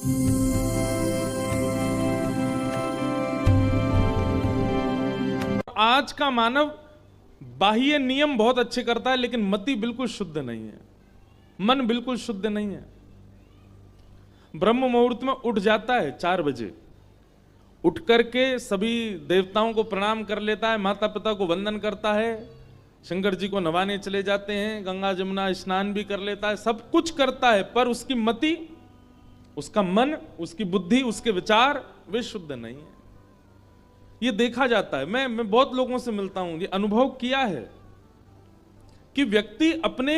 आज का मानव बाह्य नियम बहुत अच्छे करता है, लेकिन मति बिल्कुल शुद्ध नहीं है, मन बिल्कुल शुद्ध नहीं है। ब्रह्म मुहूर्त में उठ जाता है 4 बजे, उठ करके सभी देवताओं को प्रणाम कर लेता है, माता पिता को वंदन करता है, शंकर जी को नवाने चले जाते हैं, गंगा जमुना स्नान भी कर लेता है, सब कुछ करता है, पर उसकी मति, उसका मन, उसकी बुद्धि, उसके विचार वे शुद्ध नहीं है। ये देखा जाता है। मैं बहुत लोगों से मिलता हूं, ये अनुभव किया है कि व्यक्ति अपने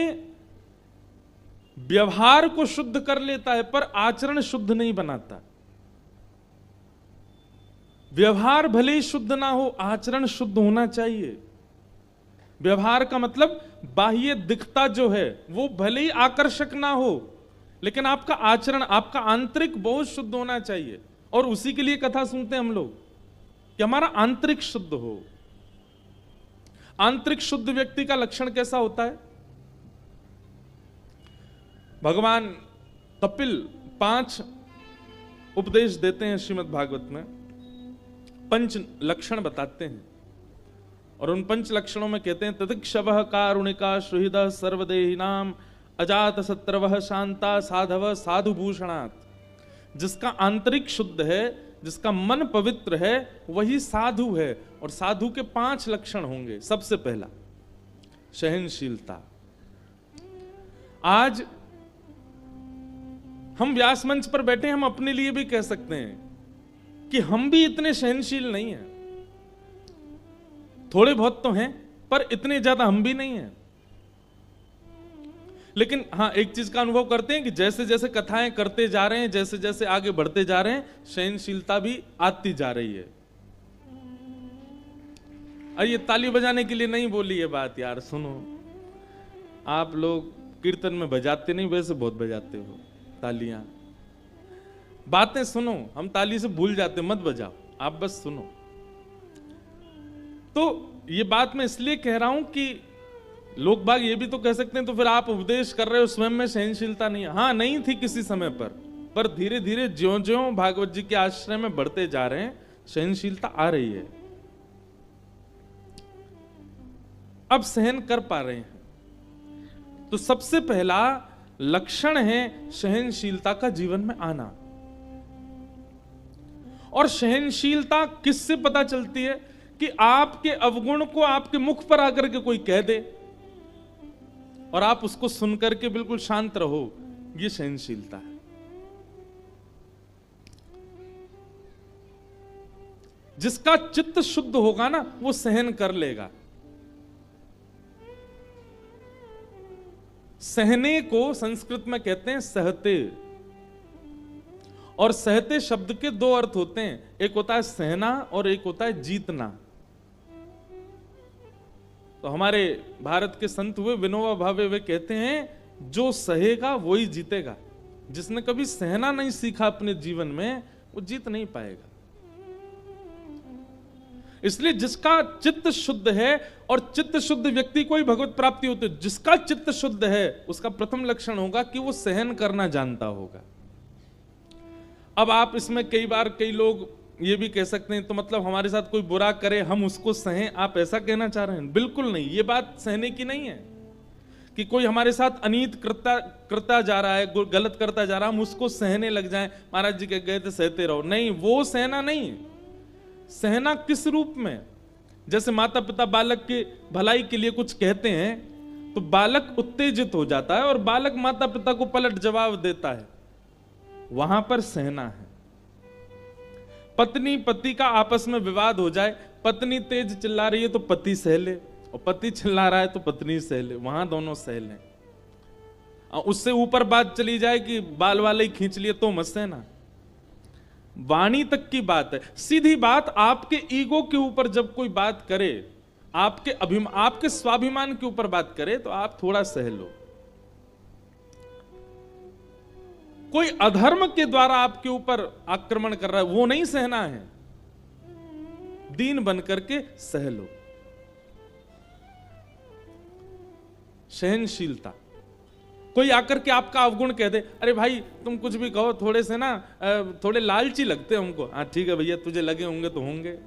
व्यवहार को शुद्ध कर लेता है, पर आचरण शुद्ध नहीं बनाता। व्यवहार भले ही शुद्ध ना हो, आचरण शुद्ध होना चाहिए। व्यवहार का मतलब बाह्य दिखता जो है वो भले ही आकर्षक ना हो, लेकिन आपका आचरण, आपका आंतरिक बहुत शुद्ध होना चाहिए। और उसी के लिए कथा सुनते हैं हम लोग कि हमारा आंतरिक शुद्ध हो। आंतरिक शुद्ध व्यक्ति का लक्षण कैसा होता है? भगवान कपिल 5 उपदेश देते हैं श्रीमद् भागवत में, 5 लक्षण बताते हैं, और उन 5 लक्षणों में कहते हैं तितिक्षवः कारुणिका सुहृदः सर्वदेहिनाम अजात शत्रवः शांता साधवः साधुभूषणात्। जिसका आंतरिक शुद्ध है, जिसका मन पवित्र है, वही साधु है। और साधु के 5 लक्षण होंगे। सबसे पहला सहनशीलता। आज हम व्यास मंच पर बैठे, हम अपने लिए भी कह सकते हैं कि हम भी इतने सहनशील नहीं हैं। थोड़े बहुत तो हैं, पर इतने ज्यादा हम भी नहीं हैं। लेकिन हाँ, एक चीज का अनुभव करते हैं कि जैसे जैसे कथाएं करते जा रहे हैं, जैसे जैसे आगे बढ़ते जा रहे हैं, सहनशीलता भी आती जा रही है। और ये ताली बजाने के लिए नहीं बोली ये बात यार, सुनो। आप लोग कीर्तन में बजाते नहीं, वैसे बहुत बजाते हो तालियां। बातें सुनो, हम ताली से भूल जाते, मत बजाओ, आप बस सुनो। तो ये बात मैं इसलिए कह रहा हूं कि लोग बाग ये भी तो कह सकते हैं तो फिर आप उपदेश कर रहे हो, स्वयं में सहनशीलता नहीं है। हाँ, नहीं थी किसी समय पर धीरे धीरे ज्यों ज्यों भागवत जी के आश्रय में बढ़ते जा रहे हैं, सहनशीलता आ रही है। अब सहन कर पा रहे हैं। तो सबसे पहला लक्षण है सहनशीलता का जीवन में आना। और सहनशीलता किससे पता चलती है? कि आपके अवगुण को आपके मुख पर आकर के कोई कह दे और आप उसको सुनकर के बिल्कुल शांत रहो, ये सहनशीलता है। जिसका चित्त शुद्ध होगा ना, वो सहन कर लेगा। सहने को संस्कृत में कहते हैं सहते। और सहते शब्द के 2 अर्थ होते हैं, एक होता है सहना और एक होता है जीतना। तो हमारे भारत के संत हुए विनोबा भावे, वे कहते हैं जो सहेगा वही जीतेगा। जिसने कभी सहना नहीं सीखा अपने जीवन में, वो जीत नहीं पाएगा। इसलिए जिसका चित्त शुद्ध है, और चित्त शुद्ध व्यक्ति को ही भगवत प्राप्ति होती है। जिसका चित्त शुद्ध है, उसका प्रथम लक्षण होगा कि वो सहन करना जानता होगा। अब आप इसमें कई बार कई लोग ये भी कह सकते हैं तो मतलब हमारे साथ कोई बुरा करे हम उसको सहें, आप ऐसा कहना चाह रहे हैं? बिल्कुल नहीं, ये बात सहने की नहीं है कि कोई हमारे साथ अनीत करता जा रहा है, गलत करता जा रहा है, हम उसको सहने लग जाएं। महाराज जी कह गए थे सहते रहो, नहीं, वो सहना नहीं है। सहना किस रूप में? जैसे माता पिता बालक के भलाई के लिए कुछ कहते हैं तो बालक उत्तेजित हो जाता है और बालक माता पिता को पलट जवाब देता है, वहां पर सहना है। पत्नी पति का आपस में विवाद हो जाए, पत्नी तेज चिल्ला रही है तो पति सह ले, और पति चिल्ला रहा है तो पत्नी सह ले, वहां दोनों सह लें। उससे ऊपर बात चली जाए कि बाल वाले ही खींच लिए तो मत सहना। वाणी तक की बात है, सीधी बात। आपके ईगो के ऊपर जब कोई बात करे, आपके स्वाभिमान के ऊपर बात करे, तो आप थोड़ा सह लो। कोई अधर्म के द्वारा आपके ऊपर आक्रमण कर रहा है, वो नहीं सहना है। दीन बनकर के सह लो। सहनशीलता। कोई आकर के आपका अवगुण कह दे, अरे भाई तुम कुछ भी कहो, थोड़े से ना थोड़े लालची लगते हमको। हाँ ठीक है भैया, तुझे लगे होंगे तो होंगे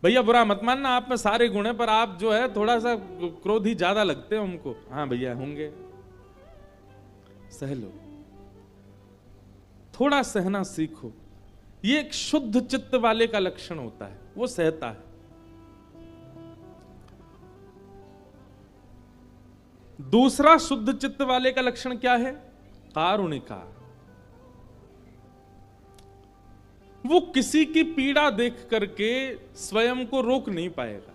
भैया, बुरा मत मानना, आप में सारे गुण है, पर आप जो है थोड़ा सा क्रोधी ज्यादा लगते हो हमको। हाँ भैया होंगे, सह लो, थोड़ा सहना सीखो। ये एक शुद्ध चित्त वाले का लक्षण होता है, वो सहता है। दूसरा शुद्ध चित्त वाले का लक्षण क्या है? कारुणिका। वो किसी की पीड़ा देख करके स्वयं को रोक नहीं पाएगा,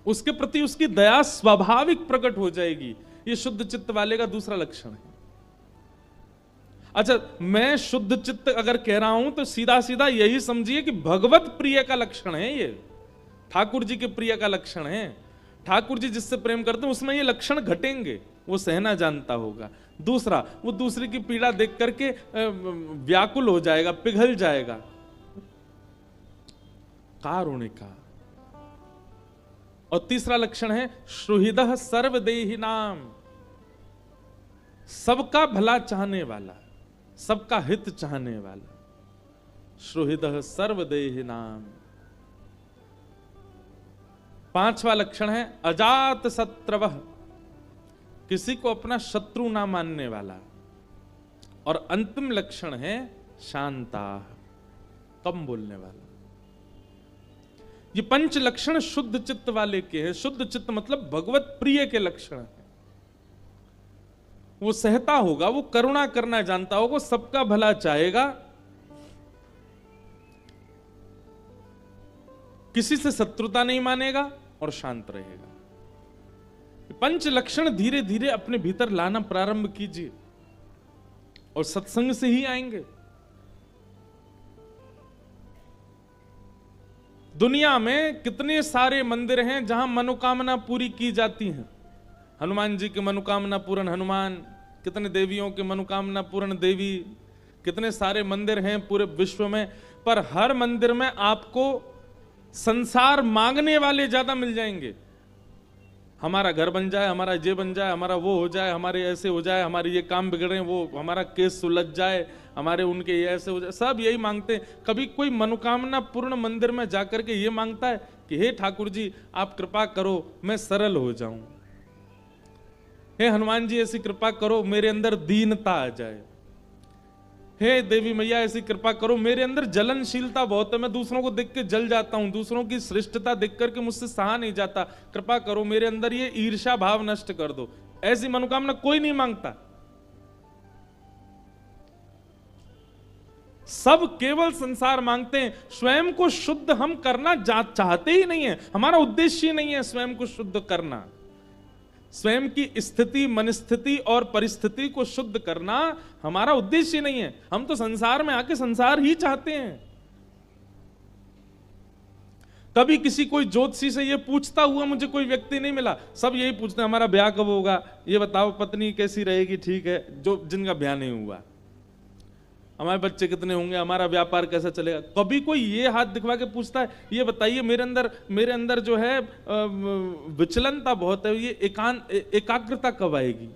उसके प्रति उसकी दया स्वाभाविक प्रकट हो जाएगी। ये शुद्ध चित्त वाले का दूसरा लक्षण है। अच्छा, मैं शुद्ध चित्त अगर कह रहा हूं तो सीधा सीधा यही समझिए कि भगवत प्रिय का लक्षण है, ये ठाकुर जी के प्रिय का लक्षण है। ठाकुर जी जिससे प्रेम करते हैं उसमें ये लक्षण घटेंगे, वो सहना जानता होगा। दूसरा, वो दूसरे की पीड़ा देख करके व्याकुल हो जाएगा, पिघल जाएगा, कारुणिका। और तीसरा लक्षण है सुहृदः सर्वदेहिनाम, सबका भला चाहने वाला, सबका हित चाहने वाला। सुहृदः सर्वदेहिनाम। पांचवा लक्षण है अजात शत्रवः, किसी को अपना शत्रु ना मानने वाला। और अंतिम लक्षण है शांता, कम बोलने वाला। ये पंच लक्षण शुद्ध चित्त वाले के हैं। शुद्ध चित्त मतलब भगवत प्रिय के लक्षण है। वो सहता होगा, वो करुणा करना जानता होगा, वो सबका भला चाहेगा, किसी से शत्रुता नहीं मानेगा और शांत रहेगा। पंच लक्षण धीरे धीरे अपने भीतर लाना प्रारंभ कीजिए और सत्संग से ही आएंगे। दुनिया में कितने सारे मंदिर हैं जहां मनोकामना पूरी की जाती है। हनुमान जी के मनोकामना पूर्ण हनुमान, कितने देवियों के मनोकामना पूर्ण देवी, कितने सारे मंदिर हैं पूरे विश्व में। पर हर मंदिर में आपको संसार मांगने वाले ज्यादा मिल जाएंगे। हमारा घर बन जाए, हमारा ये बन जाए, हमारा वो हो जाए, हमारे ऐसे हो जाए, हमारे ये काम बिगड़े, वो हमारा केस सुलझ जाए, हमारे उनके ये ऐसे हो जाए, सब यही मांगते हैं। कभी कोई मनोकामना पूर्ण मंदिर में जाकर के ये मांगता है कि हे ठाकुर जी आप कृपा करो मैं सरल हो जाऊं, हे हनुमान जी ऐसी कृपा करो मेरे अंदर दीनता आ जाए, हे देवी मैया ऐसी कृपा करो मेरे अंदर जलनशीलता बहुत है, मैं दूसरों को देख के जल जाता हूं, दूसरों की श्रेष्ठता देख करके मुझसे सहा नहीं जाता, कृपा करो मेरे अंदर ये ईर्ष्या भाव नष्ट कर दो। ऐसी मनोकामना कोई नहीं मांगता। सब केवल संसार मांगते हैं। स्वयं को शुद्ध हम करना चाहते ही नहीं है, हमारा उद्देश्य ही नहीं है स्वयं को शुद्ध करना। स्वयं की स्थिति, मनस्थिति और परिस्थिति को शुद्ध करना हमारा उद्देश्य नहीं है। हम तो संसार में आके संसार ही चाहते हैं। कभी किसी कोई ज्योतिषी से ये पूछता हुआ मुझे कोई व्यक्ति नहीं मिला। सब यही पूछते हैं हमारा ब्याह कब होगा, ये बताओ पत्नी कैसी रहेगी, ठीक है, जो जिनका ब्याह नहीं हुआ, हमारे बच्चे कितने होंगे, हमारा व्यापार कैसा चलेगा। कभी कोई ये हाथ दिखवा के पूछता है ये बताइए मेरे अंदर जो है विचलनता बहुत है, ये एकाग्रता कब आएगी,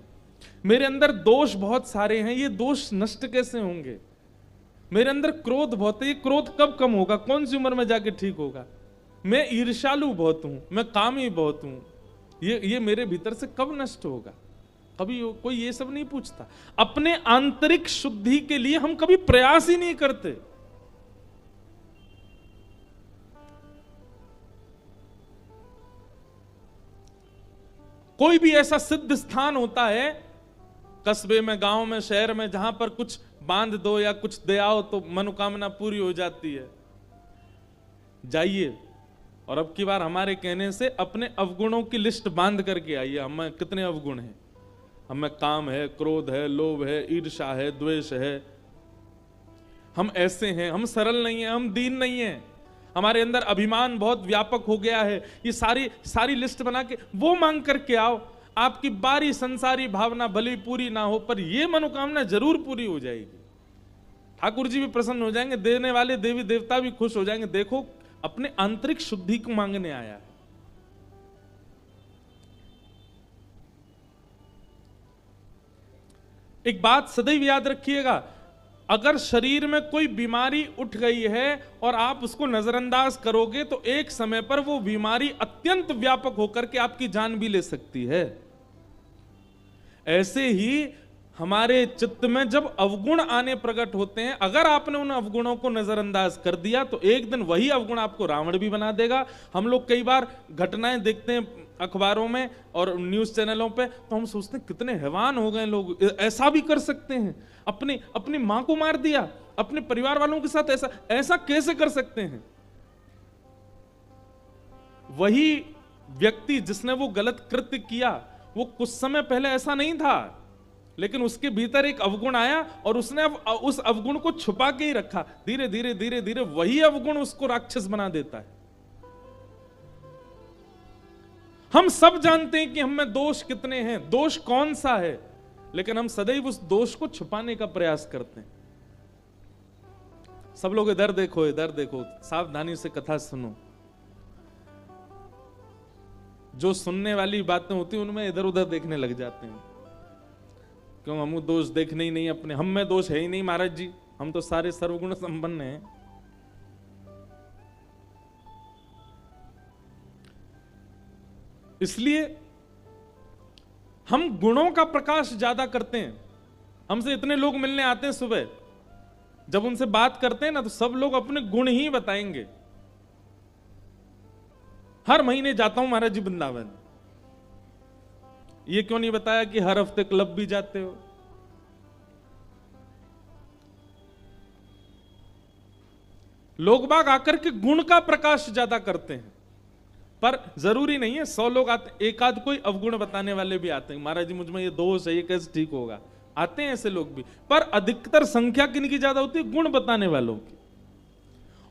मेरे अंदर दोष बहुत सारे हैं, ये दोष नष्ट कैसे होंगे, मेरे अंदर क्रोध बहुत है, ये क्रोध कब कम होगा, कौन सी उम्र में जाके ठीक होगा, मैं ईर्ष्यालु बहुत हूं, मैं कामी बहुत हूं, ये मेरे भीतर से कब नष्ट होगा। कभी कोई ये सब नहीं पूछता। अपने आंतरिक शुद्धि के लिए हम कभी प्रयास ही नहीं करते। कोई भी ऐसा सिद्ध स्थान होता है कस्बे में, गांव में, शहर में, जहां पर कुछ बांध दो या कुछ दे आओ तो मनोकामना पूरी हो जाती है। जाइए और अब की बार हमारे कहने से अपने अवगुणों की लिस्ट बांध करके आइए। हमें कितने अवगुण हैं, हमें काम है, क्रोध है, लोभ है, ईर्ष्या है, द्वेष है, हम ऐसे हैं, हम सरल नहीं हैं, हम दीन नहीं हैं, हमारे अंदर अभिमान बहुत व्यापक हो गया है। ये सारी लिस्ट बना के वो मांग करके आओ। आपकी बारी संसारी भावना भले पूरी ना हो पर ये मनोकामना जरूर पूरी हो जाएगी। ठाकुर जी भी प्रसन्न हो जाएंगे, देने वाले देवी देवता भी खुश हो जाएंगे। देखो अपने आंतरिक शुद्धि को मांगने आया है। एक बात सदैव याद रखिएगा, अगर शरीर में कोई बीमारी उठ गई है और आप उसको नजरअंदाज करोगे तो एक समय पर वो बीमारी अत्यंत व्यापक होकर के आपकी जान भी ले सकती है। ऐसे ही हमारे चित्त में जब अवगुण आने प्रकट होते हैं, अगर आपने उन अवगुणों को नजरअंदाज कर दिया तो एक दिन वही अवगुण आपको रावण भी बना देगा। हम लोग कई बार घटनाएं देखते हैं अखबारों में और न्यूज चैनलों पे, तो हम सोचते हैं कितने हैवान हो गए लोग, ऐसा भी कर सकते हैं, अपनी मां को मार दिया, अपने परिवार वालों के साथ ऐसा कैसे कर सकते हैं। वही व्यक्ति जिसने वो गलत कृत्य किया, वो कुछ समय पहले ऐसा नहीं था, लेकिन उसके भीतर एक अवगुण आया और उसने अब उस अवगुण को छुपा के ही रखा। धीरे धीरे धीरे धीरे वही अवगुण उसको राक्षस बना देता है। हम सब जानते हैं कि हम में दोष कितने हैं, दोष कौन सा है, लेकिन हम सदैव उस दोष को छुपाने का प्रयास करते हैं। सब लोग इधर देखो, इधर देखो, सावधानी से कथा सुनो। जो सुनने वाली बातें होती हैं उनमें इधर उधर देखने लग जाते हैं। क्यों, हम दोष देखने ही नहीं अपने, हम में दोष है ही नहीं महाराज जी, हम तो सारे सर्वगुण संपन्न हैं। इसलिए हम गुणों का प्रकाश ज्यादा करते हैं। हमसे इतने लोग मिलने आते हैं सुबह, जब उनसे बात करते हैं ना तो सब लोग अपने गुण ही बताएंगे। हर महीने जाता हूं महाराज जी वृंदावन, ये क्यों नहीं बताया कि हर हफ्ते क्लब भी जाते हो। लोग बाग आकर के गुण का प्रकाश ज्यादा करते हैं, पर जरूरी नहीं है 100 लोग आते, एक आध कोई अवगुण बताने वाले भी आते हैं, महाराज जी मुझमें ये दोष है, ये कैसे ठीक होगा, आते हैं ऐसे लोग भी। पर अधिकतर संख्या किनकी ज्यादा होती है? गुण बताने वालों की।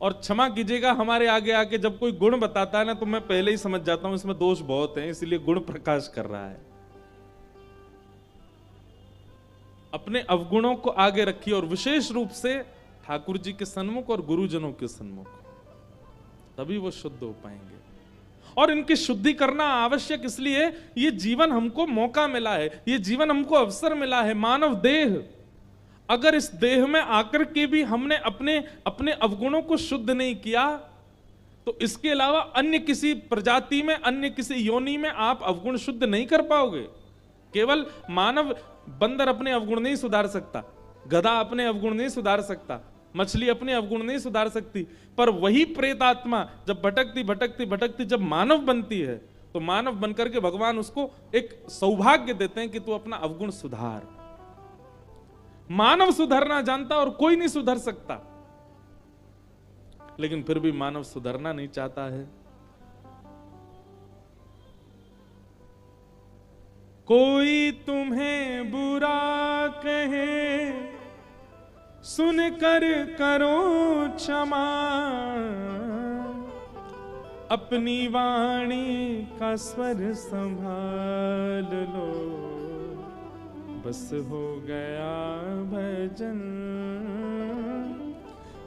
और क्षमा कीजिएगा, हमारे आगे आके जब कोई गुण बताता है ना तो मैं पहले ही समझ जाता हूं इसमें दोष बहुत है, इसलिए गुण प्रकाश कर रहा है। अपने अवगुणों को आगे रखिए, और विशेष रूप से ठाकुर जी के सन्मुख और गुरुजनों के सन्मुख, तभी वो शुद्ध हो पाएंगे। और इनकी शुद्धि करना आवश्यक इसलिए, ये जीवन हमको मौका मिला है, ये जीवन हमको अवसर मिला है। मानव देह, अगर इस देह में आकर के भी हमने अपने अपने अवगुणों को शुद्ध नहीं किया तो इसके अलावा अन्य किसी प्रजाति में, अन्य किसी योनि में आप अवगुण शुद्ध नहीं कर पाओगे। केवल मानव, बंदर अपने अवगुण नहीं सुधार सकता, गधा अपने अवगुण नहीं सुधार सकता, मछली अपने अवगुण नहीं सुधार सकती, पर वही प्रेतात्मा जब भटकती भटकती भटकती जब मानव बनती है तो मानव बनकर के भगवान उसको एक सौभाग्य देते हैं कि तू अपना अवगुण सुधार। मानव सुधरना जानता और कोई नहीं सुधर सकता, लेकिन फिर भी मानव सुधरना नहीं चाहता है। कोई तुम्हें बुरा कहे सुनकर करो क्षमा, अपनी वाणी का स्वर संभाल लो, बस हो गया भजन,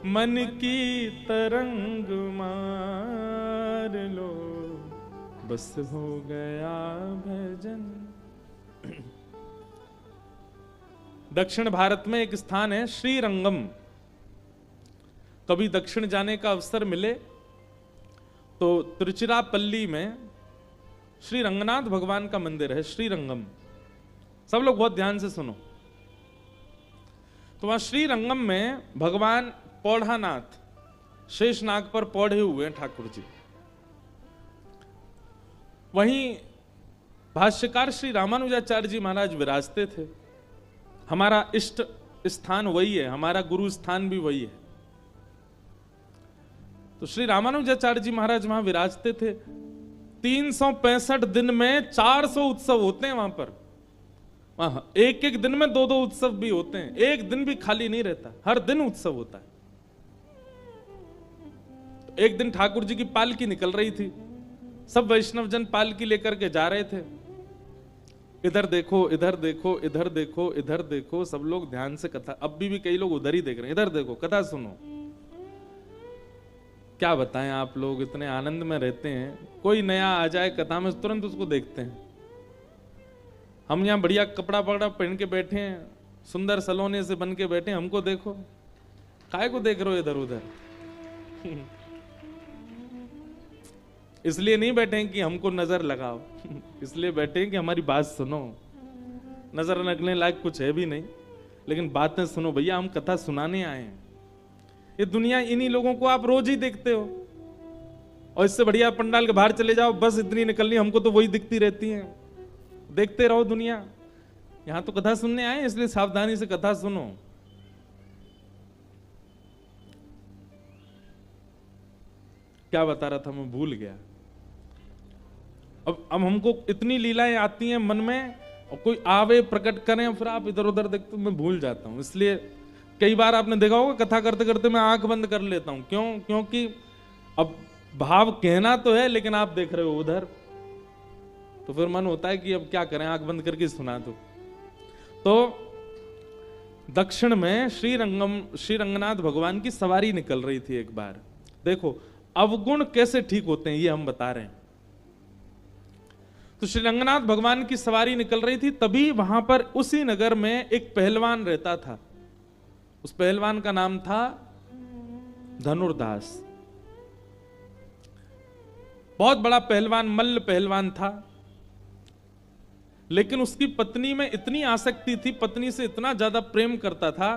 मन की तरंग मार लो, बस हो गया भजन। दक्षिण भारत में एक स्थान है श्रीरंगम। कभी दक्षिण जाने का अवसर मिले तो तिरुचिरापल्ली में श्री रंगनाथ भगवान का मंदिर है, श्रीरंगम। सब लोग बहुत ध्यान से सुनो। तो वहां श्रीरंगम में भगवान पौढ़ानाथ शेषनाग पर पौढ़े हुए हैं ठाकुर जी। वहीं भाष्यकार श्री रामानुजाचार्य जी महाराज विराजते थे। हमारा इष्ट स्थान वही है, हमारा गुरु स्थान भी वही है। तो श्री रामानुजाचार्य जी महाराज वहां विराजते थे। 365 दिन में 400 उत्सव होते हैं वहां पर। वहां एक एक दिन में 2-2 उत्सव भी होते हैं, एक दिन भी खाली नहीं रहता, हर दिन उत्सव होता है। तो एक दिन ठाकुर जी की पालकी निकल रही थी, सब वैष्णव जन पालकी लेकर के जा रहे थे। इधर देखो, इधर देखो, इधर देखो, इधर देखो, सब लोग ध्यान से कथा, अब भी कई लोग उधर ही देख रहे हैं, इधर देखो, कथा सुनो। क्या बताएं, आप लोग इतने आनंद में रहते हैं, कोई नया आ जाए कथा में तुरंत उसको देखते हैं। हम यहाँ बढ़िया कपड़ा पकड़ा पहन के बैठे हैं, सुंदर सलोने से बन के बैठे, हमको देखो, काहे को देख रहे हो इधर उधर। इसलिए नहीं बैठे कि हमको नजर लगाओ, इसलिए बैठे कि हमारी बात सुनो। नजर लगने लायक कुछ है भी नहीं, लेकिन बातें सुनो भैया, हम कथा सुनाने आए हैं। ये दुनिया इन्हीं लोगों को आप रोज ही देखते हो, और इससे बढ़िया पंडाल के बाहर चले जाओ, बस इतनी निकलनी, हमको तो वही दिखती रहती है। देखते रहो दुनिया, यहां तो कथा सुनने आए, इसलिए सावधानी से कथा सुनो। क्या बता रहा था मैं, भूल गया। अब हमको इतनी लीलाएं आती हैं मन में, और कोई आवे प्रकट करें, फिर आप इधर उधर देखते, मैं भूल जाता हूं। इसलिए कई बार आपने देखा होगा कथा करते करते मैं आंख बंद कर लेता हूं। क्यों? क्योंकि अब भाव कहना तो है, लेकिन आप देख रहे हो उधर, तो फिर मन होता है कि अब क्या करें, आंख बंद करके सुना दो। तो दक्षिण में श्री रंगनाथ भगवान की सवारी निकल रही थी एक बार। देखो अवगुण कैसे ठीक होते हैं, ये हम बता रहे हैं। तो श्री रंगनाथ भगवान की सवारी निकल रही थी, तभी वहां पर उसी नगर में एक पहलवान रहता था। उस पहलवान का नाम था धनुर्दास। बहुत बड़ा पहलवान, मल्ल पहलवान था। लेकिन उसकी पत्नी में इतनी आसक्ति थी, पत्नी से इतना ज्यादा प्रेम करता था।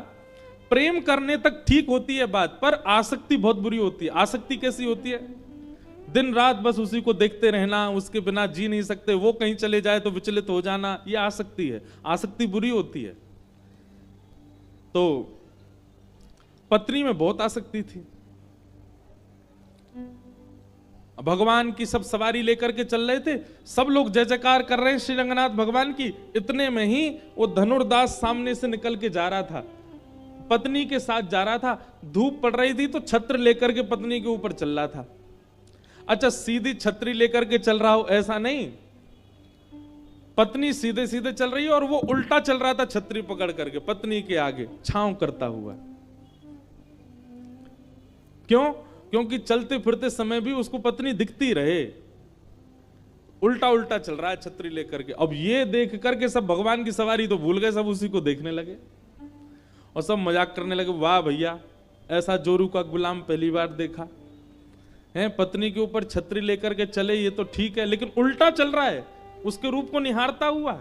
प्रेम करने तक ठीक होती है बात, पर आसक्ति बहुत बुरी होती है। आसक्ति कैसी होती है? दिन रात बस उसी को देखते रहना, उसके बिना जी नहीं सकते, वो कहीं चले जाए तो विचलित हो जाना, ये आसक्ति है। आसक्ति बुरी होती है। तो पत्नी में बहुत आसक्ति थी। भगवान की सब सवारी लेकर के चल रहे थे, सब लोग जय जयकार कर रहे हैं श्री रंगनाथ भगवान की। इतने में ही वो धनुर्दास सामने से निकल के जा रहा था, पत्नी के साथ जा रहा था। धूप पड़ रही थी तो छत्र लेकर के पत्नी के ऊपर चल रहा था। अच्छा, सीधी छतरी लेकर के चल रहा हो ऐसा नहीं, पत्नी सीधे सीधे चल रही है और वो उल्टा चल रहा था, छतरी पकड़ करके पत्नी के आगे छांव करता हुआ। क्यों? क्योंकि चलते फिरते समय भी उसको पत्नी दिखती रहे। उल्टा उल्टा चल रहा है छतरी लेकर के। अब ये देख करके सब भगवान की सवारी तो भूल गए, सब उसी को देखने लगे और सब मजाक करने लगे। वाह भैया, ऐसा जोरू का गुलाम पहली बार देखा है, पत्नी के ऊपर छतरी लेकर के चले, ये तो ठीक है, लेकिन उल्टा चल रहा है, उसके रूप को निहारता हुआ।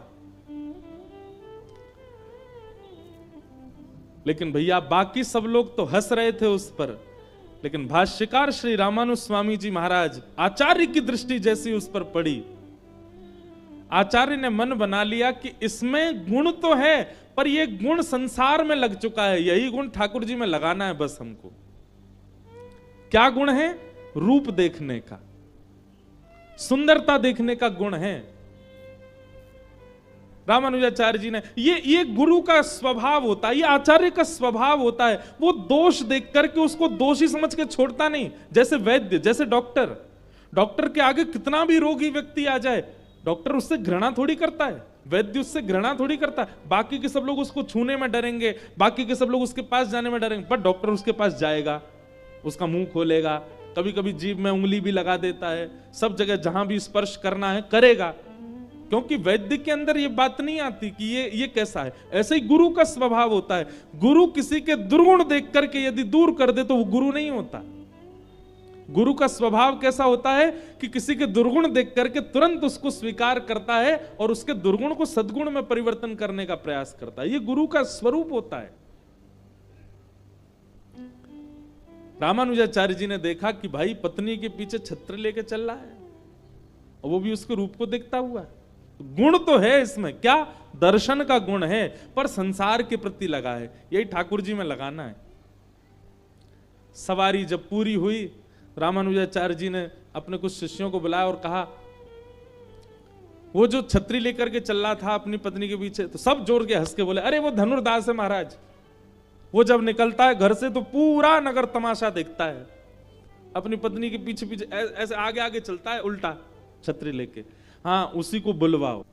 लेकिन भैया बाकी सब लोग तो हंस रहे थे उस पर, लेकिन भाष्यकार श्री रामानुज स्वामी जी महाराज, आचार्य की दृष्टि जैसी उस पर पड़ी, आचार्य ने मन बना लिया कि इसमें गुण तो है, पर यह गुण संसार में लग चुका है, यही गुण ठाकुर जी में लगाना है बस हमको। क्या गुण है? रूप देखने का, सुंदरता देखने का गुण है। रामानुजाचार्य जी ने, ये गुरु का स्वभाव होता है, ये आचार्य का स्वभाव होता है। वो दोष देख करके उसको दोषी समझ के छोड़ता नहीं। जैसे वैद्य, जैसे डॉक्टर के आगे कितना भी रोगी व्यक्ति आ जाए, डॉक्टर उससे घृणा थोड़ी करता है, वैद्य उससे घृणा थोड़ी करता है। बाकी के सब लोग उसको छूने में डरेंगे, बाकी के सब लोग उसके पास जाने में डरेंगे, पर डॉक्टर उसके पास जाएगा, उसका मुंह खोलेगा, कभी कभी जीभ में उंगली भी लगा देता है, सब जगह जहां भी स्पर्श करना है करेगा, क्योंकि वैद्य के अंदर ये बात नहीं आती कि ये कैसा है। ऐसे ही गुरु का स्वभाव होता है। गुरु किसी के दुर्गुण देख करके यदि दूर कर दे तो वो गुरु नहीं होता। गुरु का स्वभाव कैसा होता है कि किसी के दुर्गुण देख करके तुरंत उसको स्वीकार करता है और उसके दुर्गुण को सद्गुण में परिवर्तन करने का प्रयास करता है। ये गुरु का स्वरूप होता है। रामानुजाचार्य जी ने देखा कि भाई पत्नी के पीछे छत्र लेके चल रहा है और वो भी उसके रूप को देखता हुआ। गुण तो है इसमें, क्या? दर्शन का गुण है, पर संसार के प्रति लगा है। यही ठाकुर जी में लगाना है। सवारी जब पूरी हुई, रामानुजाचार्य जी ने अपने कुछ शिष्यों को बुलाया और कहा, वो जो छतरी लेकर के चल रहा था अपनी पत्नी के पीछे, तो सब जोर के हंस के बोले, अरे वो धनुर्दास है महाराज, वो जब निकलता है घर से तो पूरा नगर तमाशा देखता है, अपनी पत्नी के पीछे पीछे ऐसे आगे आगे चलता है उल्टा छतरी लेके। हाँ, उसी को बुलवाओ,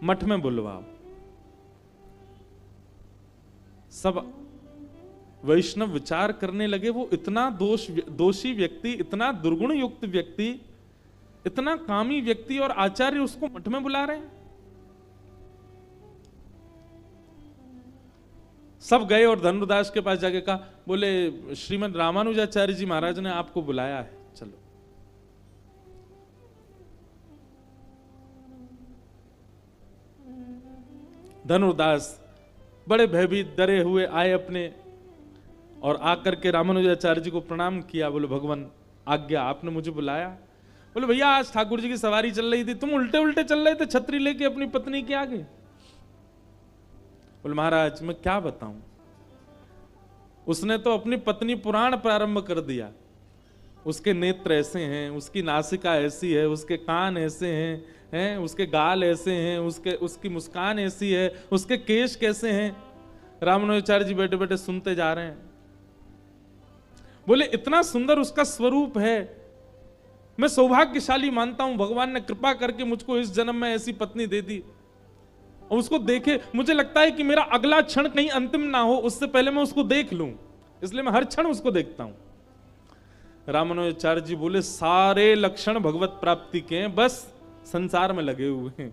मठ में बुलवाओ। सब वैष्णव विचार करने लगे, वो इतना दोषी व्यक्ति, इतना दुर्गुण युक्त व्यक्ति, इतना कामी व्यक्ति, और आचार्य उसको मठ में बुला रहे हैं। सब गए और धनुर्दास के पास जाके कहा, बोले श्रीमद रामानुजाचार्य जी महाराज ने आपको बुलाया है, चलो। धनुर्दास बड़े भयभीत डरे हुए आए अपने, और आकर के रामानुजाचार्य जी को प्रणाम किया। बोले भगवान आज्ञा, आपने मुझे बुलाया? बोले भैया आज ठाकुर जी की सवारी चल रही थी, तुम उल्टे उल्टे चल रहे थे छतरी लेके अपनी पत्नी के आगे। बोले महाराज मैं क्या बताऊं, उसने तो अपनी पत्नी पुराण प्रारंभ कर दिया। उसके नेत्र ऐसे हैं, उसकी नासिका ऐसी है, उसके कान ऐसे हैं, उसके गाल ऐसे हैं, उसकी मुस्कान ऐसी है, उसके केश कैसे हैं। रामानुजाचार्य जी बैठे बैठे सुनते जा रहे हैं। बोले इतना सुंदर उसका स्वरूप है, मैं सौभाग्यशाली मानता हूं, भगवान ने कृपा करके मुझको इस जन्म में ऐसी पत्नी दे दी। और उसको देखे मुझे लगता है कि मेरा अगला क्षण कहीं अंतिम ना हो, उससे पहले मैं उसको देख लूं, इसलिए मैं हर क्षण उसको देखता हूं। रामानुजाचार्य जी बोले सारे लक्षण भगवत प्राप्ति के हैं, बस संसार में लगे हुए हैं।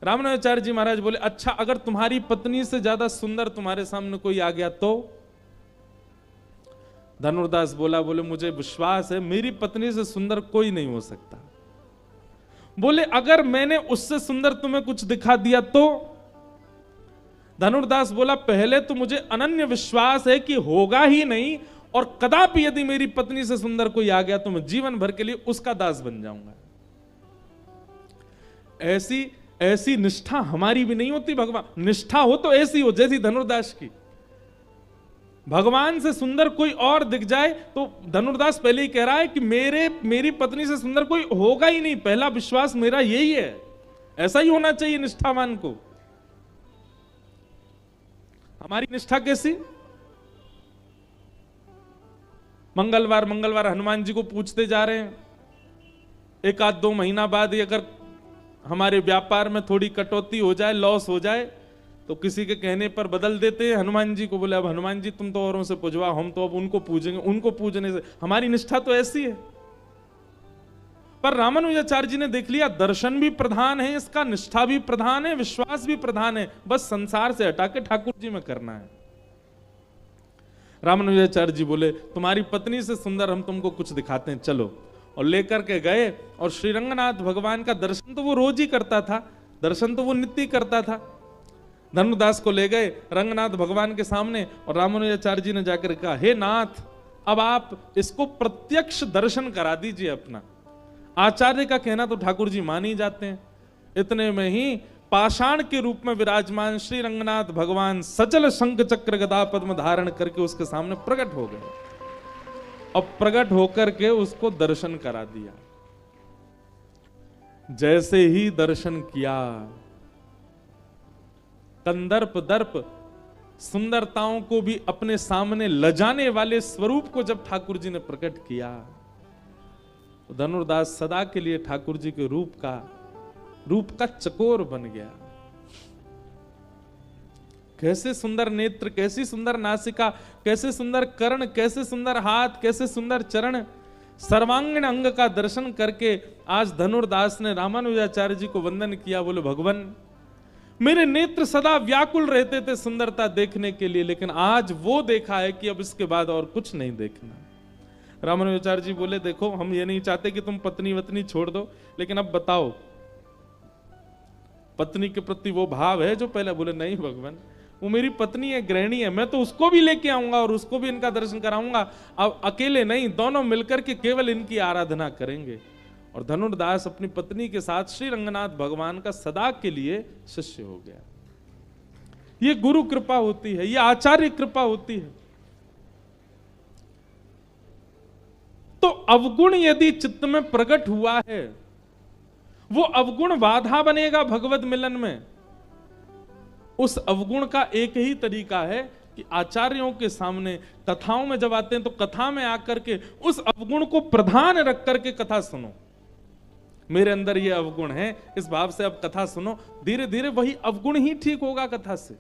रामानुजाचार्य जी महाराज बोले अच्छा अगर तुम्हारी पत्नी से ज्यादा सुंदर तुम्हारे सामने कोई आ गया तो? धनुर्दास बोला, बोले मुझे विश्वास है मेरी पत्नी से सुंदर कोई नहीं हो सकता। बोले अगर मैंने उससे सुंदर तुम्हें कुछ दिखा दिया तो? धनुर्दास बोला पहले तो मुझे अनन्य विश्वास है कि होगा ही नहीं, और कदापि यदि मेरी पत्नी से सुंदर कोई आ गया तो मैं जीवन भर के लिए उसका दास बन जाऊंगा। ऐसी ऐसी निष्ठा हमारी भी नहीं होती भगवान, निष्ठा हो तो ऐसी हो जैसी धनुर्दास की। भगवान से सुंदर कोई और दिख जाए तो धनुर्दास पहले ही कह रहा है कि मेरी पत्नी से सुंदर कोई होगा ही नहीं, पहला विश्वास मेरा यही है। ऐसा ही होना चाहिए निष्ठावान को। हमारी निष्ठा कैसी? मंगलवार मंगलवार हनुमान जी को पूछते जा रहे हैं, एक आध 2 महीना बाद अगर हमारे व्यापार में थोड़ी कटौती हो जाए, लॉस हो जाए, तो किसी के कहने पर बदल देते हैं हनुमान जी को। बोले अब हनुमान जी तुम तो औरों से पूजवाओ, हम तो अब उनको पूजेंगे। उनको पूजने से हमारी निष्ठा तो ऐसी है। पर रामानुजाचार्य जी ने देख लिया दर्शन भी प्रधान है इसका, निष्ठा भी प्रधान है, विश्वास भी प्रधान है, बस संसार से हटा के ठाकुर जी में करना है। रामानुजाचार्य जी बोले तुम्हारी पत्नी से सुंदर हम तुमको कुछ दिखाते हैं, चलो। और लेकर के गए, और श्री रंगनाथ भगवान का दर्शन तो वो रोज ही करता था, दर्शन तो वो नित्य करता था। धनुर्दास को ले गए रंगनाथ भगवान के सामने, और रामानुजाचार्य जी ने जाकर कहा हे नाथ अब आप इसको प्रत्यक्ष दर्शन करा दीजिए अपना। आचार्य का कहना तो ठाकुर जी मान ही जाते हैं। इतने में ही पाषाण के रूप में विराजमान श्री रंगनाथ भगवान सचल शंख चक्र गदा पद्म धारण करके उसके सामने प्रकट हो गए, और प्रकट होकर के उसको दर्शन करा दिया। जैसे ही दर्शन किया, कंदर्प दर्प सुंदरताओं को भी अपने सामने लजाने वाले स्वरूप को जब ठाकुर जी ने प्रकट किया, तो धनुर्दास सदा के लिए ठाकुर जी के रूप का चकोर बन गया। कैसे सुंदर नेत्र, कैसी सुंदर नासिका, कैसे सुंदर कर्ण, कैसे सुंदर हाथ, कैसे सुंदर चरण, सर्वांगीण अंग का दर्शन करके आज धनुर्दास ने रामानुजाचार्य जी को वंदन किया। बोले भगवान मेरे नेत्र सदा व्याकुल रहते थे सुंदरता देखने के लिए, लेकिन आज वो देखा है कि अब इसके बाद और कुछ नहीं देखना। रामानुजाचार्य जी बोले देखो हम ये नहीं चाहते कि तुम पत्नी वत्नी छोड़ दो, लेकिन अब बताओ पत्नी के प्रति वो भाव है जो पहले? बोले नहीं भगवान वो मेरी पत्नी है, गृहिणी है, मैं तो उसको भी लेके आऊंगा और उसको भी इनका दर्शन कराऊंगा। अब अकेले नहीं, दोनों मिलकर के केवल इनकी आराधना करेंगे। और धनुर्दास अपनी पत्नी के साथ श्री रंगनाथ भगवान का सदा के लिए शिष्य हो गया। ये गुरु कृपा होती है, ये आचार्य कृपा होती है। तो अवगुण यदि चित्त में प्रकट हुआ है, वो अवगुण बाधा बनेगा भगवत मिलन में। उस अवगुण का एक ही तरीका है कि आचार्यों के सामने कथाओं में जब आते हैं तो कथा में आकर के उस अवगुण को प्रधान रख करके कथा सुनो। मेरे अंदर ये अवगुण है, इस भाव से अब कथा सुनो, धीरे धीरे वही अवगुण ही ठीक होगा कथा से।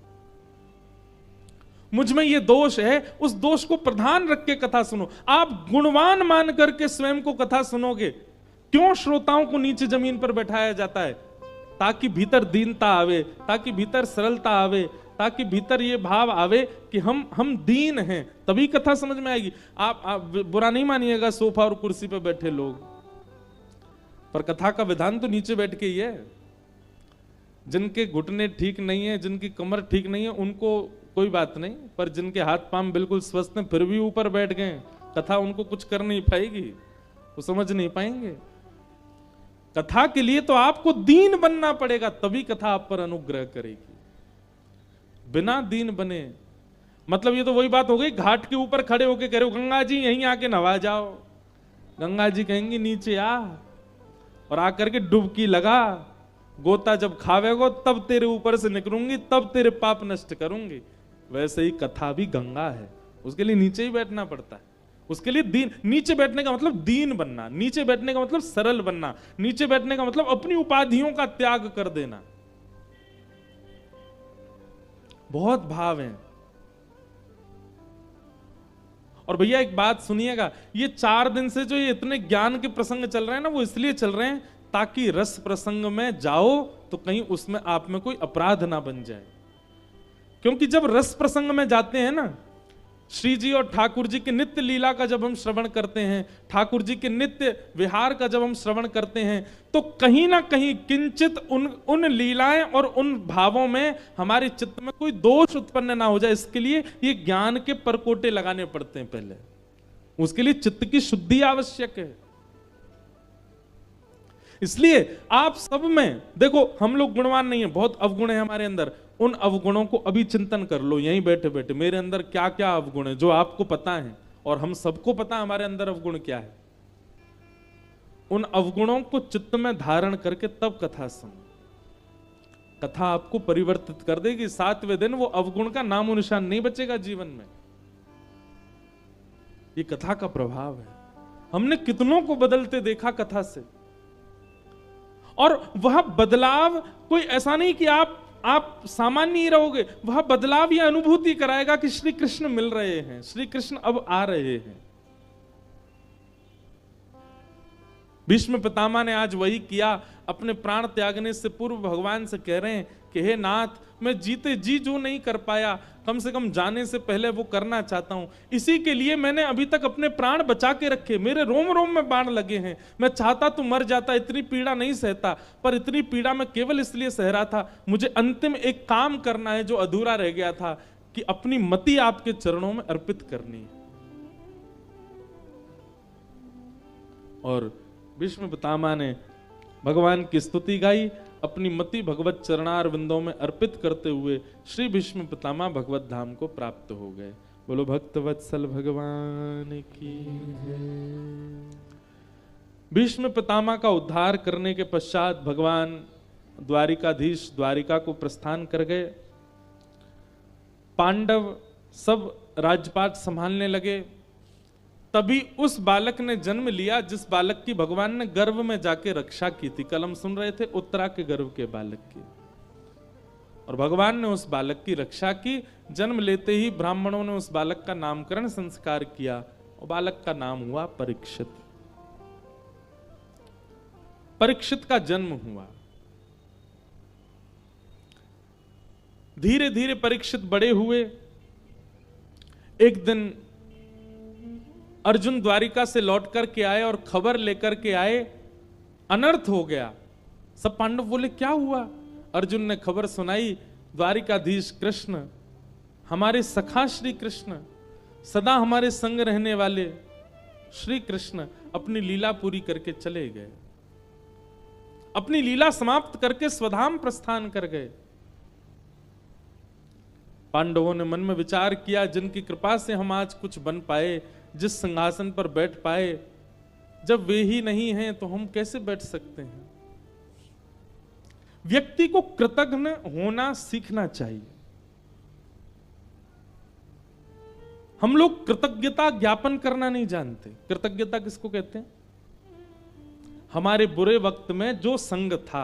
मुझ में ये दोष है, उस दोष को प्रधान रख के कथा सुनो। आप गुणवान मान करके स्वयं को कथा सुनोगे। क्यों श्रोताओं को नीचे जमीन पर बैठाया जाता है? ताकि भीतर दीनता आवे, ताकि भीतर सरलता आवे, ताकि भीतर ये भाव आवे कि हम दीन हैं, तभी कथा समझ में आएगी। आप बुरा नहीं मानिएगा सोफा और कुर्सी पे बैठे लोग, पर कथा का विधान तो नीचे बैठ के ही है। जिनके घुटने ठीक नहीं है, जिनकी कमर ठीक नहीं है, उनको कोई बात नहीं, पर जिनके हाथ पांव बिल्कुल स्वस्थ हैं फिर भी ऊपर बैठ गए, कथा उनको कुछ कर नहीं पाएगी, वो समझ नहीं पाएंगे। कथा के लिए तो आपको दीन बनना पड़ेगा, तभी कथा आप पर अनुग्रह करेगी। बिना दीन बने मतलब ये तो वही बात हो गई, घाट के ऊपर खड़े होके कह रहे हो गंगा जी यहीं आके नहा जाओ, गंगा जी कहेंगी नीचे आ और आकर के डुबकी लगा, गोता जब खावेगो तब तेरे ऊपर से निकलूंगी, तब तेरे पाप नष्ट करूंगी। वैसे ही कथा भी गंगा है, उसके लिए नीचे ही बैठना पड़ता है। उसके लिए दीन, नीचे बैठने का मतलब दीन बनना, नीचे बैठने का मतलब सरल बनना, नीचे बैठने का मतलब अपनी उपाधियों का त्याग कर देना। बहुत भाव है। और भैया एक बात सुनिएगा, ये 4 दिन से जो ये इतने ज्ञान के प्रसंग चल रहे हैं ना, वो इसलिए चल रहे हैं ताकि रस प्रसंग में जाओ तो कहीं उसमें आप में कोई अपराध ना बन जाए। क्योंकि जब रस प्रसंग में जाते हैं ना, श्री जी और ठाकुर जी के नित्य लीला का जब हम श्रवण करते हैं, ठाकुर जी के नित्य विहार का जब हम श्रवण करते हैं, तो कहीं ना कहीं किंचित उन लीलाएं और उन भावों में हमारे चित्त में कोई दोष उत्पन्न ना हो जाए, इसके लिए ये ज्ञान के परकोटे लगाने पड़ते हैं। पहले उसके लिए चित्त की शुद्धि आवश्यक है। इसलिए आप सब में देखो, हम लोग गुणवान नहीं है, बहुत अवगुण है हमारे अंदर। उन अवगुणों को अभी चिंतन कर लो यहीं बैठे बैठे, मेरे अंदर क्या क्या अवगुण है जो आपको पता है और हम सबको पता है हमारे अंदर अवगुण क्या है। उन अवगुणों को चित्त में धारण करके तब कथा सुनो। कथा आपको परिवर्तित कर देगी। 7वें दिन वो अवगुण का नामो निशान नहीं बचेगा जीवन में। ये कथा का प्रभाव है। हमने कितनों को बदलते देखा कथा से, और वह बदलाव कोई ऐसा नहीं कि आप सामान्य ही रहोगे, वह बदलाव यह अनुभूति कराएगा कि श्री कृष्ण मिल रहे हैं, श्री कृष्ण अब आ रहे हैं। भीष्म पितामह ने आज वही किया, अपने प्राण त्यागने से पूर्व भगवान से कह रहे हैं कि हे नाथ, मैं जीते जी जो नहीं कर पाया, कम से कम जाने से पहले वो करना चाहता हूं। इसी के लिए मैंने अभी तक अपने प्राण बचा के रखे, मेरे रोम रोम में बाण लगे हैं। मैं चाहता तो मर जाता, इतनी पीड़ा नहीं सहता, पर इतनी पीड़ा मैं केवल इसलिए सह रहा था, मुझे अंतिम एक काम करना है जो अधूरा रह गया था, कि अपनी मति आपके चरणों में अर्पित करनी है। और भीष्म पितामह ने भगवान की स्तुति गाई, अपनी मति भगवत चरणार विंदों में अर्पित करते हुए श्री भीष्म पितामह भगवत धाम को प्राप्त हो गए। बोलो भक्त वत्सल भगवान की जय। भीष्म पितामह का उद्धार करने के पश्चात भगवान द्वारिकाधीश द्वारिका को प्रस्थान कर गए। पांडव सब राजपाट संभालने लगे। तभी उस बालक ने जन्म लिया जिस बालक की भगवान ने गर्भ में जाके रक्षा की थी। कल हम सुन रहे थे उत्तरा के गर्भ के बालक की, और भगवान ने उस बालक की रक्षा की। जन्म लेते ही ब्राह्मणों ने उस बालक का नामकरण संस्कार किया और बालक का नाम हुआ परीक्षित। परीक्षित का जन्म हुआ। धीरे धीरे परीक्षित बड़े हुए। एक दिन अर्जुन द्वारिका से लौट करके आए और खबर लेकर के आए, अनर्थ हो गया। सब पांडव बोले क्या हुआ? अर्जुन ने खबर सुनाई, द्वारिकाधीश कृष्ण, हमारे सखा श्री कृष्ण, सदा हमारे संग रहने वाले श्री कृष्ण अपनी लीला पूरी करके चले गए। अपनी लीला समाप्त करके स्वधाम प्रस्थान कर गए। पांडवों ने मन में विचार किया, जिनकी कृपा से हम आज कुछ बन पाए, जिस सिंहासन पर बैठ पाए, जब वे ही नहीं हैं तो हम कैसे बैठ सकते हैं। व्यक्ति को कृतज्ञ होना सीखना चाहिए। हम लोग कृतज्ञता ज्ञापन करना नहीं जानते। कृतज्ञता किसको कहते हैं? हमारे बुरे वक्त में जो संग था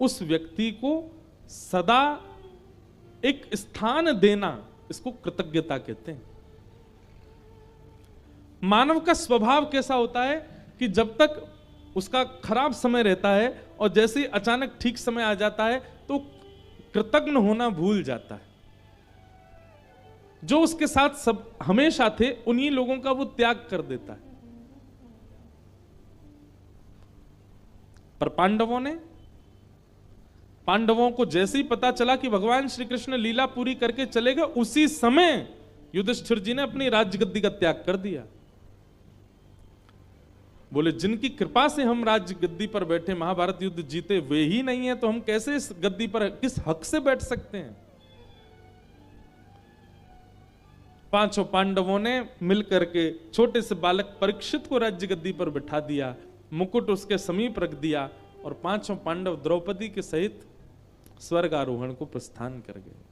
उस व्यक्ति को सदा एक स्थान देना, इसको कृतज्ञता कहते हैं। मानव का स्वभाव कैसा होता है कि जब तक उसका खराब समय रहता है और जैसे ही अचानक ठीक समय आ जाता है तो कृतज्ञ होना भूल जाता है। जो उसके साथ सब हमेशा थे उन्हीं लोगों का वो त्याग कर देता है। पर पांडवों को जैसे ही पता चला कि भगवान श्री कृष्ण लीला पूरी करके चले गए, उसी समय युधिष्ठिर जी ने अपनी राजगद्दी का त्याग कर दिया। बोले जिनकी कृपा से हम राज्य गद्दी पर बैठे, महाभारत युद्ध जीते, वे ही नहीं है तो हम कैसे इस गद्दी पर किस हक से बैठ सकते हैं। पांचों पांडवों ने मिलकर के छोटे से बालक परीक्षित को राज्य गद्दी पर बिठा दिया, मुकुट उसके समीप रख दिया और पांचों पांडव द्रौपदी के सहित स्वर्ग आरोहण को प्रस्थान कर गए।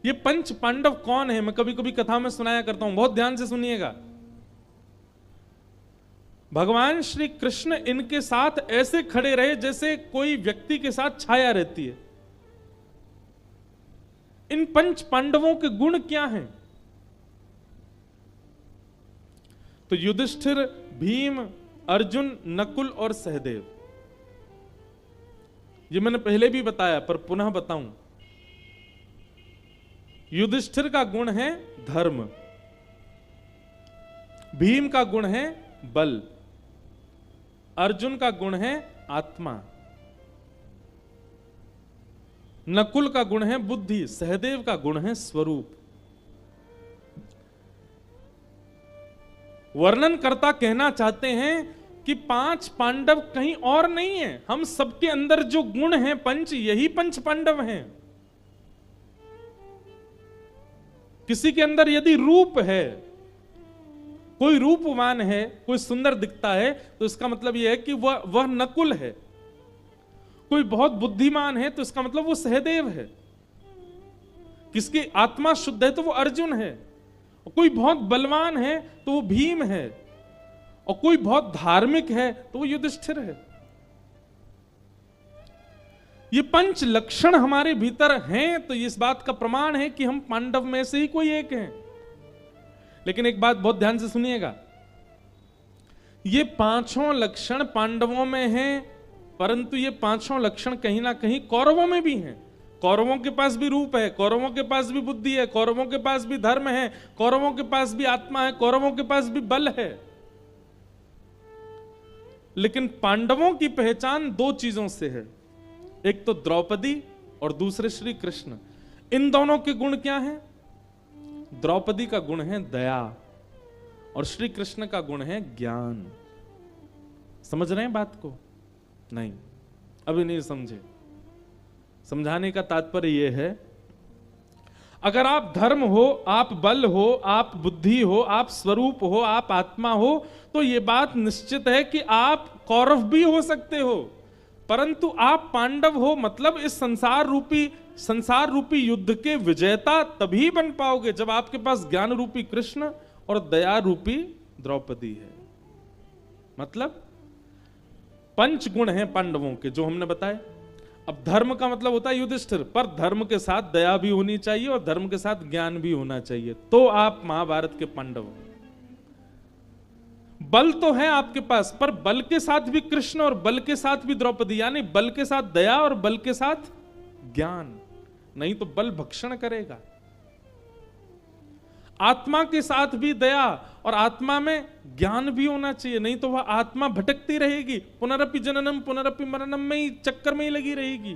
ये पंच पांडव कौन है? मैं कभी कभी कथा में सुनाया करता हूं, बहुत ध्यान से सुनिएगा। भगवान श्री कृष्ण इनके साथ ऐसे खड़े रहे जैसे कोई व्यक्ति के साथ छाया रहती है। इन पंच पांडवों के गुण क्या हैं? तो युधिष्ठिर, भीम, अर्जुन, नकुल और सहदेव, ये मैंने पहले भी बताया पर पुनः बताऊं। युधिष्ठिर का गुण है धर्म, भीम का गुण है बल, अर्जुन का गुण है आत्मा, नकुल का गुण है बुद्धि, सहदेव का गुण है स्वरूप। वर्णनकर्ता कहना चाहते हैं कि पांच पांडव कहीं और नहीं है, हम सबके अंदर जो गुण हैं पंच, यही पंच पांडव हैं। किसी के अंदर यदि रूप है, कोई रूपवान है, कोई सुंदर दिखता है, तो इसका मतलब यह है कि वह नकुल है। कोई बहुत बुद्धिमान है तो इसका मतलब वो सहदेव है। किसकी आत्मा शुद्ध है तो वो अर्जुन है। और कोई बहुत बलवान है तो वो भीम है। और कोई बहुत धार्मिक है तो वो युधिष्ठिर है। ये पंच लक्षण हमारे भीतर हैं तो इस बात का प्रमाण है कि हम पांडव में से ही कोई एक हैं। लेकिन एक बात बहुत ध्यान से सुनिएगा, ये पांचों लक्षण पांडवों में हैं, परंतु ये पांचों लक्षण कहीं ना कहीं कौरवों में भी हैं। कौरवों के पास भी रूप है, कौरवों के पास भी बुद्धि है, कौरवों के पास भी धर्म है, कौरवों के पास भी आत्मा है, कौरवों के पास भी बल है। लेकिन पांडवों की पहचान दो चीजों से है, एक तो द्रौपदी और दूसरे श्री कृष्ण। इन दोनों के गुण क्या हैं? द्रौपदी का गुण है दया और श्री कृष्ण का गुण है ज्ञान। समझ रहे हैं बात को? नहीं, अभी नहीं समझे। समझाने का तात्पर्य यह है, अगर आप धर्म हो, आप बल हो, आप बुद्धि हो, आप स्वरूप हो, आप आत्मा हो, तो यह बात निश्चित है कि आप कौरव भी हो सकते हो, परंतु आप पांडव हो, मतलब इस संसार रूपी युद्ध के विजेता तभी बन पाओगे जब आपके पास ज्ञान रूपी कृष्ण और दया रूपी द्रौपदी है। मतलब पंच गुण हैं पांडवों के जो हमने बताए। अब धर्म का मतलब होता है युधिष्ठिर, पर धर्म के साथ दया भी होनी चाहिए और धर्म के साथ ज्ञान भी होना चाहिए, तो आप महाभारत के पांडव हो। बल तो है आपके पास, पर बल के साथ भी कृष्ण और बल के साथ भी द्रौपदी, यानी बल के साथ दया और बल के साथ ज्ञान, नहीं तो बल भक्षण करेगा। आत्मा के साथ भी दया और आत्मा में ज्ञान भी होना चाहिए, नहीं तो वह आत्मा भटकती रहेगी, पुनरपि जननम पुनरपि मरणम में ही चक्कर में ही लगी रहेगी।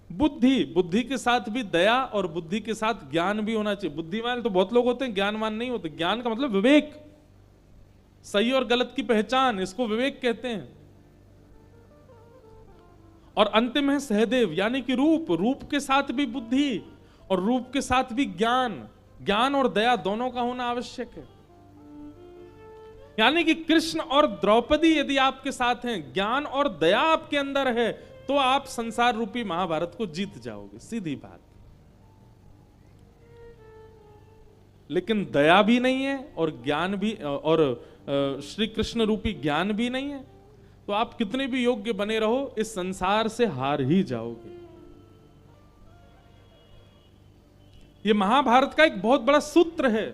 बुद्धि के साथ भी दया और बुद्धि के साथ ज्ञान भी होना चाहिए। बुद्धिमान तो बहुत लोग होते हैं, ज्ञानवान नहीं होते। ज्ञान का मतलब विवेक, सही और गलत की पहचान, इसको विवेक कहते हैं। और अंतिम है सहदेव, यानी कि रूप के साथ भी बुद्धि और रूप के साथ भी ज्ञान और दया दोनों का होना आवश्यक है। यानी कि कृष्ण और द्रौपदी यदि आपके साथ हैं, ज्ञान और दया आपके अंदर है, तो आप संसार रूपी महाभारत को जीत जाओगे, सीधी बात। लेकिन दया भी नहीं है और ज्ञान भी, और श्री कृष्ण रूपी ज्ञान भी नहीं है, तो आप कितने भी योग्य बने रहो, इस संसार से हार ही जाओगे। यह महाभारत का एक बहुत बड़ा सूत्र है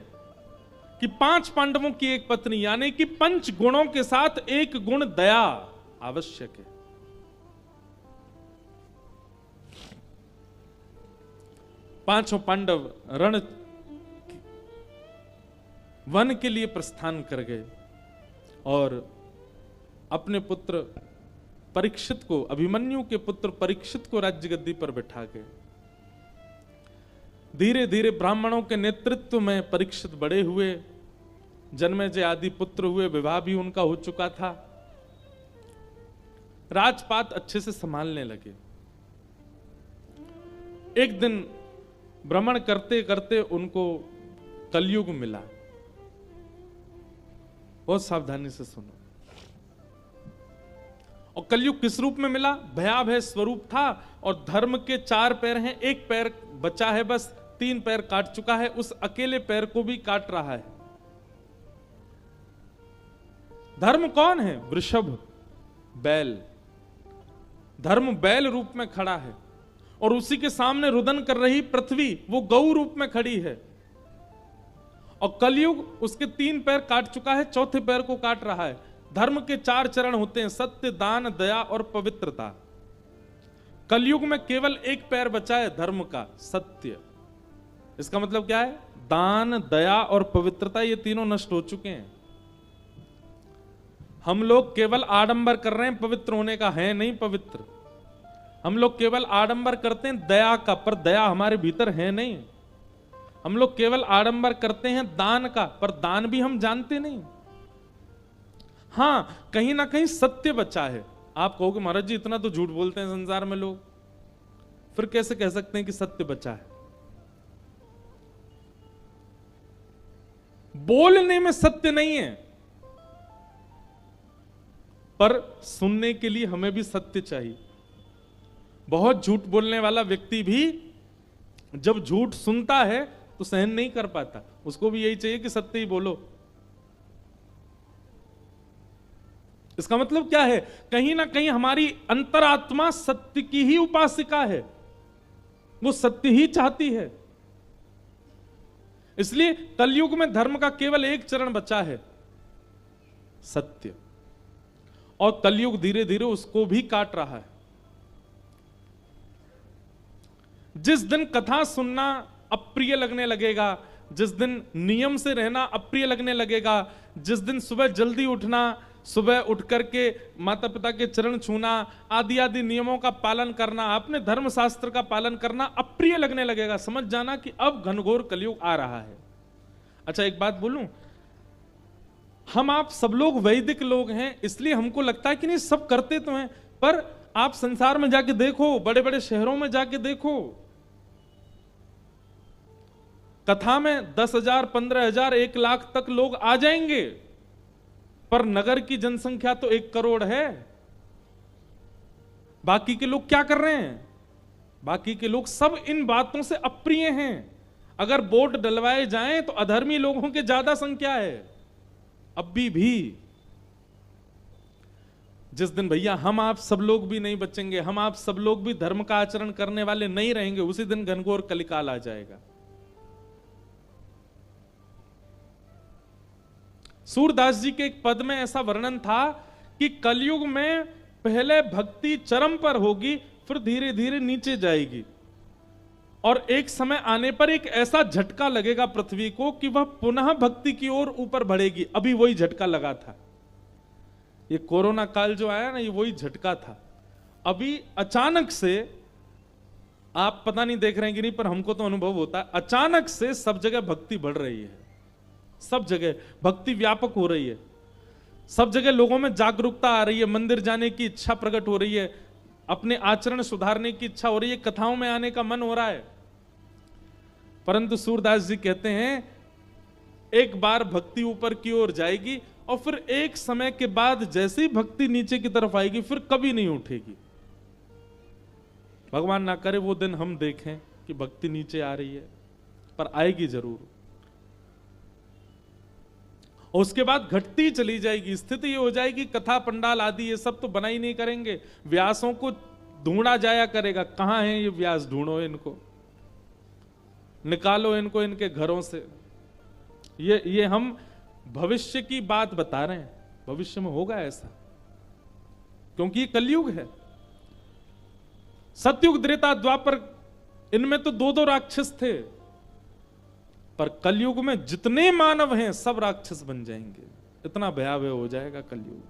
कि 5 पांडवों की एक पत्नी, यानी कि पंच गुणों के साथ एक गुण दया आवश्यक है। पांचों पांडव रण वन के लिए प्रस्थान कर गए और अपने पुत्र परीक्षित को, अभिमन्यु के पुत्र परीक्षित को राज्य गद्दी पर बैठा गए। धीरे धीरे ब्राह्मणों के नेतृत्व में परीक्षित बड़े हुए, जन्मेजय आदि पुत्र हुए, विवाह भी उनका हो चुका था, राजपाट अच्छे से संभालने लगे। एक दिन भ्रमण करते करते उनको कलयुग मिला। बहुत सावधानी से सुनो। और कलयुग किस रूप में मिला? भयावह स्वरूप था और धर्म के 4 पैर हैं, एक पैर बचा है, बस 3 पैर काट चुका है, उस अकेले पैर को भी काट रहा है। धर्म कौन है? वृषभ, बैल। धर्म बैल रूप में खड़ा है और उसी के सामने रुदन कर रही पृथ्वी वो गौ रूप में खड़ी है। और कलयुग उसके 3 पैर काट चुका है, चौथे पैर को काट रहा है। धर्म के 4 चरण होते हैं, सत्य, दान, दया और पवित्रता। कलयुग में केवल एक पैर बचा है धर्म का, सत्य। इसका मतलब क्या है? दान, दया और पवित्रता, ये तीनों नष्ट हो चुके हैं। हम लोग केवल आडंबर कर रहे हैं पवित्र होने का, है नहीं पवित्र। हम लोग केवल आडंबर करते हैं दया का, पर दया हमारे भीतर है नहीं। हम लोग केवल आडंबर करते हैं दान का, पर दान भी हम जानते नहीं। हां, कहीं ना कहीं सत्य बचा है। आप कहोगे महाराज जी इतना तो झूठ बोलते हैं संसार में लोग, फिर कैसे कह सकते हैं कि सत्य बचा है? बोलने में सत्य नहीं है, पर सुनने के लिए हमें भी सत्य चाहिए। बहुत झूठ बोलने वाला व्यक्ति भी जब झूठ सुनता है तो सहन नहीं कर पाता, उसको भी यही चाहिए कि सत्य ही बोलो। इसका मतलब क्या है? कहीं ना कहीं हमारी अंतरात्मा सत्य की ही उपासिका है, वो सत्य ही चाहती है। इसलिए कलयुग में धर्म का केवल एक चरण बचा है, सत्य। और कलयुग धीरे धीरे उसको भी काट रहा है। जिस दिन कथा सुनना अप्रिय लगने लगेगा, जिस दिन नियम से रहना अप्रिय लगने लगेगा, जिस दिन सुबह जल्दी उठना, सुबह उठ करके माता पिता के चरण छूना आदि आदि नियमों का पालन करना, अपने धर्म शास्त्र का पालन करना अप्रिय लगने लगेगा, समझ जाना कि अब घनघोर कलयुग आ रहा है। अच्छा एक बात बोलूं, हम आप सब लोग वैदिक लोग हैं, इसलिए हमको लगता है कि नहीं सब करते तो हैं, पर आप संसार में जाके देखो, बड़े बड़े शहरों में जाके देखो, कथा में 10,000, 15,000, 1 लाख तक लोग आ जाएंगे, पर नगर की जनसंख्या तो 1 करोड़ है। बाकी के लोग क्या कर रहे हैं? बाकी के लोग सब इन बातों से अप्रिय हैं। अगर बोर्ड डलवाए जाएं तो अधर्मी लोगों की ज्यादा संख्या है अभी भी। जिस दिन भैया हम आप सब लोग भी नहीं बचेंगे, हम आप सब लोग भी धर्म का आचरण करने वाले नहीं रहेंगे, उसी दिन घनघोर कलिकाल आ जाएगा। सूरदास जी के एक पद में ऐसा वर्णन था कि कलयुग में पहले भक्ति चरम पर होगी, फिर धीरे धीरे नीचे जाएगी, और एक समय आने पर एक ऐसा झटका लगेगा पृथ्वी को कि वह पुनः भक्ति की ओर ऊपर बढ़ेगी। अभी वही झटका लगा था, ये कोरोना काल जो आया ना, ये वही झटका था। अभी अचानक से, आप पता नहीं देख रहे हैं कि नहीं, पर हमको तो अनुभव होता है, अचानक से सब जगह भक्ति बढ़ रही है, सब जगह भक्ति व्यापक हो रही है, सब जगह लोगों में जागरूकता आ रही है, मंदिर जाने की इच्छा प्रकट हो रही है, अपने आचरण सुधारने की इच्छा हो रही है, कथाओं में आने का मन हो रहा है। परंतु सूरदास जी कहते हैं एक बार भक्ति ऊपर की ओर जाएगी और फिर एक समय के बाद जैसे ही भक्ति नीचे की तरफ आएगी फिर कभी नहीं उठेगी। भगवान ना करे वो दिन हम देखें कि भक्ति नीचे आ रही है, पर आएगी जरूर। और उसके बाद घटती चली जाएगी। स्थिति ये हो जाएगी, कथा पंडाल आदि ये सब तो बना ही नहीं करेंगे, व्यासों को ढूंढा जाया करेगा। कहां हैं ये व्यास? ढूंढो इनको, निकालो इनको इनके घरों से। ये हम भविष्य की बात बता रहे हैं, भविष्य में होगा ऐसा, क्योंकि ये कलयुग है। सतयुग, त्रेता, द्वापर इनमें तो दो दो राक्षस थे, पर कलयुग में जितने मानव हैं सब राक्षस बन जाएंगे। इतना भयावह हो जाएगा कलयुग।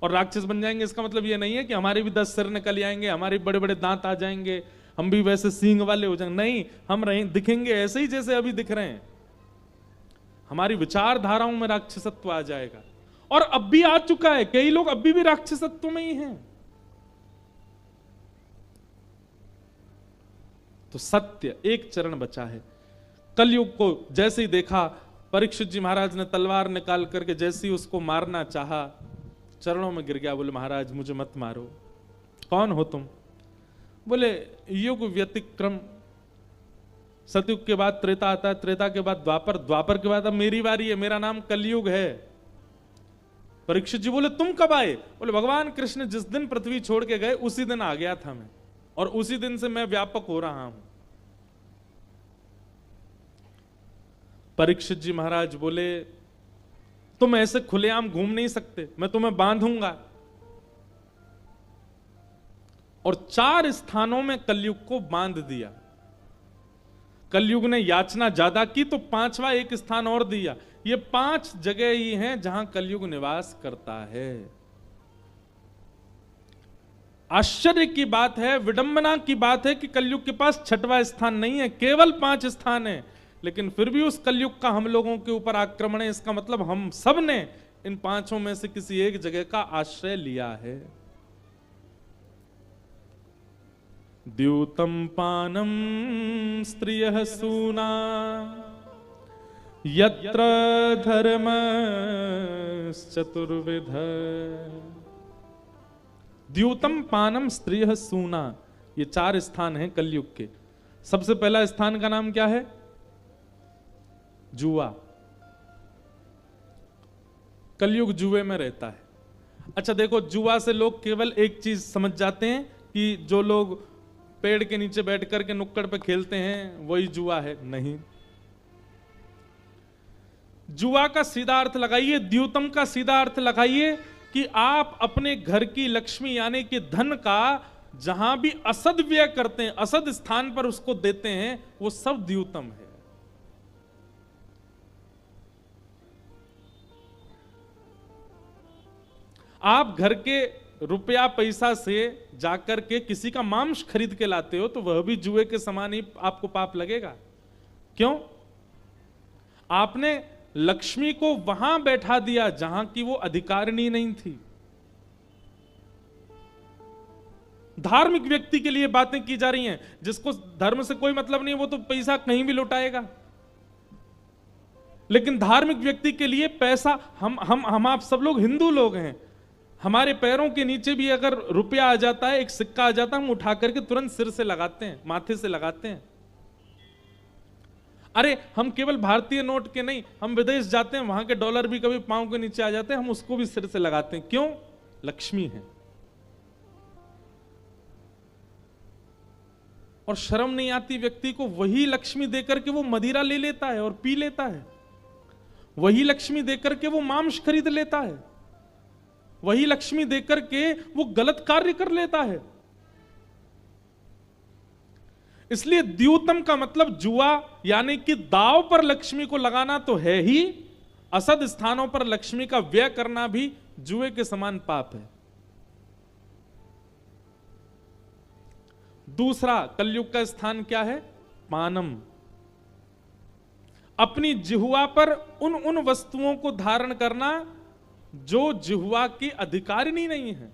और राक्षस बन जाएंगे इसका मतलब ये नहीं है कि हमारे भी 10 सिर निकल आएंगे, हमारे बड़े बड़े दांत आ जाएंगे, हम भी वैसे सींग वाले हो जाएंगे। नहीं, हम दिखेंगे ऐसे ही जैसे अभी दिख रहे हैं। हमारी विचारधाराओं में राक्षसत्व आ जाएगा, और अब भी आ चुका है। कई लोग अभी भी राक्षसत्व में ही हैं। तो सत्य एक चरण बचा है। कलयुग को जैसे ही देखा, परीक्षित जी महाराज ने तलवार निकाल करके जैसे ही उसको मारना चाहा, चरणों में गिर गया। बोले महाराज मुझे मत मारो। कौन हो तुम? बोले युग व्यतिक्रम, सतयुग के बाद त्रेता आता है, त्रेता के बाद द्वापर, द्वापर के बाद अब मेरी बारी है, मेरा नाम कलयुग है। परीक्षित जी बोले तुम कब आए? बोले भगवान कृष्ण जिस दिन पृथ्वी छोड़ के गए उसी दिन आ गया था मैं, और उसी दिन से मैं व्यापक हो रहा हूं। परीक्षित जी महाराज बोले तुम ऐसे खुलेआम घूम नहीं सकते, मैं तुम्हें बांधूंगा। और 4 स्थानों में कलयुग को बांध दिया। कलयुग ने याचना ज्यादा की तो 5वां एक स्थान और दिया। ये 5 जगह ही हैं जहां कलयुग निवास करता है। आश्चर्य की बात है, विडंबना की बात है कि कलयुग के पास 6वां स्थान नहीं है, केवल 5 स्थान है। लेकिन फिर भी उस कलयुग का हम लोगों के ऊपर आक्रमण है। इसका मतलब हम सब ने इन 5 में से किसी एक जगह का आश्रय लिया है। द्यूतम पानम स्त्रियः सूना यत्र धर्मश्चतुर्विध। द्यूतम पानम स्त्रियः सूना, ये 4 स्थान हैं कलयुग के। सबसे पहला स्थान का नाम क्या है? जुआ। कलयुग जुए में रहता है। अच्छा देखो, जुआ से लोग केवल एक चीज समझ जाते हैं कि जो लोग पेड़ के नीचे बैठ करके नुक्कड़ पे खेलते हैं वही जुआ है। नहीं, जुआ का सीधा अर्थ लगाइए, द्यूतम का सीधा अर्थ लगाइए कि आप अपने घर की लक्ष्मी यानी कि धन का जहां भी असद व्यय करते हैं, असद स्थान पर उसको देते हैं, वो सब द्यूतम है। आप घर के रुपया पैसा से जाकर के किसी का मांस खरीद के लाते हो तो वह भी जुए के समान ही आपको पाप लगेगा। क्यों? आपने लक्ष्मी को वहां बैठा दिया जहां की वो अधिकारिणी नहीं थी। धार्मिक व्यक्ति के लिए बातें की जा रही हैं, जिसको धर्म से कोई मतलब नहीं, वो तो पैसा कहीं भी लुटाएगा। लेकिन धार्मिक व्यक्ति के लिए पैसा, हम आप सब लोग हिंदू लोग हैं, हमारे पैरों के नीचे भी अगर रुपया आ जाता है, एक सिक्का आ जाता है, हम उठा करके तुरंत सिर से लगाते हैं, माथे से लगाते हैं। अरे हम केवल भारतीय नोट के नहीं, हम विदेश जाते हैं, वहां के डॉलर भी कभी पांव के नीचे आ जाते हैं, हम उसको भी सिर से लगाते हैं। क्यों? लक्ष्मी है। और शर्म नहीं आती व्यक्ति को, वही लक्ष्मी देकर के वो मदिरा ले लेता है और पी लेता है, वही लक्ष्मी देकर के वो मांस खरीद लेता है, वही लक्ष्मी देकर के वो गलत कार्य कर लेता है। इसलिए द्यूतम का मतलब जुआ यानी कि दाव पर लक्ष्मी को लगाना तो है ही, असद स्थानों पर लक्ष्मी का व्यय करना भी जुए के समान पाप है। दूसरा कलयुग का स्थान क्या है? पानम। अपनी जिह्वा पर उन वस्तुओं को धारण करना जो जिह्वा की अधिकारिणी नहीं है।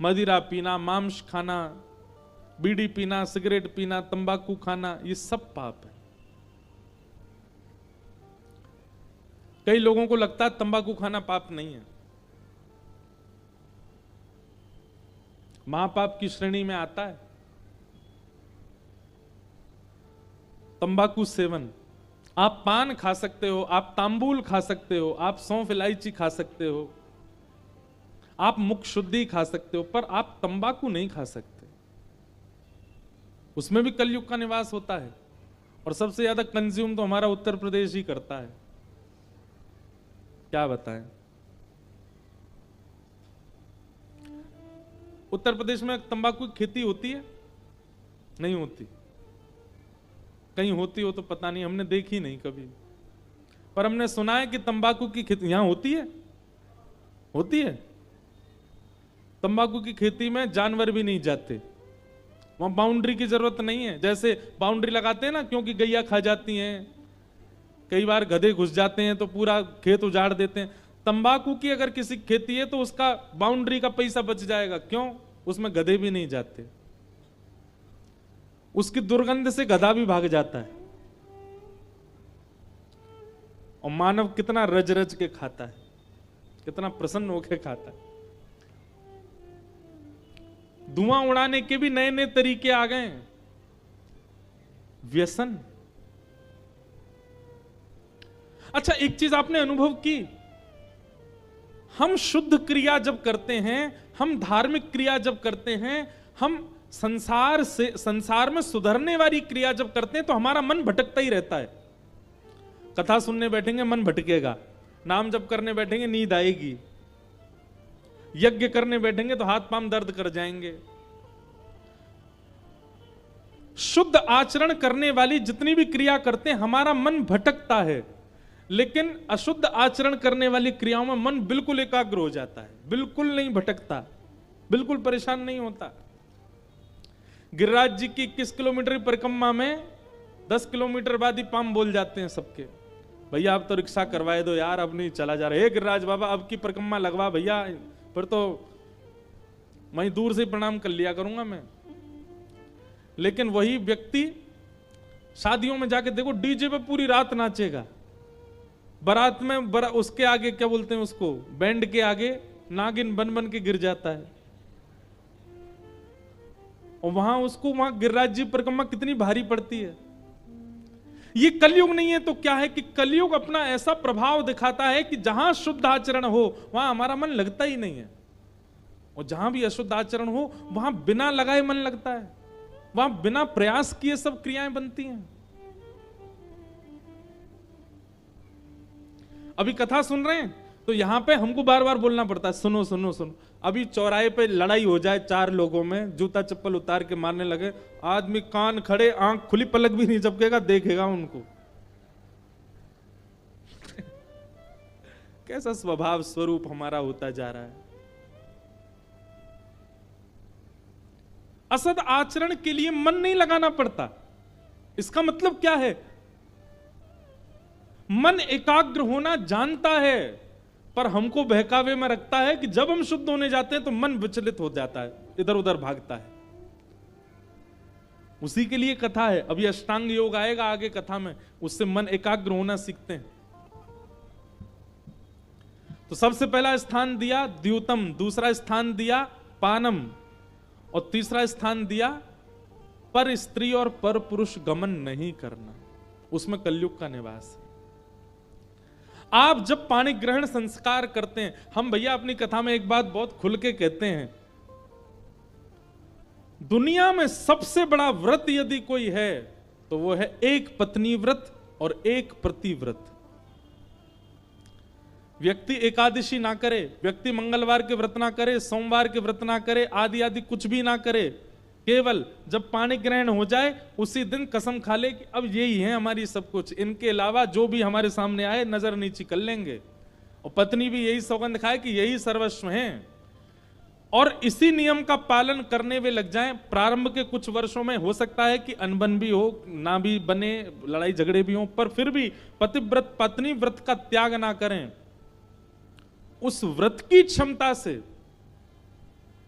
मदिरा पीना, मांस खाना, बीड़ी पीना, सिगरेट पीना, तंबाकू खाना, ये सब पाप है। कई लोगों को लगता है तंबाकू खाना पाप नहीं है। महापाप की श्रेणी में आता है तंबाकू सेवन। आप पान खा सकते हो, आप तांबूल खा सकते हो, आप सौंफ इलायची खा सकते हो, आप मुख शुद्धि खा सकते हो, पर आप तंबाकू नहीं खा सकते। उसमें भी कलयुग का निवास होता है, और सबसे ज्यादा कंज्यूम तो हमारा उत्तर प्रदेश ही करता है। क्या बताएं? उत्तर प्रदेश में तंबाकू की खेती होती है, नहीं होती, कहीं होती हो तो पता नहीं, हमने देखी नहीं कभी, पर हमने सुना है कि तंबाकू की खेती यहां होती है, होती है। तंबाकू की खेती में जानवर भी नहीं जाते, वहां बाउंड्री की जरूरत नहीं है। जैसे बाउंड्री लगाते हैं ना, क्योंकि गैया खा जाती हैं, कई बार गधे घुस जाते हैं तो पूरा खेत उजाड़ देते हैं। तंबाकू की अगर किसी खेती है तो उसका बाउंड्री का पैसा बच जाएगा, क्यों? उसमें गधे भी नहीं जाते, उसकी दुर्गंध से गधा भी भाग जाता है। और मानव कितना रज रज के खाता है, कितना प्रसन्न होकर खाता है। धुआं उड़ाने के भी नए नए तरीके आ गए हैं, व्यसन। अच्छा, एक चीज आपने अनुभव की, हम शुद्ध क्रिया जब करते हैं, हम धार्मिक क्रिया जब करते हैं, हम संसार में सुधरने वाली क्रिया जब करते हैं, तो हमारा मन भटकता ही रहता है। कथा सुनने बैठेंगे मन भटकेगा, नाम जप करने बैठेंगे नींद आएगी, यज्ञ करने बैठेंगे तो हाथ पांव दर्द कर जाएंगे। शुद्ध आचरण करने वाली जितनी भी क्रिया करते हैं, हमारा मन भटकता है, लेकिन अशुद्ध आचरण करने वाली क्रियाओं में मन बिल्कुल एकाग्र हो जाता है, बिल्कुल नहीं भटकता, बिल्कुल परेशान नहीं होता। गिरिराज जी की 21 किलोमीटर की परिक्रमा में 10 किलोमीटर बाद ही पाम बोल जाते हैं सबके, भैया अब तो रिक्शा करवाए दो यार, अब नहीं चला जा रहा। हे गिरिराज बाबा, अब की परिक्रमा लगवा भैया, फिर तो वहीं दूर से प्रणाम कर लिया करूंगा मैं। लेकिन वही व्यक्ति शादियों में जाके देखो, डीजे पे पूरी रात नाचेगा, बारात में उसके आगे क्या बोलते हैं उसको, बैंड के आगे नागिन बन बन के गिर जाता है। और वहां गिरिराज जी परिक्रमा कितनी भारी पड़ती है। ये कलयुग नहीं है तो क्या है कि कलयुग अपना ऐसा प्रभाव दिखाता है कि जहां शुद्ध आचरण हो वहां हमारा मन लगता ही नहीं है, और जहां भी अशुद्ध आचरण हो वहां बिना लगाए मन लगता है, वहां बिना प्रयास किए सब क्रियाएं बनती हैं। अभी कथा सुन रहे हैं तो यहां पे हमको बार बार बोलना पड़ता है, सुनो सुनो सुनो। अभी चौराहे पे लड़ाई हो जाए 4 लोगों में, जूता चप्पल उतार के मारने लगे, आदमी कान खड़े, आंख खुली, पलक भी नहीं झपकेगा, देखेगा उनको। कैसा स्वभाव स्वरूप हमारा होता जा रहा है। असद आचरण के लिए मन नहीं लगाना पड़ता, इसका मतलब क्या है? मन एकाग्र होना जानता है, पर हमको बहकावे में रखता है कि जब हम शुद्ध होने जाते हैं तो मन विचलित हो जाता है, इधर उधर भागता है। उसी के लिए कथा है। अभी अष्टांग योग आएगा आगे कथा में, उससे मन एकाग्र होना सीखते हैं। तो सबसे पहला स्थान दिया द्यूतम, दूसरा स्थान दिया पानम, और तीसरा स्थान दिया पर स्त्री और पर पुरुष गमन नहीं करना। उसमें कलयुग का निवास है। आप जब पाणी ग्रहण संस्कार करते हैं, हम भैया अपनी कथा में एक बात बहुत खुल के कहते हैं, दुनिया में सबसे बड़ा व्रत यदि कोई है तो वो है एक पत्नी व्रत और एक प्रतिव्रत। व्यक्ति एकादशी ना करे, व्यक्ति मंगलवार के व्रत ना करे, सोमवार के व्रत ना करे, आदि आदि कुछ भी ना करे, केवल जब पाणी ग्रहण हो जाए उसी दिन कसम खा ले कि अब यही है हमारी सब कुछ, इनके अलावा जो भी हमारे सामने आए नजर नीची कर लेंगे। और पत्नी भी यही सौगंध खाए कि यही सर्वस्व है, और इसी नियम का पालन करने वे लग जाएं। प्रारंभ के कुछ वर्षों में हो सकता है कि अनबन भी हो, ना भी बने, लड़ाई झगड़े भी हो, पर फिर भी पतिव्रत पत्नी व्रत का त्याग ना करें। उस व्रत की क्षमता से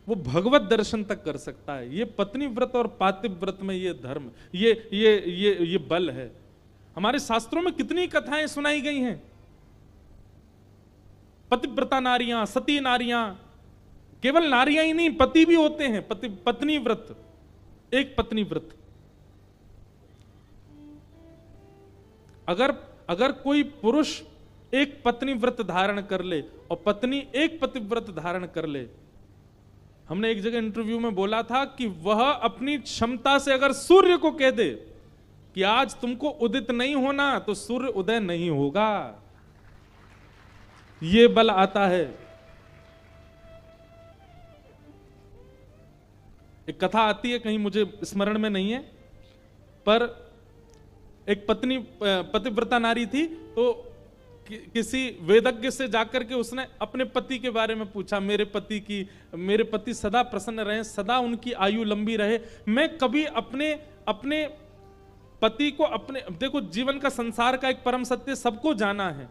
वो भगवत दर्शन तक कर सकता है। ये पत्नी व्रत और पातिव्रत व्रत में ये धर्म, ये बल है। हमारे शास्त्रों में कितनी कथाएं सुनाई गई हैं। पतिव्रता नारियां, सती नारियां, केवल नारियां ही नहीं, पति भी होते हैं। पत्नी व्रत, एक पत्नी व्रत। अगर कोई पुरुष एक पत्नी व्रत धारण कर ले और पत्नी एक पतिव्रत धारण कर ले, हमने एक जगह इंटरव्यू में बोला था कि वह अपनी क्षमता से अगर सूर्य को कह दे कि आज तुमको उदित नहीं होना, तो सूर्य उदय नहीं होगा। यह बल आता है। एक कथा आती है, कहीं मुझे स्मरण में नहीं है, पर एक पत्नी पतिव्रता नारी थी, तो किसी वेदज्ञ से जाकर के उसने अपने पति के बारे में पूछा, मेरे पति सदा प्रसन्न रहे, सदा उनकी आयु लंबी रहे, मैं कभी अपने पति को देखो जीवन का संसार का एक परम सत्य सबको जाना है,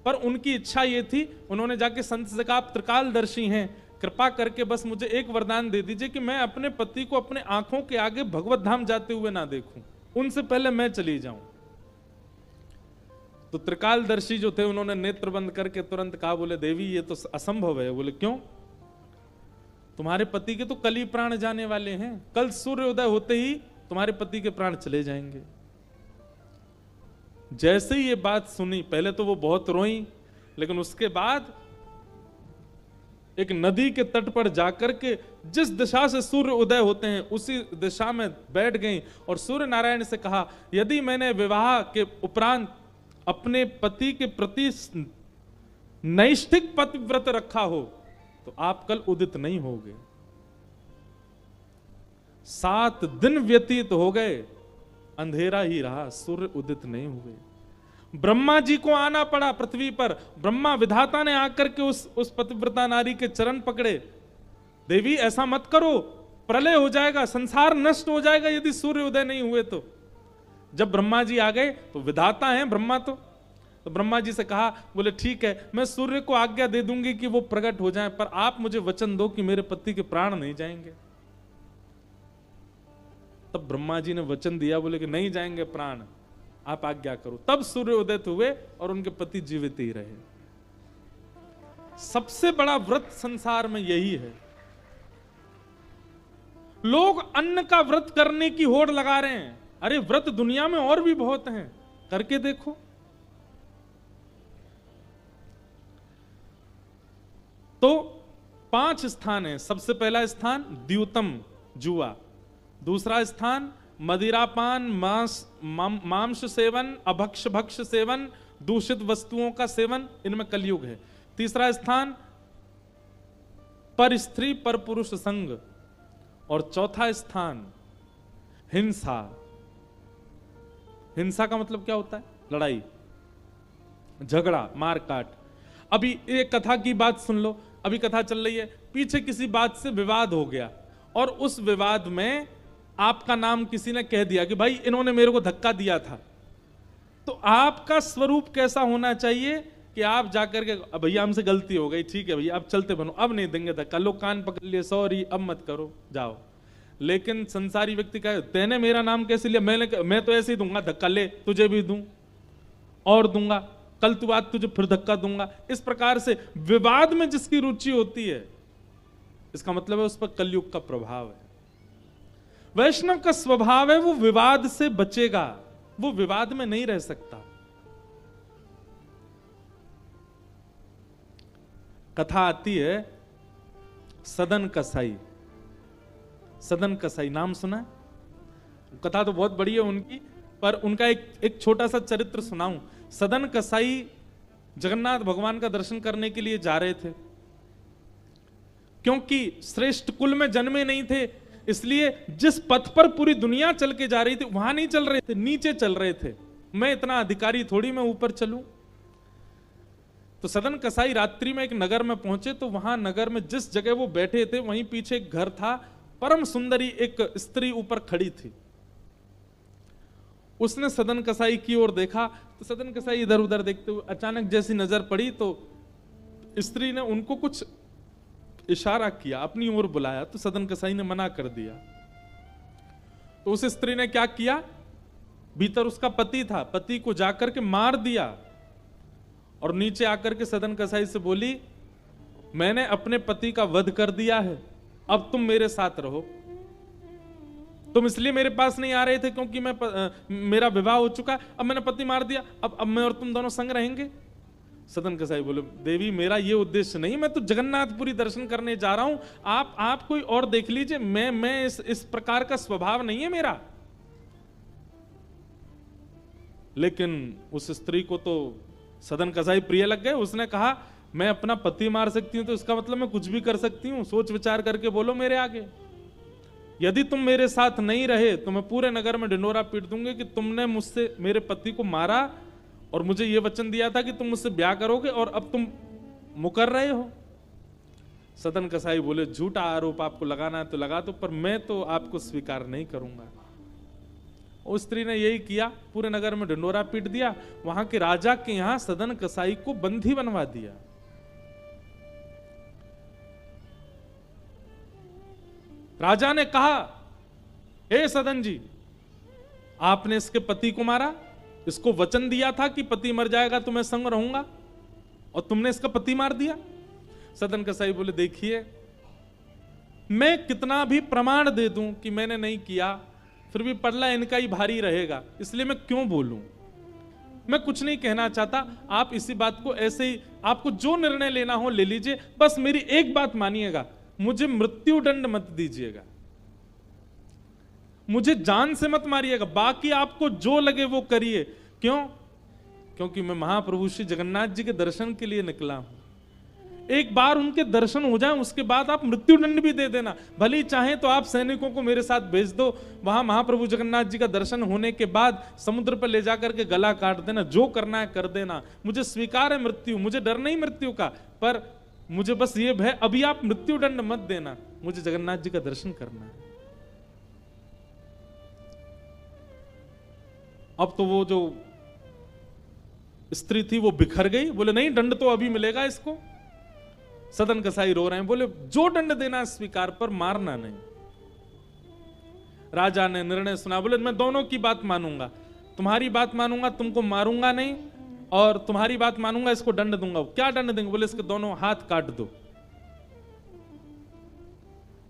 पर उनकी इच्छा ये थी, उन्होंने जाके संत से कहा, आप त्रिकालदर्शी हैं, कृपा करके बस मुझे एक वरदान दे दीजिए कि मैं अपने पति को अपने आंखों के आगे भगवत धाम जाते हुए ना देखूं, उनसे पहले मैं चली जाऊं। तो त्रिकालदर्शी जो थे उन्होंने नेत्र बंद करके तुरंत कहा, बोले देवी ये तो असंभव है। बोले क्यों? तुम्हारे पति के तो कल ही प्राण जाने वाले हैं, कल सूर्योदय होते ही तुम्हारे पति के प्राण चले जाएंगे। जैसे ही ये बात सुनी, पहले तो वो बहुत रोई, लेकिन उसके बाद एक नदी के तट पर जाकर के जिस दिशा से सूर्य उदय होते हैं उसी दिशा में बैठ गई और सूर्य नारायण से कहा, यदि मैंने विवाह के उपरांत अपने पति के प्रति नैष्ठिक पतिव्रत रखा हो तो आप कल उदित नहीं होगे। 7 दिन व्यतीत हो गए, अंधेरा ही रहा, सूर्य उदित नहीं हुए। ब्रह्मा जी को आना पड़ा पृथ्वी पर। ब्रह्मा विधाता ने आकर के उस पतिव्रता नारी के चरण पकड़े, देवी ऐसा मत करो, प्रलय हो जाएगा, संसार नष्ट हो जाएगा यदि सूर्य उदय नहीं हुए तो। जब ब्रह्मा जी आ गए तो विधाता हैं ब्रह्मा, तो ब्रह्मा जी से कहा, बोले ठीक है, मैं सूर्य को आज्ञा दे दूंगी कि वो प्रकट हो जाएं, पर आप मुझे वचन दो कि मेरे पति के प्राण नहीं जाएंगे। तब ब्रह्मा जी ने वचन दिया, बोले कि नहीं जाएंगे प्राण, आप आज्ञा करो। तब सूर्य उदित हुए और उनके पति जीवित ही रहे। सबसे बड़ा व्रत संसार में यही है। लोग अन्न का व्रत करने की होड़ लगा रहे हैं। अरे व्रत दुनिया में और भी बहुत हैं, करके देखो। तो 5 स्थान है। सबसे पहला स्थान द्यूतम, जुआ। दूसरा स्थान मदिरापान, मांस सेवन, अभक्ष भक्ष सेवन, दूषित वस्तुओं का सेवन, इनमें कलयुग है। तीसरा स्थान पर स्त्री पर पुरुष संग, और चौथा स्थान हिंसा। हिंसा का मतलब क्या होता है? लड़ाई झगड़ा मारकाट। अभी एक कथा की बात सुन लो। अभी कथा चल रही है, पीछे किसी बात से विवाद हो गया और उस विवाद में आपका नाम किसी ने कह दिया कि भाई इन्होंने मेरे को धक्का दिया था। तो आपका स्वरूप कैसा होना चाहिए कि आप जाकर के, भैया हमसे गलती हो गई, ठीक है भैया आप चलते बनो, अब नहीं देंगे धक्का, लो कान पकड़ लिए, सॉरी अब मत करो, जाओ। लेकिन संसारी व्यक्ति का, तेने मेरा नाम कैसे लिया, मैं तो ऐसे ही दूंगा धक्का, ले तुझे भी दूं और दूंगा, कल तू बात तुझे फिर धक्का दूंगा। इस प्रकार से विवाद में जिसकी रुचि होती है, इसका मतलब है उस पर कलयुग का प्रभाव है। वैष्णव का स्वभाव है वो विवाद से बचेगा, वो विवाद में नहीं रह सकता। कथा आती है सदन कसाई। सदन कसाई नाम सुना है? कथा तो बहुत बड़ी है उनकी, पर उनका एक छोटा सा चरित्र सुनाऊं। सदन कसाई जगन्नाथ भगवान का दर्शन करने के लिए जा रहे थे। क्योंकि श्रेष्ठ कुल में जन्मे नहीं थे, इसलिए जिस पथ पर पूरी दुनिया चल के जा रही थी वहां नहीं चल रहे थे, नीचे चल रहे थे। मैं इतना अधिकारी थोड़ी मैं ऊपर चलूं। तो सदन कसाई रात्रि में एक नगर में पहुंचे, तो वहां नगर में जिस जगह वो बैठे थे वहीं पीछे एक घर था। परम सुंदरी एक स्त्री ऊपर खड़ी थी। उसने सदन कसाई की ओर देखा, तो सदन कसाई इधर उधर देखते हुए अचानक जैसी नजर पड़ी तो स्त्री ने उनको कुछ इशारा किया, अपनी ओर बुलाया, तो सदन कसाई ने मना कर दिया। तो उस स्त्री ने क्या किया, भीतर उसका पति था, पति को जाकर के मार दिया और नीचे आकर के सदन कसाई से बोली, मैंने अपने पति का वध कर दिया है, अब तुम मेरे साथ रहो। तुम इसलिए मेरे पास नहीं आ रहे थे क्योंकि मेरा विवाह हो चुका, अब मैंने पति मार दिया, अब मैं और तुम दोनों संग रहेंगे। सदन कसाई बोले, देवी मेरा ये उद्देश्य नहीं, मैं तो जगन्नाथपुरी दर्शन करने जा रहा हूं, आप कोई और देख लीजिए, मैं इस प्रकार का स्वभाव नहीं है मेरा। लेकिन उस स्त्री को तो सदन कसाई प्रिय लग गए। उसने कहा, मैं अपना पति मार सकती हूं तो इसका मतलब मैं कुछ भी कर सकती हूं, सोच विचार करके बोलो मेरे आगे। यदि तुम मेरे साथ नहीं रहे तो मैं पूरे नगर में ढिंढोरा पीट दूंगी कि तुमने मुझसे मेरे पति को मारा और मुझे यह वचन दिया था कि तुम मुझसे ब्याह करोगे और अब तुम मुकर रहे हो। सदन कसाई बोले झूठा आरोप आपको लगाना है तो लगा दो, पर मैं तो आपको स्वीकार नहीं करूंगा। उस स्त्री ने यही किया, पूरे नगर में ढिंढोरा पीट दिया, वहां के राजा के यहां सदन कसाई को बंदी बनवा दिया। राजा ने कहा, हे सदन जी, आपने इसके पति को मारा, इसको वचन दिया था कि पति मर जाएगा तो मैं संग रहूंगा, और तुमने इसका पति मार दिया। सदन कसाई बोले देखिए, मैं कितना भी प्रमाण दे दूं कि मैंने नहीं किया, फिर भी पड़ला इनका ही भारी रहेगा, इसलिए मैं क्यों बोलूं। मैं कुछ नहीं कहना चाहता, आप इसी बात को ऐसे ही, आपको जो निर्णय लेना हो ले लीजिए, बस मेरी एक बात मानिएगा, मुझे मृत्यु दंड मत दीजिएगा, मुझे जान से मत मारिएगा, बाकी आपको जो लगे वो करिए। क्यों? क्योंकि मैं महाप्रभु श्री जगन्नाथ जी के दर्शन के लिए निकला हूं। एक बार उनके दर्शन हो जाए उसके बाद आप मृत्यु दंड भी दे देना, भली चाहे तो आप सैनिकों को मेरे साथ भेज दो, वहां महाप्रभु जगन्नाथ जी का दर्शन होने के बाद समुद्र पर ले जाकर के गला काट देना, जो करना है कर देना, मुझे स्वीकार है मृत्यु, मुझे डर नहीं मृत्यु का, पर मुझे बस ये भय, अभी आप मृत्यु दंड मत देना, मुझे जगन्नाथ जी का दर्शन करना है। अब तो वो जो स्त्री थी वो बिखर गई, बोले नहीं, दंड तो अभी मिलेगा इसको। सदन कसाई रो रहे हैं, बोले जो दंड देना स्वीकार, पर मारना नहीं। राजा ने निर्णय सुना, बोले मैं दोनों की बात मानूंगा, तुम्हारी बात मानूंगा, तुमको मारूंगा नहीं, और तुम्हारी बात मानूंगा, इसको दंड दूंगा। क्या दंड देंगे? बोले इसके दोनों हाथ काट दो।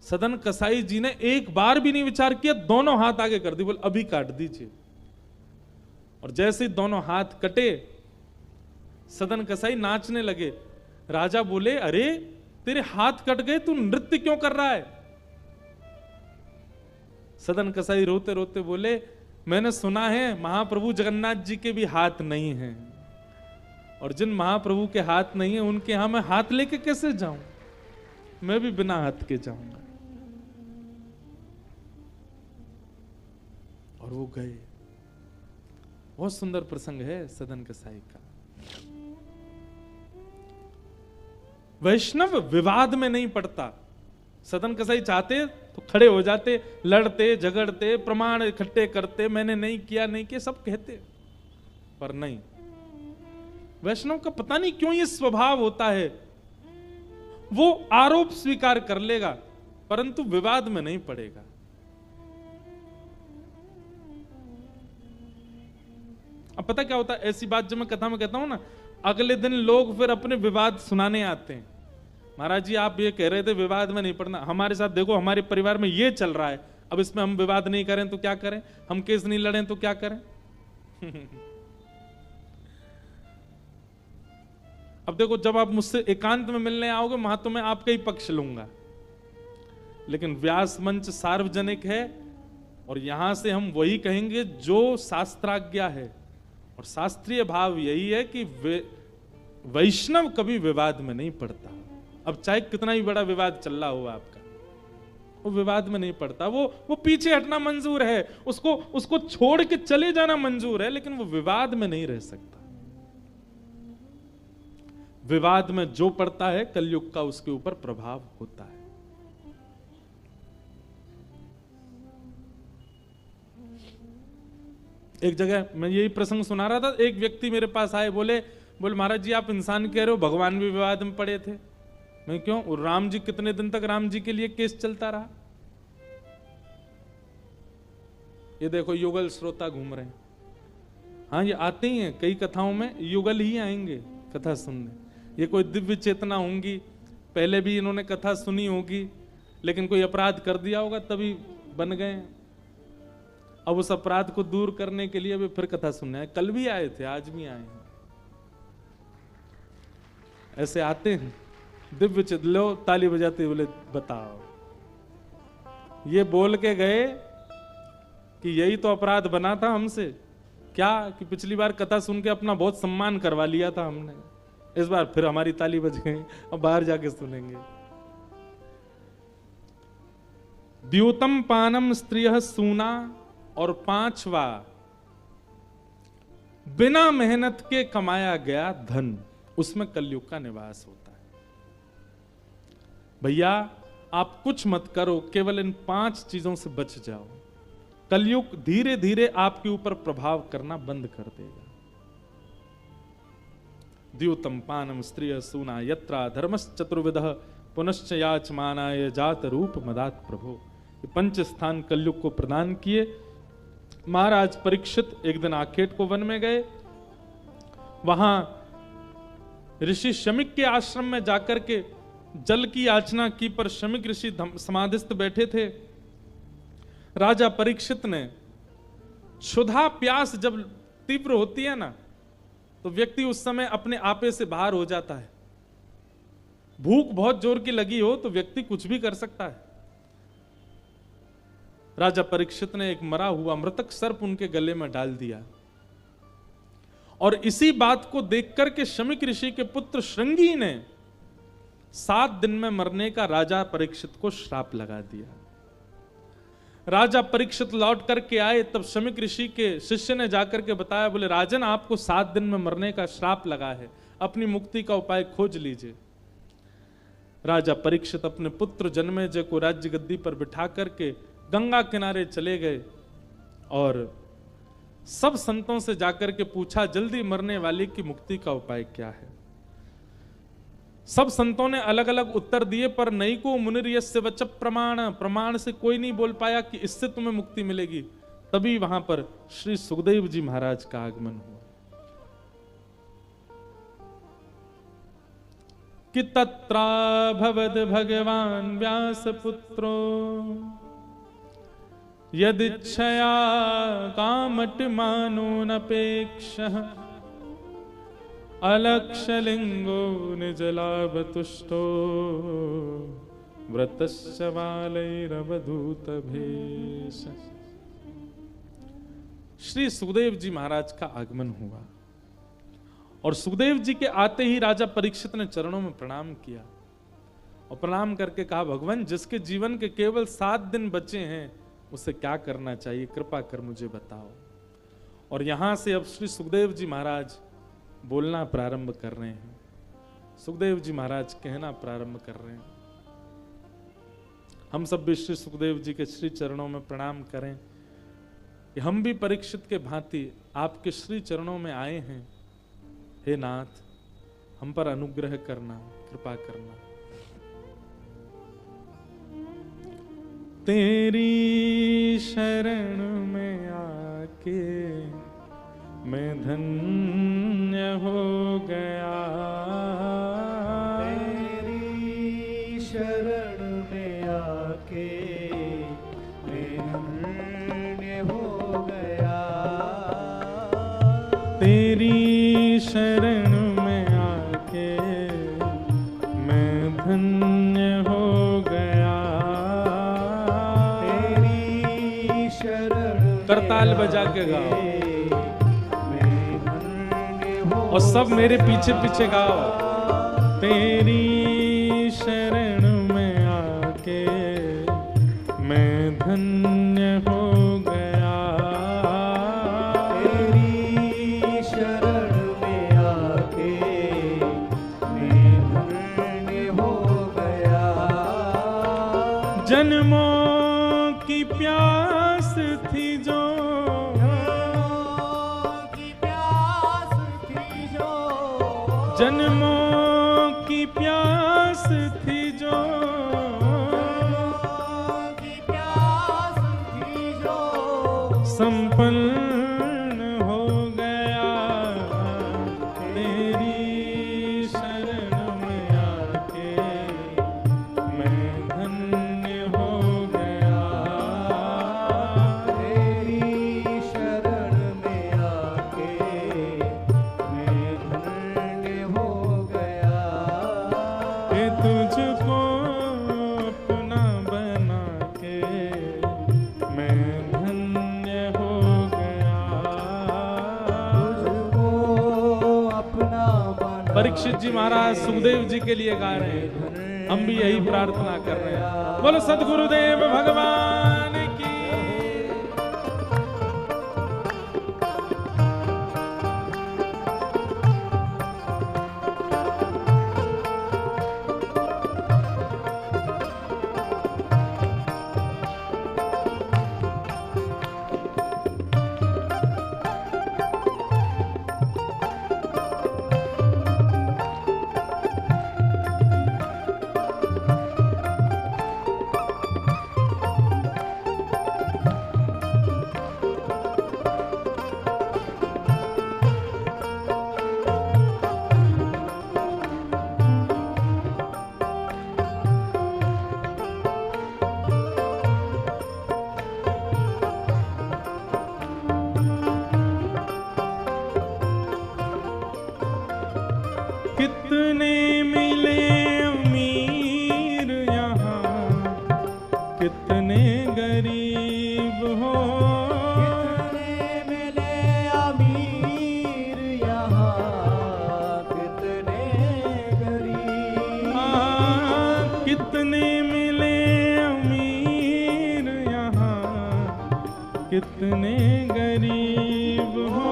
सदन कसाई जी ने एक बार भी नहीं विचार किया, दोनों हाथ आगे कर दी, बोले अभी काट दीजिए। और जैसे ही दोनों हाथ कटे, सदन कसाई नाचने लगे। राजा बोले, अरे तेरे हाथ कट गए, तू नृत्य क्यों कर रहा है? सदन कसाई रोते रोते बोले, मैंने सुना है महाप्रभु जगन्नाथ जी के भी हाथ नहीं हैं, और जिन महाप्रभु के हाथ नहीं है उनके यहां मैं हाथ लेके कैसे जाऊं? मैं भी बिना हाथ के जाऊंगा। और वो गए। बहुत सुंदर प्रसंग है सदन कसाई का। वैष्णव विवाद में नहीं पड़ता। सदन कसाई चाहते तो खड़े हो जाते, लड़ते झगड़ते, प्रमाण इकट्ठे करते, मैंने नहीं किया नहीं किया सब कहते, पर नहीं। वैष्णव का पता नहीं क्यों ये स्वभाव होता है, वो आरोप स्वीकार कर लेगा परंतु विवाद में नहीं पड़ेगा। अब पता क्या होता है, ऐसी बात जब मैं कथा में कहता हूं ना, अगले दिन लोग फिर अपने विवाद सुनाने आते हैं। महाराज जी आप ये कह रहे थे विवाद में नहीं पड़ना, हमारे साथ देखो हमारे परिवार में ये चल रहा है, अब इसमें हम विवाद नहीं करें तो क्या करें, हम केस नहीं लड़ें तो क्या करें। अब देखो जब आप मुझसे एकांत में मिलने आओगे वहां तो मैं आपका ही पक्ष लूंगा, लेकिन व्यास मंच सार्वजनिक है और यहां से हम वही कहेंगे जो शास्त्राज्ञा है, और शास्त्रीय भाव यही है कि वैष्णव कभी विवाद में नहीं पड़ता। अब चाहे कितना ही बड़ा विवाद चल रहा हो आपका, वो विवाद में नहीं पड़ता। वो पीछे हटना मंजूर है, उसको छोड़ के चले जाना मंजूर है, लेकिन वो विवाद में नहीं रह सकता। विवाद में जो पड़ता है कलयुग का उसके ऊपर प्रभाव होता है। एक जगह मैं यही प्रसंग सुना रहा था, एक व्यक्ति मेरे पास आए, बोले महाराज जी आप इंसान कह रहे हो, भगवान भी विवाद में पड़े थे। मैं क्यों? और राम जी कितने दिन तक राम जी के लिए केस चलता रहा। ये देखो युगल श्रोता घूम रहे हैं। हाँ ये आते ही हैं, कई कथाओं में युगल ही आएंगे कथा सुनने। ये कोई दिव्य चेतना होंगी, पहले भी इन्होंने कथा सुनी होगी, लेकिन कोई अपराध कर दिया होगा तभी बन गए। अब उस अपराध को दूर करने के लिए भी फिर कथा सुनने आए। कल भी आए थे, आज भी आए हैं। ऐसे आते हैं दिव्य चित, लो ताली बजाते बोले बताओ, ये बोल के गए कि यही तो अपराध बना था हमसे, क्या कि पिछली बार कथा सुन के अपना बहुत सम्मान करवा लिया था हमने, इस बार फिर हमारी ताली बज गई, अब बाहर जाके सुनेंगे। द्योतम पानम स्त्रियः सूना, और पांचवा बिना मेहनत के कमाया गया धन, उसमें कलयुग का निवास होता है। भैया आप कुछ मत करो, केवल इन 5 चीजों से बच जाओ, कलयुग धीरे धीरे आपके ऊपर प्रभाव करना बंद कर देगा। द्योतम पानम स्त्रियः सूना, यत्रा धर्मश्चतुर्विधः, पुनश्च याचमानाय जात रूप मदात प्रभो। ये 5 स्थान कलयुग को प्रदान किए। महाराज परीक्षित एक दिन आखेट को वन में गए, वहां ऋषि शमिक के आश्रम में जाकर के जल की याचना की, पर शमिक ऋषि समाधिस्थ बैठे थे। राजा परीक्षित ने, क्षुधा प्यास जब तीव्र होती है ना, तो व्यक्ति उस समय अपने आपे से बाहर हो जाता है। भूख बहुत जोर की लगी हो तो व्यक्ति कुछ भी कर सकता है। राजा परीक्षित ने एक मरा हुआ मृतक सर्प उनके गले में डाल दिया, और इसी बात को देखकर के शमिक ऋषि के पुत्र श्रृंगी ने 7 दिन में मरने का राजा परीक्षित को श्राप लगा दिया। राजा परीक्षित लौट करके आए, तब शमिक ऋषि के शिष्य ने जाकर के बताया, बोले राजन आपको 7 दिन में मरने का श्राप लगा है, अपनी मुक्ति का उपाय खोज लीजिए। राजा परीक्षित अपने पुत्र जन्मेजय को राज्य गद्दी पर बिठा करके गंगा किनारे चले गए, और सब संतों से जाकर के पूछा, जल्दी मरने वाले की मुक्ति का उपाय क्या है। सब संतों ने अलग अलग उत्तर दिए, पर नैको मुनिर्यस्य वच प्रमाण, प्रमाण से कोई नहीं बोल पाया कि इससे तुम्हें मुक्ति मिलेगी। तभी वहां पर श्री सुखदेव जी महाराज का आगमन हुआ कि तत्रा भवद भगवान व्यास पुत्रो यदिच्छया कामट मानोनपेक्षः अलक्षलिंगो निजलाभतुष्टो व्रतस्य बालैरवधूत भेष। श्री सुखदेव जी महाराज का आगमन हुआ, और सुखदेव जी के आते ही राजा परीक्षित ने चरणों में प्रणाम किया, और प्रणाम करके कहा, भगवान जिसके जीवन के केवल 7 दिन बचे हैं उसे क्या करना चाहिए, कृपा कर मुझे बताओ। और यहां से अब श्री सुखदेव जी महाराज बोलना प्रारंभ कर रहे हैं। सुखदेव जी महाराज कहना प्रारंभ कर रहे हैं। हम सब भी श्री सुखदेव जी के श्री चरणों में प्रणाम करें कि हम भी परीक्षित के भांति आपके श्री चरणों में आए हैं। हे नाथ, हम पर अनुग्रह करना, कृपा करना। तेरी शरण में आके मैं धन्य हो गया, तेरी शरण में आके मैं धन्य हो गया, तेरी शरण में आके मैं धन्य हो गया, तेरी शरण करताल बजा के गाओ, और सब मेरे पीछे पीछे गाओ। तेरी शरण में आके मैं धन्य हो गया, तेरी शरण में आके मैं धन्य हो गया। जन्मों की प्यास थी जो, जन्मों की प्यास थी जो, संपन्न हो गया, तेरी शरण में आके मैं धन्य हो गया, तेरी शरण में आके मैं धन्य हो गया। कि तुझको अपना बना के मैं धन्य हो गया, तुझको अपना बना। परीक्षित जी महाराज सुखदेव जी के लिए गा रहे हैं। हम भी यही प्रार्थना कर रहे हैं। बोलो सद्गुरुदेव भगवान की। कितने मिले अमीर यहाँ, कितने गरीब हो। कितने मिले अमीर यहाँ, कितने गरीब। कितने मिले अमीर यहाँ, कितने गरीब हो।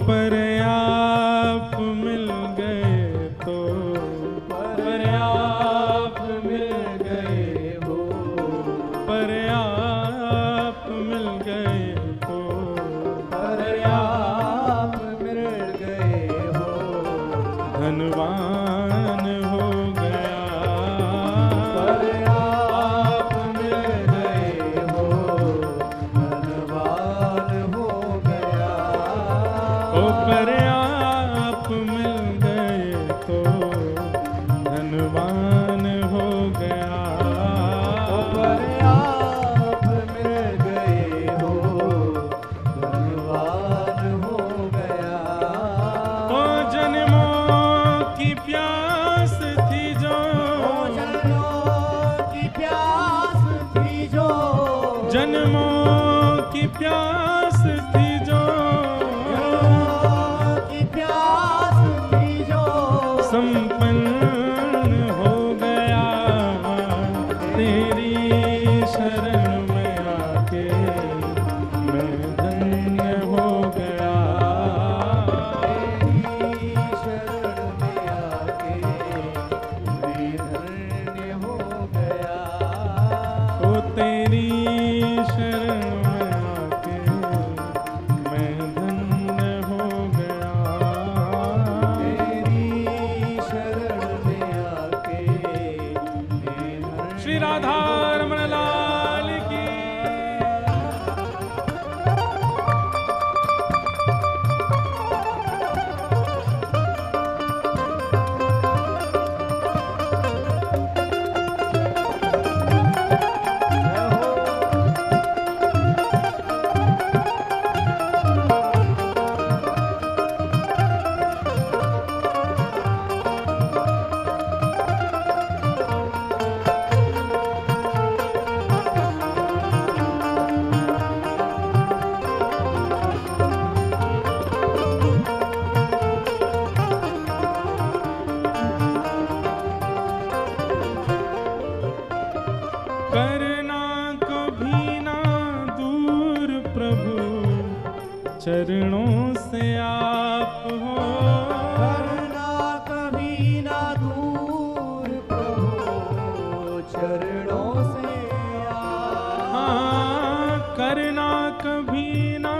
पर आप मिल गए तो, पर आप मिल गए हो, पर आप मिल गए तो, पर आप मिल गए हो, धनवान हो गया। पर आप मिल गए हो, धनवान हो गया। पर आप मिल गए तो धनवान हो गया। पर आप मिल गए हो, धनवान हो गया। ओ जन्मों की प्यास थी जो, जन्मों की प्यास थी जो, जन्मों की प्यास थी जो, संपन्न हो गया। तेरी शरण में आके मैं धन्य हो गया। तेरी शरण में आके मैं धन्य हो गया। ओ तेरी शरण में आके मैं धन्य हो गया। श्री राधा रमण लाल की। करना कभी ना दूर प्रभु, चरणों से आप हो। करना कभी ना दूर प्रभु, चरणों से आप। हाँ, करना कभी ना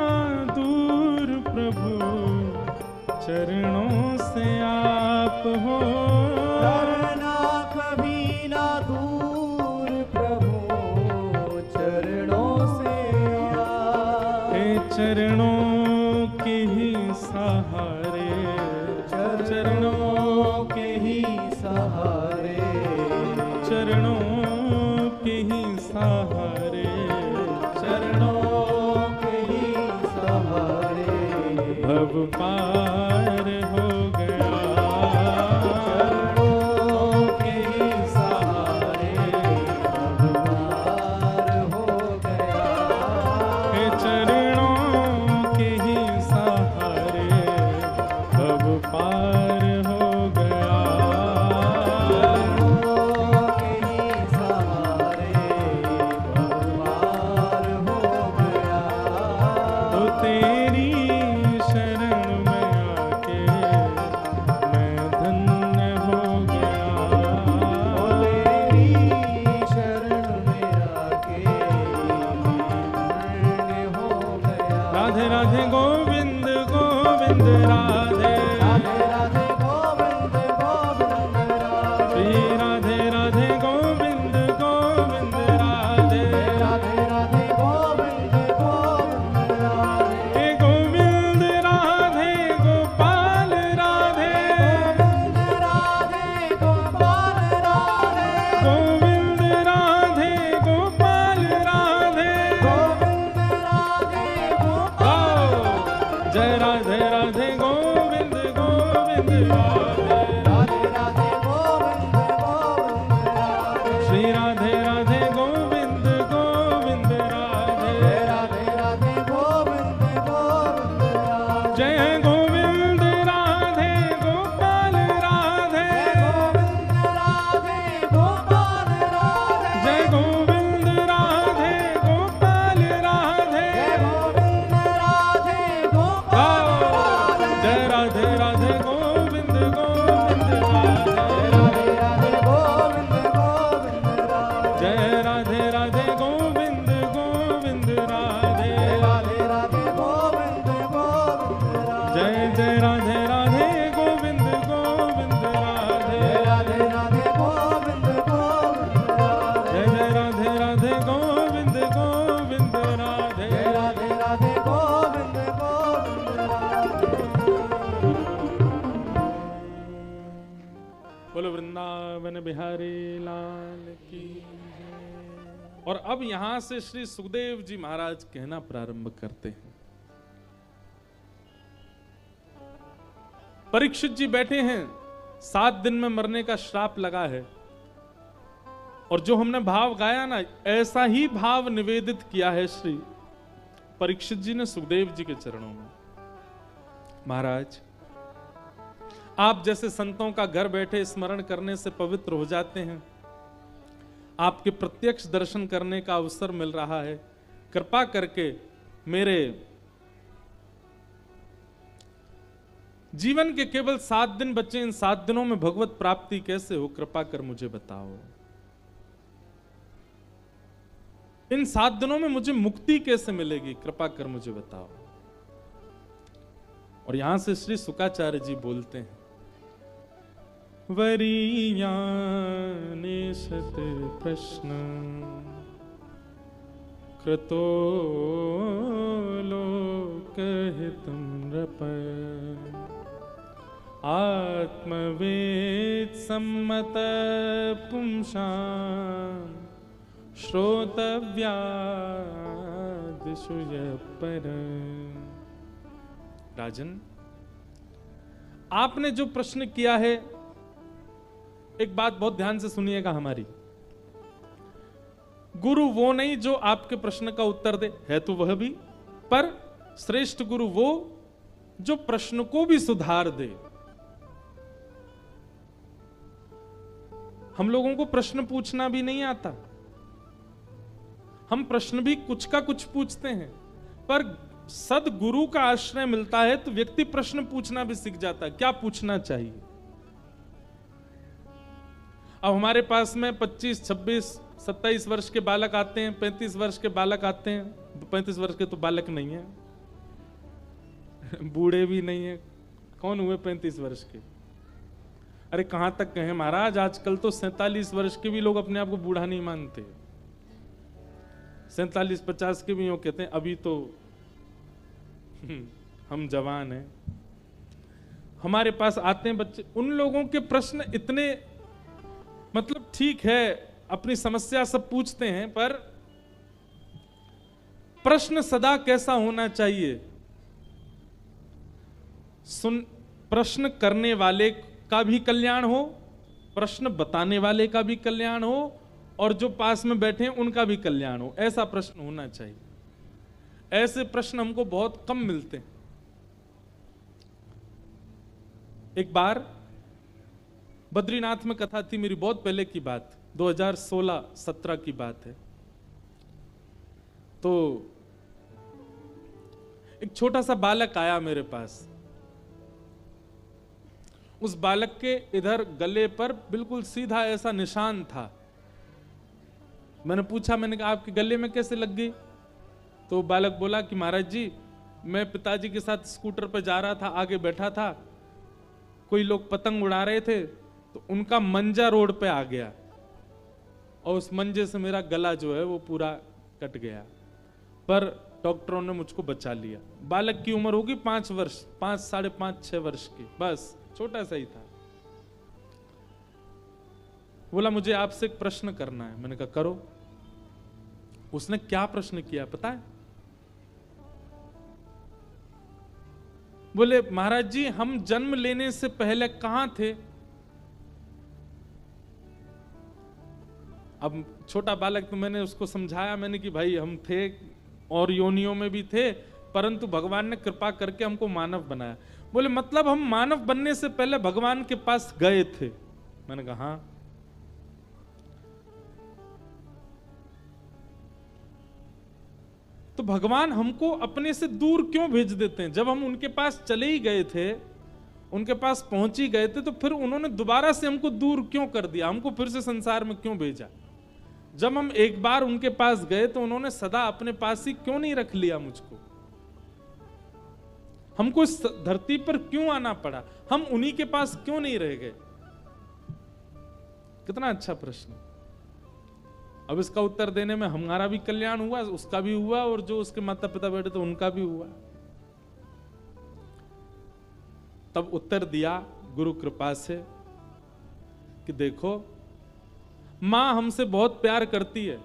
दूर प्रभु, चरणों से आप हो। करना कभी ना दूर प्रभु, चरणों से आप। चरणों के ही सहारे, चरणों के ही सहारे, चरणों के ही सहारे, चरणों के ही सहारे, भव पार हो गया। चरणों बिहारी लाल की जय। और अब यहां से श्री सुखदेव जी महाराज कहना प्रारंभ करते हैं। परीक्षित जी बैठे हैं, 7 दिन में मरने का श्राप लगा है, और जो हमने भाव गाया ना, ऐसा ही भाव निवेदित किया है श्री परीक्षित जी ने सुखदेव जी के चरणों में। महाराज, आप जैसे संतों का घर बैठे स्मरण करने से पवित्र हो जाते हैं, आपके प्रत्यक्ष दर्शन करने का अवसर मिल रहा है। कृपा करके मेरे जीवन के केवल 7 दिन बचे, इन 7 दिनों में भगवत प्राप्ति कैसे हो, कृपा कर मुझे बताओ। इन 7 दिनों में मुझे मुक्ति कैसे मिलेगी, कृपा कर मुझे बताओ। और यहां से श्री शुकाचार्य जी बोलते हैं, वरीयानिशत प्रश्न कृतो लोकहितं नृप आत्मवेद सम्मत पुंसां श्रोतव्यादिषु पर। राजन, आपने जो प्रश्न किया है, एक बात बहुत ध्यान से सुनिएगा हमारी। गुरु वो नहीं जो आपके प्रश्न का उत्तर दे, है तो वह भी, पर श्रेष्ठ गुरु वो जो प्रश्न को भी सुधार दे। हम लोगों को प्रश्न पूछना भी नहीं आता, हम प्रश्न भी कुछ का कुछ पूछते हैं, पर सदगुरु का आश्रय मिलता है तो व्यक्ति प्रश्न पूछना भी सीख जाता है, क्या पूछना चाहिए। अब हमारे पास में 25, 26, 27 वर्ष के बालक आते हैं, 35 वर्ष के बालक आते हैं। 35 वर्ष के तो बालक नहीं है, बूढ़े भी नहीं है, कौन हुए 35 वर्ष के। अरे कहां तक कहें महाराज, आजकल तो 47 वर्ष के भी लोग अपने आप को बूढ़ा नहीं मानते, 47-50 के भी यूं कहते हैं अभी तो हम जवान हैं। हमारे पास आते हैं बच्चे, उन लोगों के प्रश्न इतने, मतलब ठीक है अपनी समस्या सब पूछते हैं, पर प्रश्न सदा कैसा होना चाहिए, प्रश्न करने वाले का भी कल्याण हो, प्रश्न बताने वाले का भी कल्याण हो, और जो पास में बैठे हैं उनका भी कल्याण हो, ऐसा प्रश्न होना चाहिए। ऐसे प्रश्न हमको बहुत कम मिलते हैं। एक बार बद्रीनाथ में कथा थी मेरी, बहुत पहले की बात, 2016-17 की बात है। तो एक छोटा सा बालक आया मेरे पास। उस बालक के इधर गले पर बिल्कुल सीधा ऐसा निशान था। मैंने पूछा, मैंने कहा आपके गले में कैसे लग गई? तो बालक बोला कि महाराज जी, मैं पिताजी के साथ स्कूटर पर जा रहा था, आगे बैठा था, कोई लोग पतंग उड़ा रहे थे, तो उनका मंजा रोड पे आ गया और उस मंजे से मेरा गला जो है वो पूरा कट गया, पर डॉक्टरों ने मुझको बचा लिया। बालक की उम्र होगी 5 वर्ष, 5, 5.5, 6 वर्ष की, बस छोटा सा ही था। बोला मुझे आपसे एक प्रश्न करना है। मैंने कहा करो। उसने क्या प्रश्न किया पता है? बोले महाराज जी हम जन्म लेने से पहले कहां थे? अब छोटा बालक, तो मैंने उसको समझाया, मैंने कि भाई हम थे और योनियों में भी थे, परंतु भगवान ने कृपा करके हमको मानव बनाया। बोले मतलब हम मानव बनने से पहले भगवान के पास गए थे? मैंने कहा हाँ। तो भगवान हमको अपने से दूर क्यों भेज देते हैं? जब हम उनके पास चले ही गए थे, उनके पास पहुंच ही गए थे, तो फिर उन्होंने दोबारा से हमको दूर क्यों कर दिया? हमको फिर से संसार में क्यों भेजा? जब हम एक बार उनके पास गए तो उन्होंने सदा अपने पास ही क्यों नहीं रख लिया मुझको? हमको इस धरती पर क्यों आना पड़ा? हम उन्हीं के पास क्यों नहीं रह गए? कितना अच्छा प्रश्न। अब इसका उत्तर देने में हमारा भी कल्याण हुआ, उसका भी हुआ, और जो उसके माता पिता बैठे थे उनका भी हुआ। तब उत्तर दिया गुरु कृपा से कि देखो, मां हमसे बहुत प्यार करती है,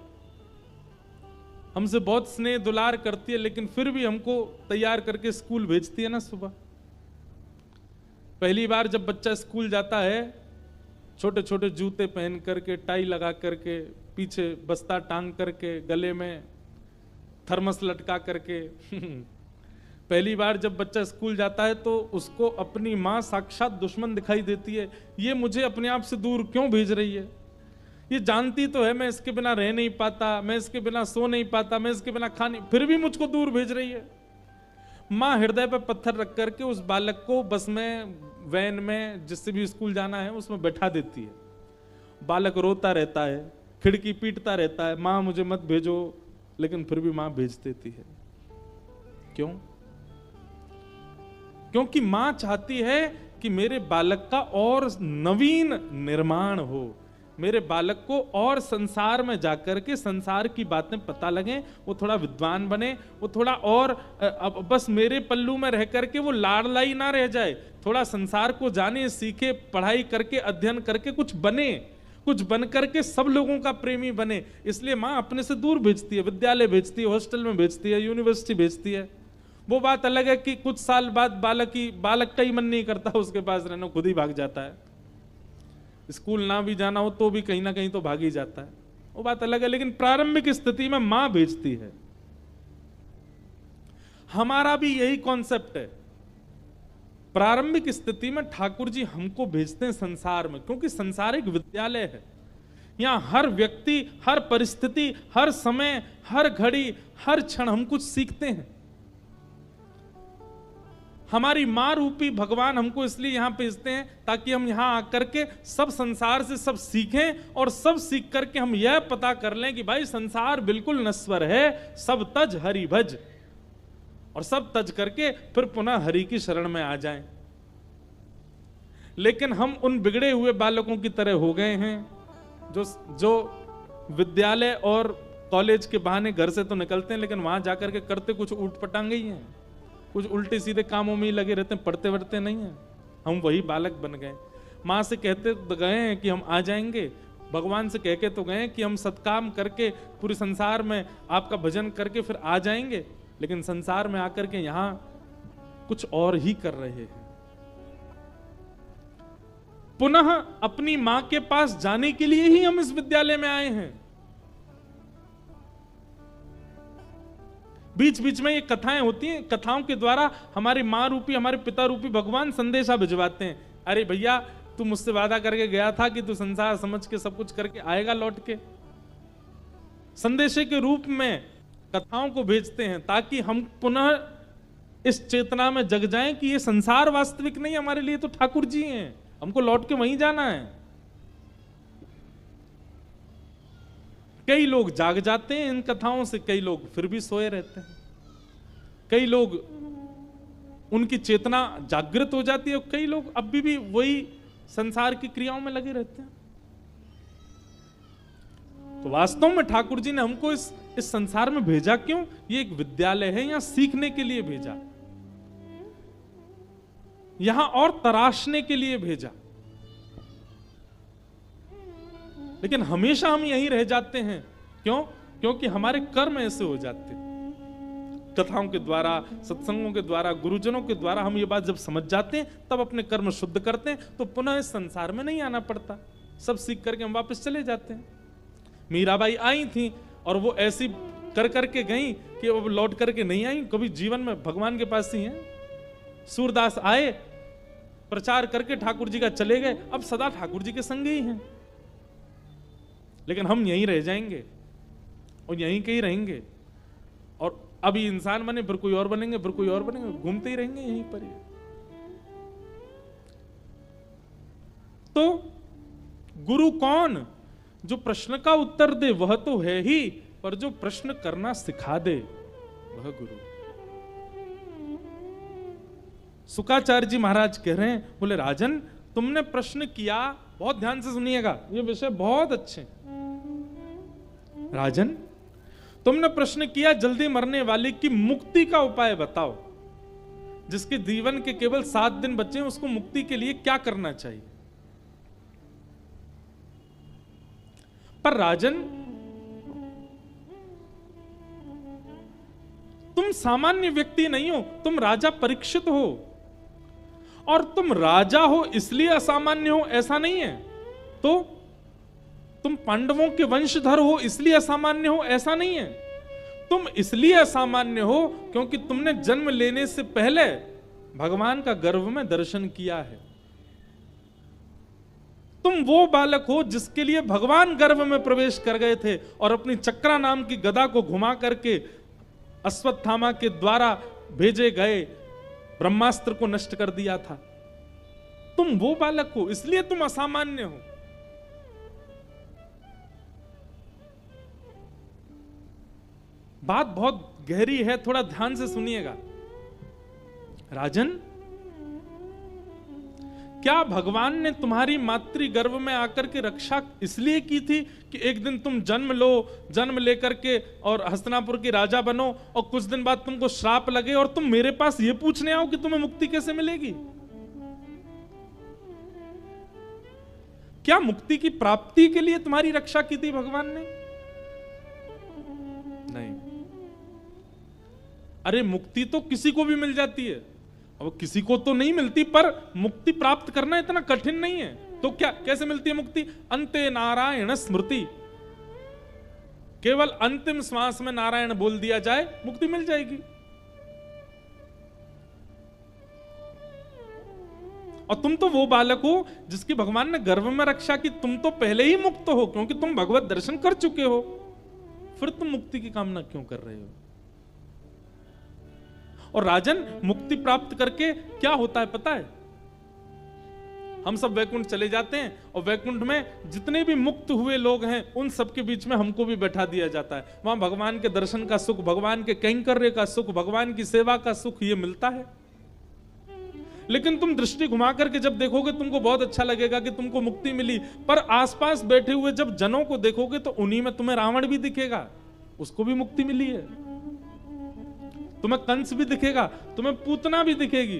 हमसे बहुत स्नेह दुलार करती है, लेकिन फिर भी हमको तैयार करके स्कूल भेजती है ना। सुबह पहली बार जब बच्चा स्कूल जाता है, छोटे छोटे जूते पहन करके, टाई लगा करके, पीछे बस्ता टांग करके, गले में थर्मस लटका करके पहली बार जब बच्चा स्कूल जाता है तो उसको अपनी माँ साक्षात दुश्मन दिखाई देती है। ये मुझे अपने आप से दूर क्यों भेज रही है? ये जानती तो है मैं इसके बिना रह नहीं पाता, मैं इसके बिना सो नहीं पाता, मैं इसके बिना खा नहीं, फिर भी मुझको दूर भेज रही है। माँ हृदय पर पत्थर रख करके उस बालक को बस में, वैन में, जिससे भी स्कूल जाना है उसमें बैठा देती है। बालक रोता रहता है, खिड़की पीटता रहता है, माँ मुझे मत भेजो, लेकिन फिर भी माँ भेज देती है। क्यों? क्योंकि माँ चाहती है कि मेरे बालक का और नवीन निर्माण हो, मेरे बालक को और संसार में जाकर के संसार की बातें पता लगें, वो थोड़ा विद्वान बने, वो थोड़ा और अब बस मेरे पल्लू में रह करके वो लाडलाई ना रह जाए, थोड़ा संसार को जाने, सीखे, पढ़ाई करके, अध्ययन करके कुछ बने, कुछ बन करके सब लोगों का प्रेमी बने। इसलिए माँ अपने से दूर भेजती है, विद्यालय भेजती है, हॉस्टल में भेजती है, यूनिवर्सिटी भेजती है। वो बात अलग है कि कुछ साल बाद बालक का ही मन नहीं करता उसके पास रहना, खुद ही भाग जाता है। स्कूल ना भी जाना हो तो भी कहीं ना कहीं तो भाग ही जाता है, वो बात अलग है। लेकिन प्रारंभिक स्थिति में मां भेजती है। हमारा भी यही कॉन्सेप्ट है। प्रारंभिक स्थिति में ठाकुर जी हमको भेजते हैं संसार में, क्योंकि संसार एक विद्यालय है। यहां हर व्यक्ति, हर परिस्थिति, हर समय, हर घड़ी, हर क्षण हम कुछ सीखते हैं। हमारी मां रूपी भगवान हमको इसलिए यहां भेजते हैं ताकि हम यहां आकर के सब संसार से सब सीखें, और सब सीख करके हम यह पता कर लें कि भाई संसार बिल्कुल नश्वर है, सब तज हरि भज, और सब तज करके फिर पुनः हरि की शरण में आ जाएं। लेकिन हम उन बिगड़े हुए बालकों की तरह हो गए हैं जो विद्यालय और कॉलेज के बहाने घर से तो निकलते हैं, लेकिन वहां जाकर के करते कुछ ऊटपटांगे ही हैं, कुछ उल्टे सीधे कामों में ही लगे रहते हैं, पढ़ते वढ़ते नहीं हैं। हम वही बालक बन गए। माँ से कहते तो गए हैं कि हम आ जाएंगे, भगवान से कह के तो गए कि हम सत्काम करके पूरे संसार में आपका भजन करके फिर आ जाएंगे, लेकिन संसार में आकर के यहाँ कुछ और ही कर रहे हैं। पुनः अपनी माँ के पास जाने के लिए ही हम इस विद्यालय में आए हैं। बीच बीच में ये कथाएं होती हैं, कथाओं के द्वारा हमारे माँ रूपी, हमारे पिता रूपी भगवान संदेशा भिजवाते हैं। अरे भैया, तू मुझसे वादा करके गया था कि तू संसार समझ के सब कुछ करके आएगा लौट के। संदेशे के रूप में कथाओं को भेजते हैं ताकि हम पुनः इस चेतना में जग जाएं कि ये संसार वास्तविक नहीं, हमारे लिए तो ठाकुर जी हैं, हमको लौट के वहीं जाना है। कई लोग जाग जाते हैं इन कथाओं से, कई लोग फिर भी सोए रहते हैं, कई लोग उनकी चेतना जागृत हो जाती है, और कई लोग अभी भी वही संसार की क्रियाओं में लगे रहते हैं। तो वास्तव में ठाकुर जी ने हमको इस संसार में भेजा क्यों? ये एक विद्यालय है, यहां सीखने के लिए भेजा, यहां और तराशने के लिए भेजा। लेकिन हमेशा हम यहीं रह जाते हैं। क्यों? क्योंकि हमारे कर्म ऐसे हो जाते हैं। कथाओं के द्वारा, सत्संगों के द्वारा, गुरुजनों के द्वारा हम ये बात जब समझ जाते हैं, तब अपने कर्म शुद्ध करते हैं, तो पुनः इस संसार में नहीं आना पड़ता। सब सीख करके हम वापस चले जाते हैं। मीराबाई आई थी और वो ऐसी कर करके गई कि वो लौट करके नहीं आई, कभी जीवन में भगवान के पास ही हैं। सूरदास आए, प्रचार करके ठाकुर जी का चले गए, अब सदा ठाकुर जी के संग ही हैं। लेकिन हम यहीं रह जाएंगे और यहीं के ही रहेंगे, और अभी इंसान बने, फिर कोई और बनेंगे, फिर कोई और बनेंगे, घूमते ही रहेंगे यहीं पर ही। तो गुरु कौन? जो प्रश्न का उत्तर दे वह तो है ही, पर जो प्रश्न करना सिखा दे वह गुरु। शुकाचार्य जी महाराज कह रहे हैं, बोले राजन तुमने प्रश्न किया, बहुत ध्यान से सुनिएगा, ये विषय बहुत अच्छे। राजन तुमने प्रश्न किया, जल्दी मरने वाले की मुक्ति का उपाय बताओ। जिसके जीवन के केवल 7 दिन बचे हैं, उसको मुक्ति के लिए क्या करना चाहिए? पर राजन तुम सामान्य व्यक्ति नहीं हो, तुम राजा परीक्षित हो, और तुम राजा हो इसलिए असामान्य हो ऐसा नहीं है। तो तुम पांडवों के वंशधर हो इसलिए असामान्य हो ऐसा नहीं है। तुम इसलिए असामान्य हो क्योंकि तुमने जन्म लेने से पहले भगवान का गर्भ में दर्शन किया है। तुम वो बालक हो जिसके लिए भगवान गर्भ में प्रवेश कर गए थे और अपनी चक्रा नाम की गदा को घुमा करके अश्वत्थामा के द्वारा भेजे गए ब्रह्मास्त्र को नष्ट कर दिया था। तुम वो बालक हो, इसलिए तुम असामान्य हो। बात बहुत गहरी है, थोड़ा ध्यान से सुनिएगा। राजन क्या भगवान ने तुम्हारी मातृ गर्भ में आकर के रक्षा इसलिए की थी कि एक दिन तुम जन्म लो, जन्म लेकर के और हस्तिनापुर के राजा बनो, और कुछ दिन बाद तुमको श्राप लगे और तुम मेरे पास ये पूछने आओ कि तुम्हें मुक्ति कैसे मिलेगी? क्या मुक्ति की प्राप्ति के लिए तुम्हारी रक्षा की थी भगवान ने? नहीं। अरे मुक्ति तो किसी को भी मिल जाती है, अब किसी को तो नहीं मिलती, पर मुक्ति प्राप्त करना इतना कठिन नहीं है। तो क्या कैसे मिलती है मुक्ति? अंते नारायण स्मृति, केवल अंतिम श्वास में नारायण बोल दिया जाए, मुक्ति मिल जाएगी। और तुम तो वो बालक हो जिसकी भगवान ने गर्भ में रक्षा की, तुम तो पहले ही मुक्त हो क्योंकि तुम भगवत दर्शन कर चुके हो, फिर तुम मुक्ति की कामना क्यों कर रहे हो? और राजन मुक्ति प्राप्त करके क्या होता है पता है? हम सब वैकुंठ चले जाते हैं और वैकुंठ में जितने भी मुक्त हुए लोग हैं उन सबके बीच में हमको भी बैठा दिया जाता है। वहां भगवान के दर्शन का सुख, भगवान के कैंकर्य का सुख, भगवान की सेवा का सुख ये मिलता है। लेकिन तुम दृष्टि घुमा करके जब देखोगे तुमको बहुत अच्छा लगेगा कि तुमको मुक्ति मिली, पर आसपास बैठे हुए जब जनों को देखोगे तो उन्हीं में तुम्हें रावण भी दिखेगा, उसको भी मुक्ति मिली है। तुम्हें कंस भी दिखेगा, तुम्हें पूतना भी दिखेगी,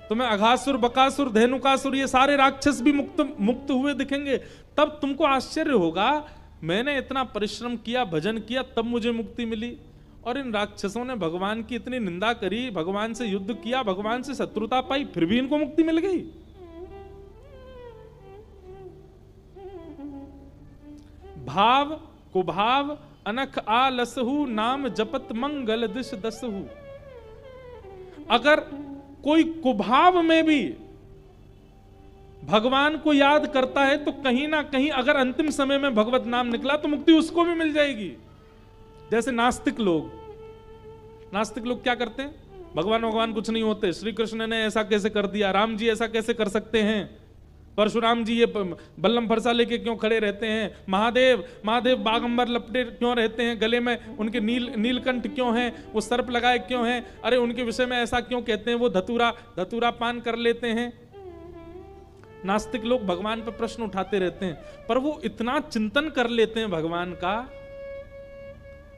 तुम्हें अघासुर, बकासुर, धेनुकासुर ये सारे राक्षस भी मुक्त हुए दिखेंगे। तब तुमको आश्चर्य होगा, मैंने इतना परिश्रम किया, भजन किया, तब मुझे मुक्ति मिली, और इन राक्षसों ने भगवान की इतनी निंदा करी, भगवान से युद्ध किया, भगवान से शत्रुता पाई, फिर भी इनको मुक्ति मिल गई। भाव कुभाव अनख आलसहु, नाम जपत मंगल दिश दसहु। अगर कोई कुभाव में भी भगवान को याद करता है तो कहीं ना कहीं अगर अंतिम समय में भगवत नाम निकला तो मुक्ति उसको भी मिल जाएगी। जैसे नास्तिक लोग क्या करते हैं? भगवान कुछ नहीं होते, श्री कृष्ण ने ऐसा कैसे कर दिया, राम जी ऐसा कैसे कर सकते हैं, परशुराम जी ये बल्लम फरसा लेके क्यों खड़े रहते हैं, महादेव बागंबर लपटे क्यों रहते हैं, गले में उनके नीलकंठ क्यों हैं, वो सर्प लगाए क्यों हैं, अरे उनके विषय में ऐसा क्यों कहते हैं, वो धतूरा पान कर लेते हैं। नास्तिक लोग भगवान पर प्रश्न उठाते रहते हैं, पर वो इतना चिंतन कर लेते हैं भगवान का,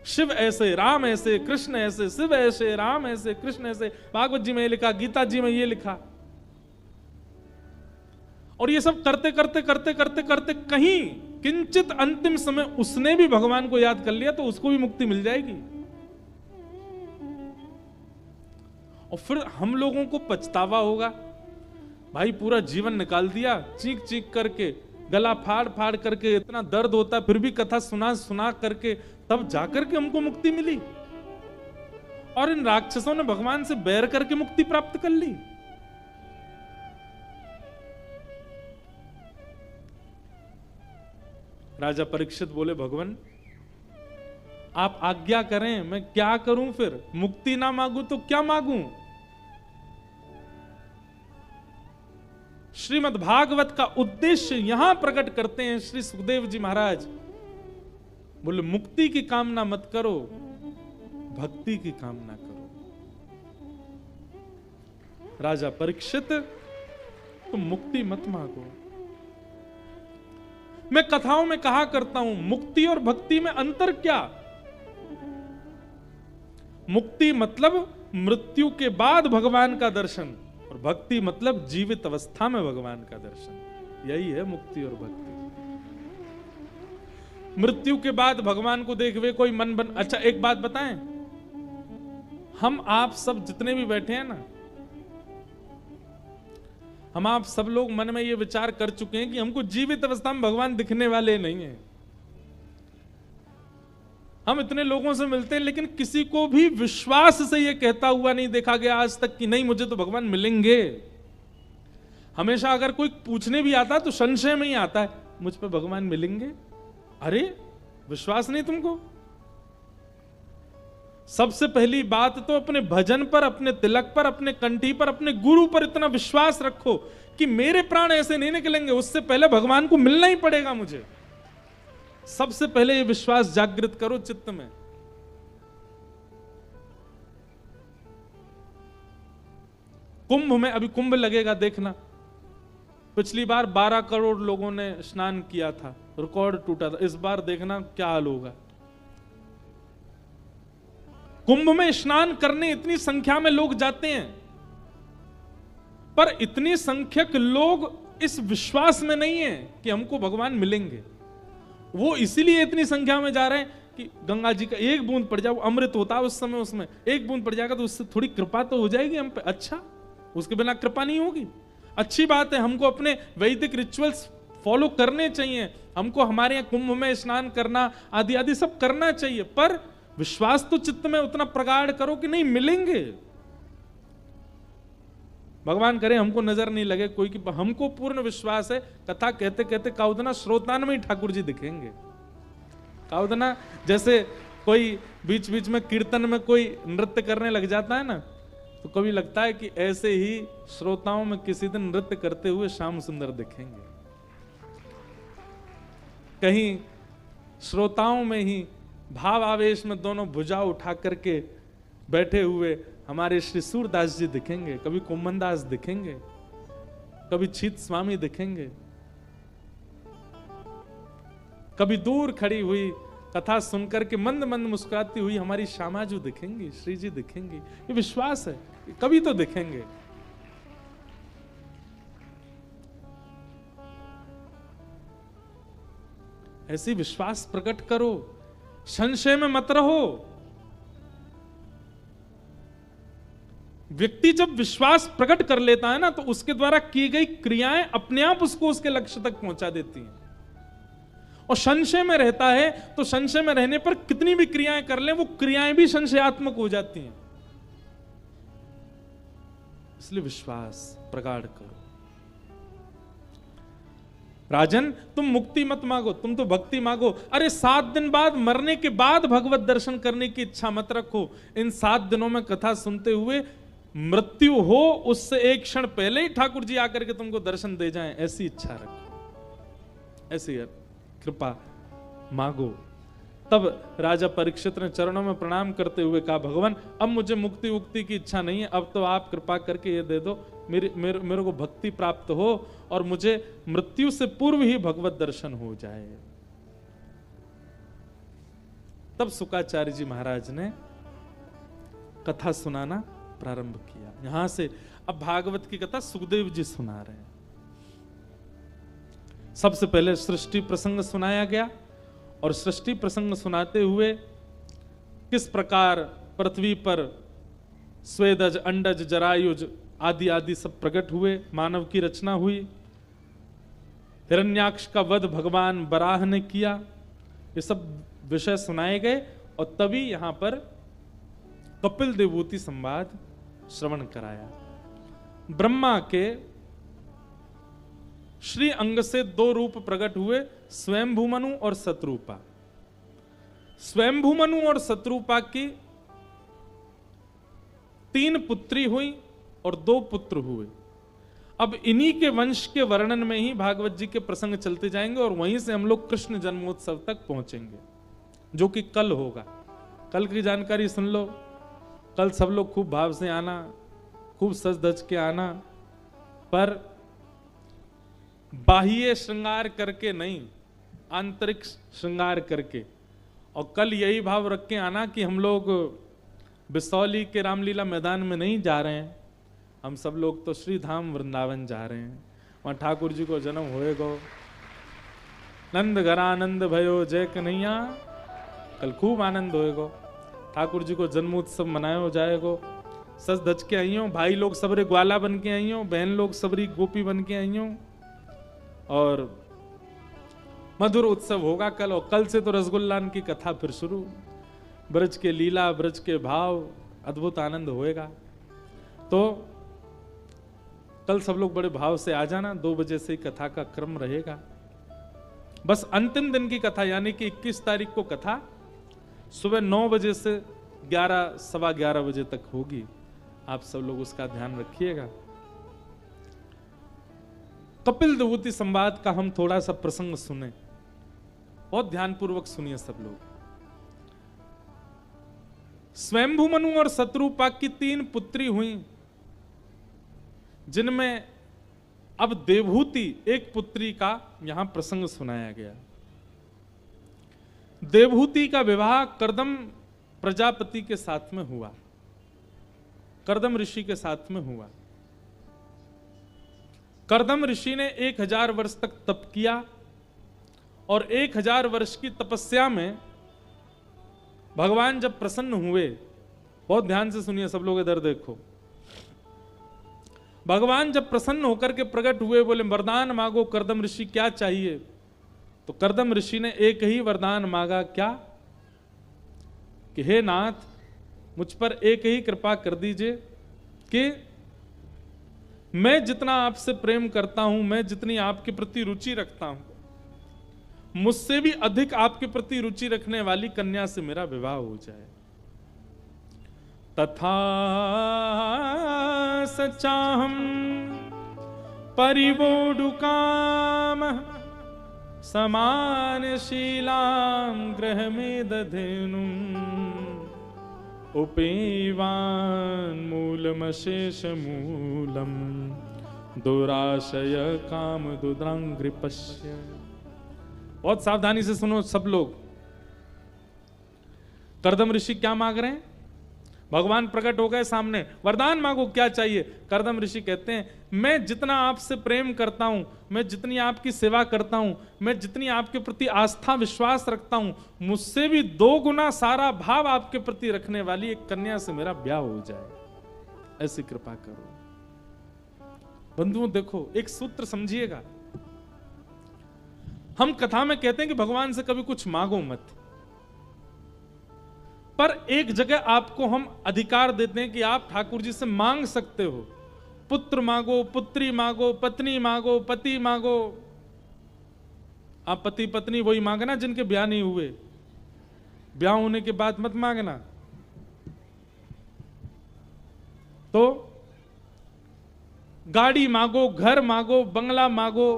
शिव ऐसे, राम ऐसे, कृष्ण ऐसे, शिव ऐसे, राम ऐसे, कृष्ण ऐसे, भागवत जी में ये लिखा, गीता जी में ये लिखा, और ये सब करते करते कहीं किंचित अंतिम समय उसने भी भगवान को याद कर लिया तो उसको भी मुक्ति मिल जाएगी। और फिर हम लोगों को पछतावा होगा, भाई पूरा जीवन निकाल दिया चीख चीख करके, गला फाड़ फाड़ करके, इतना दर्द होता फिर भी कथा सुना सुना करके, तब जाकर के हमको मुक्ति मिली। और इन राक्षसों ने भगवान से बैर करके मुक्ति प्राप्त कर ली। राजा परीक्षित बोले, भगवान आप आज्ञा करें, मैं क्या करूं फिर? मुक्ति ना मांगू तो क्या मांगू? श्रीमद् भागवत का उद्देश्य यहां प्रकट करते हैं श्री सुखदेव जी महाराज। बोले मुक्ति की कामना मत करो, भक्ति की कामना करो। राजा परीक्षित तुम मुक्ति मत मांगो। मैं कथाओं में कहा करता हूं, मुक्ति और भक्ति में अंतर क्या? मुक्ति मतलब मृत्यु के बाद भगवान का दर्शन, और भक्ति मतलब जीवित अवस्था में भगवान का दर्शन। यही है मुक्ति और भक्ति। मृत्यु के बाद भगवान को देख वे कोई मन बन। अच्छा एक बात बताएं, हम आप सब जितने भी बैठे हैं ना, हम आप सब लोग मन में ये विचार कर चुके हैं कि हमको जीवित अवस्था में भगवान दिखने वाले नहीं है। हम इतने लोगों से मिलते हैं, लेकिन किसी को भी विश्वास से ये कहता हुआ नहीं देखा गया आज तक कि नहीं मुझे तो भगवान मिलेंगे। हमेशा अगर कोई पूछने भी आता है तो संशय में ही आता है, मुझ पे भगवान मिलेंगे? अरे विश्वास नहीं तुमको? सबसे पहली बात तो अपने भजन पर, अपने तिलक पर, अपने कंठी पर, अपने गुरु पर इतना विश्वास रखो कि मेरे प्राण ऐसे नहीं निकलेंगे, उससे पहले भगवान को मिलना ही पड़ेगा मुझे। सबसे पहले ये विश्वास जागृत करो चित्त में। कुंभ में अभी कुंभ लगेगा, देखना। पिछली बार 12 करोड़ लोगों ने स्नान किया था, रिकॉर्ड टूटा था। इस बार देखना क्या हाल होगा। कुंभ में स्नान करने इतनी संख्या में लोग जाते हैं, पर इतनी संख्यक लोग इस विश्वास में नहीं है कि हमको भगवान मिलेंगे। वो इसीलिए इतनी संख्या में जा रहे हैं कि गंगा जी का एक बूंद पड़ जाए, वो अमृत होता है उस समय, उसमें एक बूंद पड़ जाएगा तो उससे थोड़ी कृपा तो हो जाएगी हम पे। अच्छा, उसके बिना कृपा नहीं होगी। अच्छी बात है, हमको अपने वैदिक रिचुअल्स फॉलो करने चाहिए, हमको हमारे यहाँ कुंभ में स्नान करना आदि आदि सब करना चाहिए, पर विश्वास तो चित्त में उतना प्रगाढ़ करो कि नहीं मिलेंगे। भगवान करे हमको नजर नहीं लगे कोई की, हमको पूर्ण विश्वास है। कथा कहते कहते काउदना श्रोतान में ही ठाकुर जी दिखेंगे। काउदना जैसे कोई बीच बीच में कीर्तन में कोई नृत्य करने लग जाता है ना, तो कभी लगता है कि ऐसे ही श्रोताओं में किसी दिन नृत्य करते हुए श्याम सुंदर दिखेंगे। कहीं श्रोताओं में ही भाव आवेश में दोनों भुजा उठा करके बैठे हुए हमारे श्री सूरदास जी दिखेंगे, कभी कुम्मनदास दिखेंगे, कभी छीत स्वामी दिखेंगे, कभी दूर खड़ी हुई कथा सुनकर के मंद मंद मुस्कुराती हुई हमारी श्यामाजू दिखेंगी, श्री जी दिखेंगी। ये विश्वास है, कभी तो दिखेंगे। ऐसी विश्वास प्रकट करो, संशय में मत रहो। व्यक्ति जब विश्वास प्रकट कर लेता है ना, तो उसके द्वारा की गई क्रियाएं अपने आप उसको उसके लक्ष्य तक पहुंचा देती हैं। और संशय में रहता है तो संशय में रहने पर कितनी भी क्रियाएं कर ले, वो क्रियाएं भी संशयात्मक हो जाती हैं। इसलिए विश्वास प्रगाढ़ करो। राजन तुम मुक्ति मत मांगो, तुम तो भक्ति मांगो। अरे 7 दिन बाद, मरने के बाद भगवत दर्शन करने की इच्छा मत रखो। इन 7 दिनों में कथा सुनते हुए मृत्यु हो उससे एक क्षण पहले ही ठाकुर जी आकर के तुमको दर्शन दे जाएं, ऐसी इच्छा रखो, ऐसी कृपा मांगो। तब राजा परीक्षित ने चरणों में प्रणाम करते हुए कहा, भगवान अब मुझे मुक्ति उक्ति की इच्छा नहीं है, अब तो आप कृपा करके ये दे दो, मेरे को भक्ति प्राप्त हो और मुझे मृत्यु से पूर्व ही भगवत दर्शन हो जाए। तब शुकाचार्य जी महाराज ने कथा सुनाना प्रारंभ किया। यहां से अब भागवत की कथा सुखदेव जी सुना रहे हैं। सबसे पहले सृष्टि प्रसंग सुनाया गया, और सृष्टि प्रसंग सुनाते हुए किस प्रकार पृथ्वी पर स्वेदज, अंडज, जरायुज आदि आदि सब प्रकट हुए, मानव की रचना हुई। हिरण्याक्ष का वध भगवान बराह ने किया। ये सब विषय सुनाए गए और तभी यहां पर कपिल देवभूति संवाद श्रवण कराया। ब्रह्मा के श्री अंग से दो रूप प्रकट हुए, स्वयंभू मनु और शत्रुपा। स्वयंभू मनु और शत्रुपा की 3 पुत्री हुई और 2 पुत्र हुए। अब इन्हीं के वंश के वर्णन में ही भागवत जी के प्रसंग चलते जाएंगे और वहीं से हम लोग कृष्ण जन्मोत्सव तक पहुंचेंगे, जो कि कल होगा। कल की जानकारी सुन लो। कल सब लोग खूब भाव से आना, खूब सज धज के आना, पर बाह्य श्रृंगार करके नहीं, आंतरिक श्रृंगार करके। और कल यही भाव रख के आना कि हम लोग बिसौली के रामलीला मैदान में नहीं जा रहे हैं, हम सब लोग तो श्री धाम वृंदावन जा रहे हैं। वहां ठाकुर जी को जन्म होएगो, नंद घरानंद भयो जय कन्हैया। कल खूब आनंद होएगो, ठाकुर जी को जन्मोत्सव मनायो जाएगो। सज धज के आई हो, भाई लोग सबरे ग्वाला बन के आई हो, बहन लोग सबरी गोपी बन के आई हो, और मधुर उत्सव होगा कल। और कल से तो रसगुल्लान की कथा फिर शुरू, ब्रज के लीला, ब्रज के भाव, अद्भुत आनंद होएगा। तो कल सब लोग बड़े भाव से आ जाना। 2 बजे से कथा का क्रम रहेगा। बस अंतिम दिन की कथा यानी कि 21 तारीख को कथा सुबह 9 बजे से 11, सवा 11 बजे तक होगी। आप सब लोग उसका ध्यान रखिएगा। कपिल देवभूति संवाद का हम थोड़ा सा प्रसंग सुने, बहुत ध्यानपूर्वक सुनिए सब लोग। स्वयंभू मनु और शत्रुपा की 3 पुत्री हुई, जिनमें अब देवहूति एक पुत्री का यहां प्रसंग सुनाया गया। देवहूति का विवाह कर्दम प्रजापति के साथ में हुआ, कर्दम ऋषि के साथ में हुआ। कर्दम ऋषि ने 1000 वर्ष तक तप किया और 1000 वर्ष की तपस्या में भगवान जब प्रसन्न हुए, बहुत ध्यान से सुनिए सब लोग, इधर देखो। भगवान जब प्रसन्न होकर के प्रकट हुए, बोले वरदान मांगो कर्दम ऋषि, क्या चाहिए? तो कर्दम ऋषि ने एक ही वरदान मांगा, क्या? कि हे नाथ, मुझ पर एक ही कृपा कर दीजिए कि मैं जितना आपसे प्रेम करता हूं, मैं जितनी आपके प्रति रुचि रखता हूं, मुझसे भी अधिक आपके प्रति रुचि रखने वाली कन्या से मेरा विवाह हो जाए। तथा सचाहम परिवोडुकाम समान शीलां ग्रह में दधेनु उपेवान मूलमशेष मूलम दुराशय काम दुद्रांग्रिपश्य। बहुत सावधानी से सुनो सब लोग। कर्दम ऋषि क्या मांग रहे हैं? भगवान प्रकट हो गए सामने, वरदान मांगो, क्या चाहिए? कर्दम ऋषि कहते हैं, मैं जितना आपसे प्रेम करता हूं, मैं जितनी आपकी सेवा करता हूं, मैं जितनी आपके प्रति आस्था विश्वास रखता हूं, मुझसे भी 2 गुना सारा भाव आपके प्रति रखने वाली एक कन्या से मेरा ब्याह हो जाए, ऐसी कृपा करो। बंधुओं देखो, एक सूत्र समझिएगा। हम कथा में कहते हैं कि भगवान से कभी कुछ मांगो मत, पर एक जगह आपको हम अधिकार देते हैं कि आप ठाकुर जी से मांग सकते हो। पुत्र मांगो, पुत्री मांगो, पत्नी मांगो, पति मांगो। आप पति पत्नी वही मांगना जिनके ब्याह नहीं हुए, ब्याह होने के बाद मत मांगना। तो गाड़ी मांगो, घर मांगो, बंगला मांगो,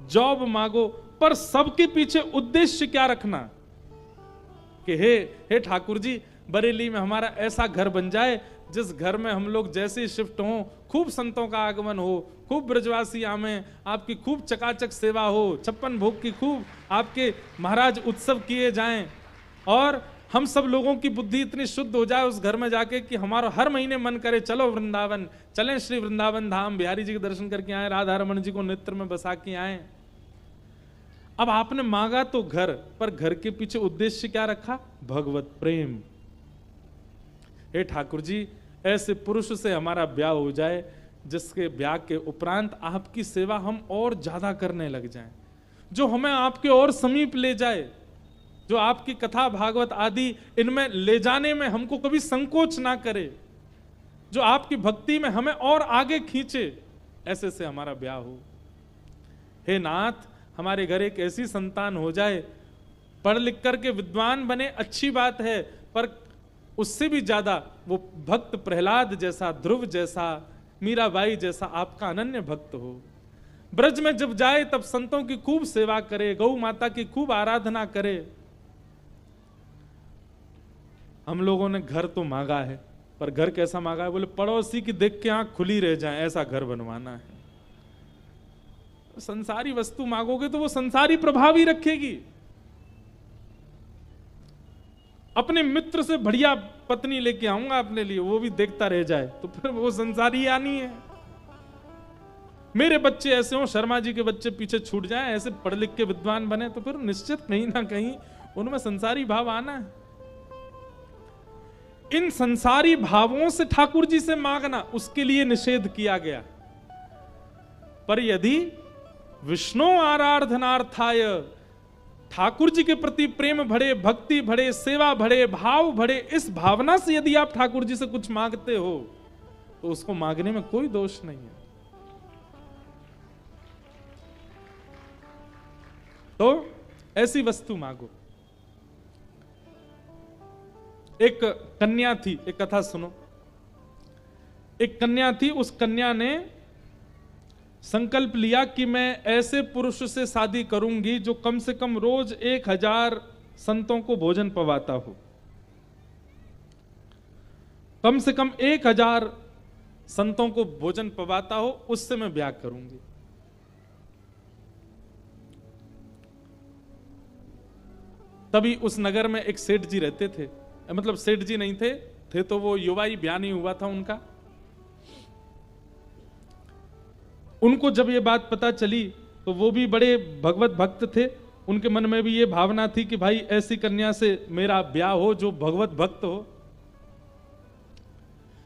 जॉब मांगो, पर सबके पीछे उद्देश्य क्या रखना कि हे ठाकुर जी, बरेली में हमारा ऐसा घर बन जाए जिस घर में हम लोग जैसे ही शिफ्ट हों, खूब संतों का आगमन हो, खूब ब्रजवासी आमें, आपकी खूब चकाचक सेवा हो, 56 भोग की खूब आपके महाराज उत्सव किए जाएं, और हम सब लोगों की बुद्धि इतनी शुद्ध हो जाए उस घर में जाके कि हमारा हर महीने मन करे चलो वृंदावन, चलें श्री वृंदावन धाम, बिहारी जी के दर्शन करके आए, राधा रमन जी को नेत्र में बसा के आए। अब आपने मांगा तो घर, पर घर के पीछे उद्देश्य क्या रखा? भगवत प्रेम। हे ठाकुर जी, ऐसे पुरुष से हमारा ब्याह हो जाए जिसके ब्याह के उपरांत आपकी सेवा हम और ज्यादा करने लग जाएं, जो हमें आपके और समीप ले जाए, जो आपकी कथा भागवत आदि इनमें ले जाने में हमको कभी संकोच ना करे, जो आपकी भक्ति में हमें और आगे खींचे, ऐसे से हमारा ब्याह हो। हे नाथ, हमारे घर एक ऐसी संतान हो जाए, पढ़ लिख करके विद्वान बने, अच्छी बात है, पर उससे भी ज्यादा वो भक्त प्रहलाद जैसा, ध्रुव जैसा, मीराबाई जैसा आपका अनन्य भक्त हो। ब्रज में जब जाए तब संतों की खूब सेवा करे, गौ माता की खूब आराधना करे। हम लोगों ने घर तो मांगा है, पर घर कैसा मांगा है? बोले पड़ोसी की देख के आंख खुली रह जाए ऐसा घर बनवाना है। संसारी वस्तु मांगोगे तो वो संसारी प्रभाव ही रखेगी। अपने मित्र से बढ़िया पत्नी लेके आऊंगा अपने लिए, वो भी देखता रह जाए, तो फिर वो संसारी आनी है। मेरे बच्चे ऐसे हो, शर्मा जी के बच्चे पीछे छूट जाएं, ऐसे पढ़ लिख के विद्वान बने, तो फिर निश्चित कहीं ना कहीं उनमें संसारी भाव आना है। इन संसारी भावों से ठाकुर जी से मांगना, उसके लिए निषेध किया गया। पर यदि विष्णु आराधनार्थाय, ठाकुर जी के प्रति प्रेम बढ़े, भक्ति बढ़े, सेवा बढ़े, भाव बढ़े, इस भावना से यदि आप ठाकुर जी से कुछ मांगते हो तो उसको मांगने में कोई दोष नहीं है। तो ऐसी वस्तु मांगो। एक कन्या थी, एक कथा सुनो। एक कन्या थी, उस कन्या ने संकल्प लिया कि मैं ऐसे पुरुष से शादी करूंगी जो कम से कम रोज 1000 संतों को भोजन पवाता हो। कम से कम 1000 संतों को भोजन पवाता हो, उससे मैं ब्याह करूंगी। तभी उस नगर में एक सेठ जी रहते थे, मतलब सेठ जी नहीं थे तो वो युवा ही, ब्याह नहीं हुआ था उनका। उनको जब ये बात पता चली तो वो भी बड़े भगवत भक्त थे। उनके मन में भी ये भावना थी कि भाई ऐसी कन्या से मेरा ब्याह हो जो भगवत भक्त हो।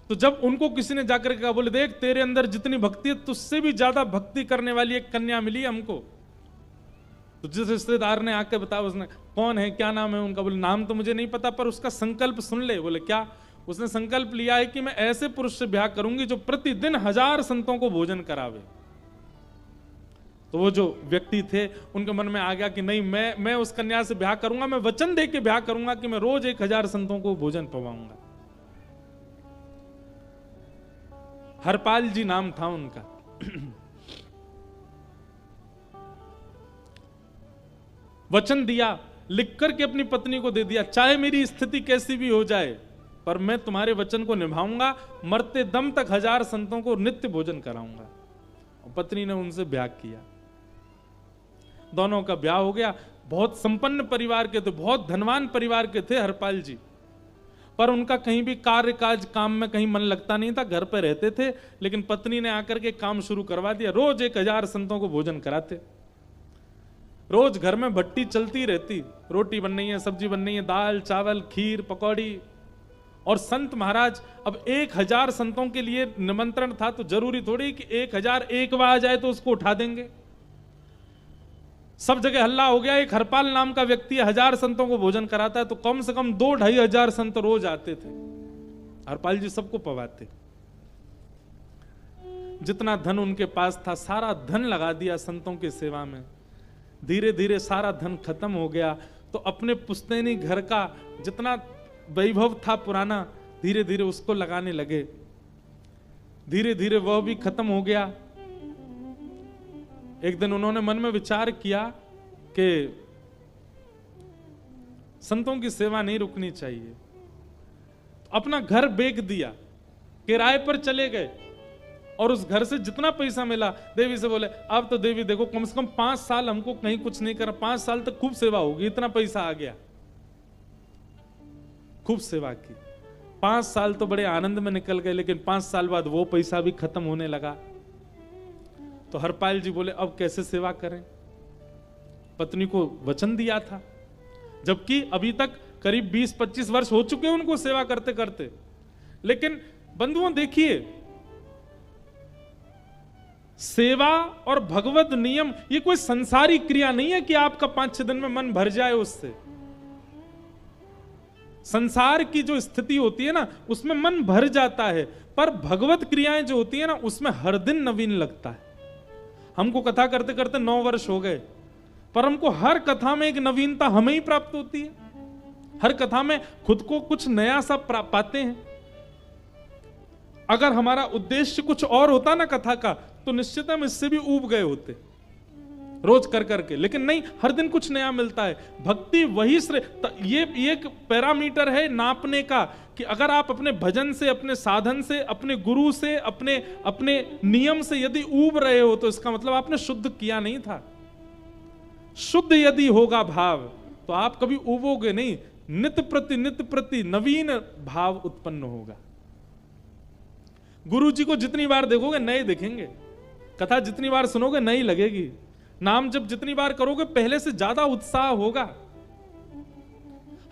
तो जब उनको किसी ने जाकर कहा, बोले देख तेरे अंदर जितनी भक्ति है तुझसे भी ज्यादा भक्ति करने वाली एक कन्या मिली हमको। तो जिस रिश्तेदार ने आके बताया, उसने कौन है, क्या नाम है उनका? बोले नाम तो मुझे नहीं पता, पर उसका संकल्प सुन ले। बोले क्या? उसने संकल्प लिया है कि मैं ऐसे पुरुष से ब्याह करूंगी जो प्रतिदिन 1000 संतों को भोजन करावे। तो वो जो व्यक्ति थे उनके मन में आ गया कि नहीं, मैं उस कन्या से ब्याह करूंगा, मैं वचन दे के ब्याह करूंगा कि मैं रोज 1000 संतों को भोजन पवाऊंगा। हरपाल जी नाम था उनका। वचन दिया, लिख करके अपनी पत्नी को दे दिया, चाहे मेरी स्थिति कैसी भी हो जाए पर मैं तुम्हारे वचन को निभाऊंगा, मरते दम तक 1000 संतों को नित्य भोजन कराऊंगा। और पत्नी ने उनसे ब्याह किया। दोनों का ब्याह हो गया। बहुत संपन्न परिवार के थे, बहुत धनवान परिवार के थे हरपाल जी, पर उनका कहीं भी कार्य काज काम में कहीं मन लगता नहीं था। घर पे रहते थे, लेकिन पत्नी ने आकर के काम शुरू करवा दिया। रोज 1000 संतों को भोजन कराते। रोज घर में भट्टी चलती रहती, रोटी बन रही है, सब्जी बन रही है, दाल चावल खीर पकौड़ी। और संत महाराज, अब 1000 संतों के लिए निमंत्रण था, तो जरूरी थोड़ी कि 1000 एक बार आ जाए तो उसको उठा देंगे। सब जगह हल्ला हो गया, एक हरपाल नाम का व्यक्ति 1000 संतों को भोजन कराता है, तो कम से कम 2-2,500 संत रोज आते थे। हरपाल जी सबको पवाते। जितना धन उनके पास था सारा धन लगा दिया संतों की सेवा में। धीरे धीरे सारा धन खत्म हो गया, तो अपने पुश्तैनी घर का जितना वैभव था पुराना, धीरे धीरे उसको लगाने लगे। धीरे धीरे वह भी खत्म हो गया। एक दिन उन्होंने मन में विचार किया कि संतों की सेवा नहीं रुकनी चाहिए। अपना घर बेच दिया, किराए पर चले गए, और उस घर से जितना पैसा मिला देवी से बोले, अब तो देवी देखो कम से कम 5 साल हमको कहीं कुछ नहीं करना, 5 साल तक खूब सेवा होगी, इतना पैसा आ गया। खूब सेवा की, 5 साल तो बड़े आनंद में निकल गए, लेकिन 5 साल बाद वो पैसा भी खत्म होने लगा। तो हरपाल जी बोले अब कैसे सेवा करें? पत्नी को वचन दिया था, जबकि अभी तक करीब 20-25 वर्ष हो चुके उनको सेवा करते करते, लेकिन बंधुओं देखिए, सेवा और भगवत नियम ये कोई संसारी क्रिया नहीं है कि आपका 5-6 दिन में मन भर जाए उससे। संसार की जो स्थिति होती है ना, उसमें मन भर जाता है, पर भगवत क्रियाएं जो होती है ना, उसमें हर दिन नवीन लगता है। हमको कथा करते करते 9 वर्ष हो गए, पर हमको हर कथा में एक नवीनता हमें ही प्राप्त होती है। हर कथा में खुद को कुछ नया सा पाते हैं। अगर हमारा उद्देश्य कुछ और होता ना कथा का, तो निश्चित हम इससे भी ऊब गए होते रोज कर करके, लेकिन नहीं, हर दिन कुछ नया मिलता है। भक्ति वही ये एक पैरामीटर है नापने का कि अगर आप अपने भजन से, अपने साधन से, अपने गुरु से, अपने नियम से यदि ऊब रहे हो, तो इसका मतलब आपने शुद्ध किया नहीं था। शुद्ध यदि होगा भाव, तो आप कभी ऊबोगे नहीं। नित्य प्रति नवीन भाव उत्पन्न होगा। गुरु जी को जितनी बार देखोगे नए दिखेंगे, कथा जितनी बार सुनोगे नई लगेगी, नाम जब जितनी बार करोगे पहले से ज्यादा उत्साह होगा।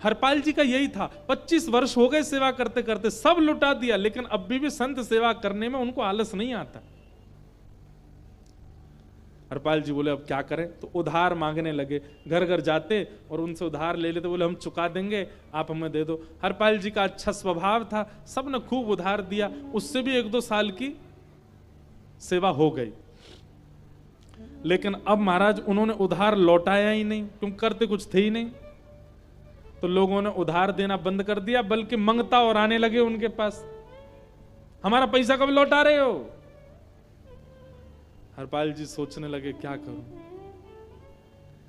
हरपाल जी का यही था। 25 वर्ष हो गए सेवा करते करते, सब लुटा दिया, लेकिन अब भी संत सेवा करने में उनको आलस नहीं आता। हरपाल जी बोले अब क्या करें, तो उधार मांगने लगे। घर घर जाते और उनसे उधार ले लेते, बोले हम चुका देंगे, आप हमें दे दो। हरपाल जी का अच्छा स्वभाव था, सबने खूब उधार दिया। उससे भी 1-2 साल की सेवा हो गई, लेकिन अब महाराज उन्होंने उधार लौटाया ही नहीं, क्योंकि करते कुछ थे ही नहीं। तो लोगों ने उधार देना बंद कर दिया, बल्कि मंगता और आने लगे उनके पास, हमारा पैसा कब लौटा रहे हो। हरपाल जी सोचने लगे क्या करूं।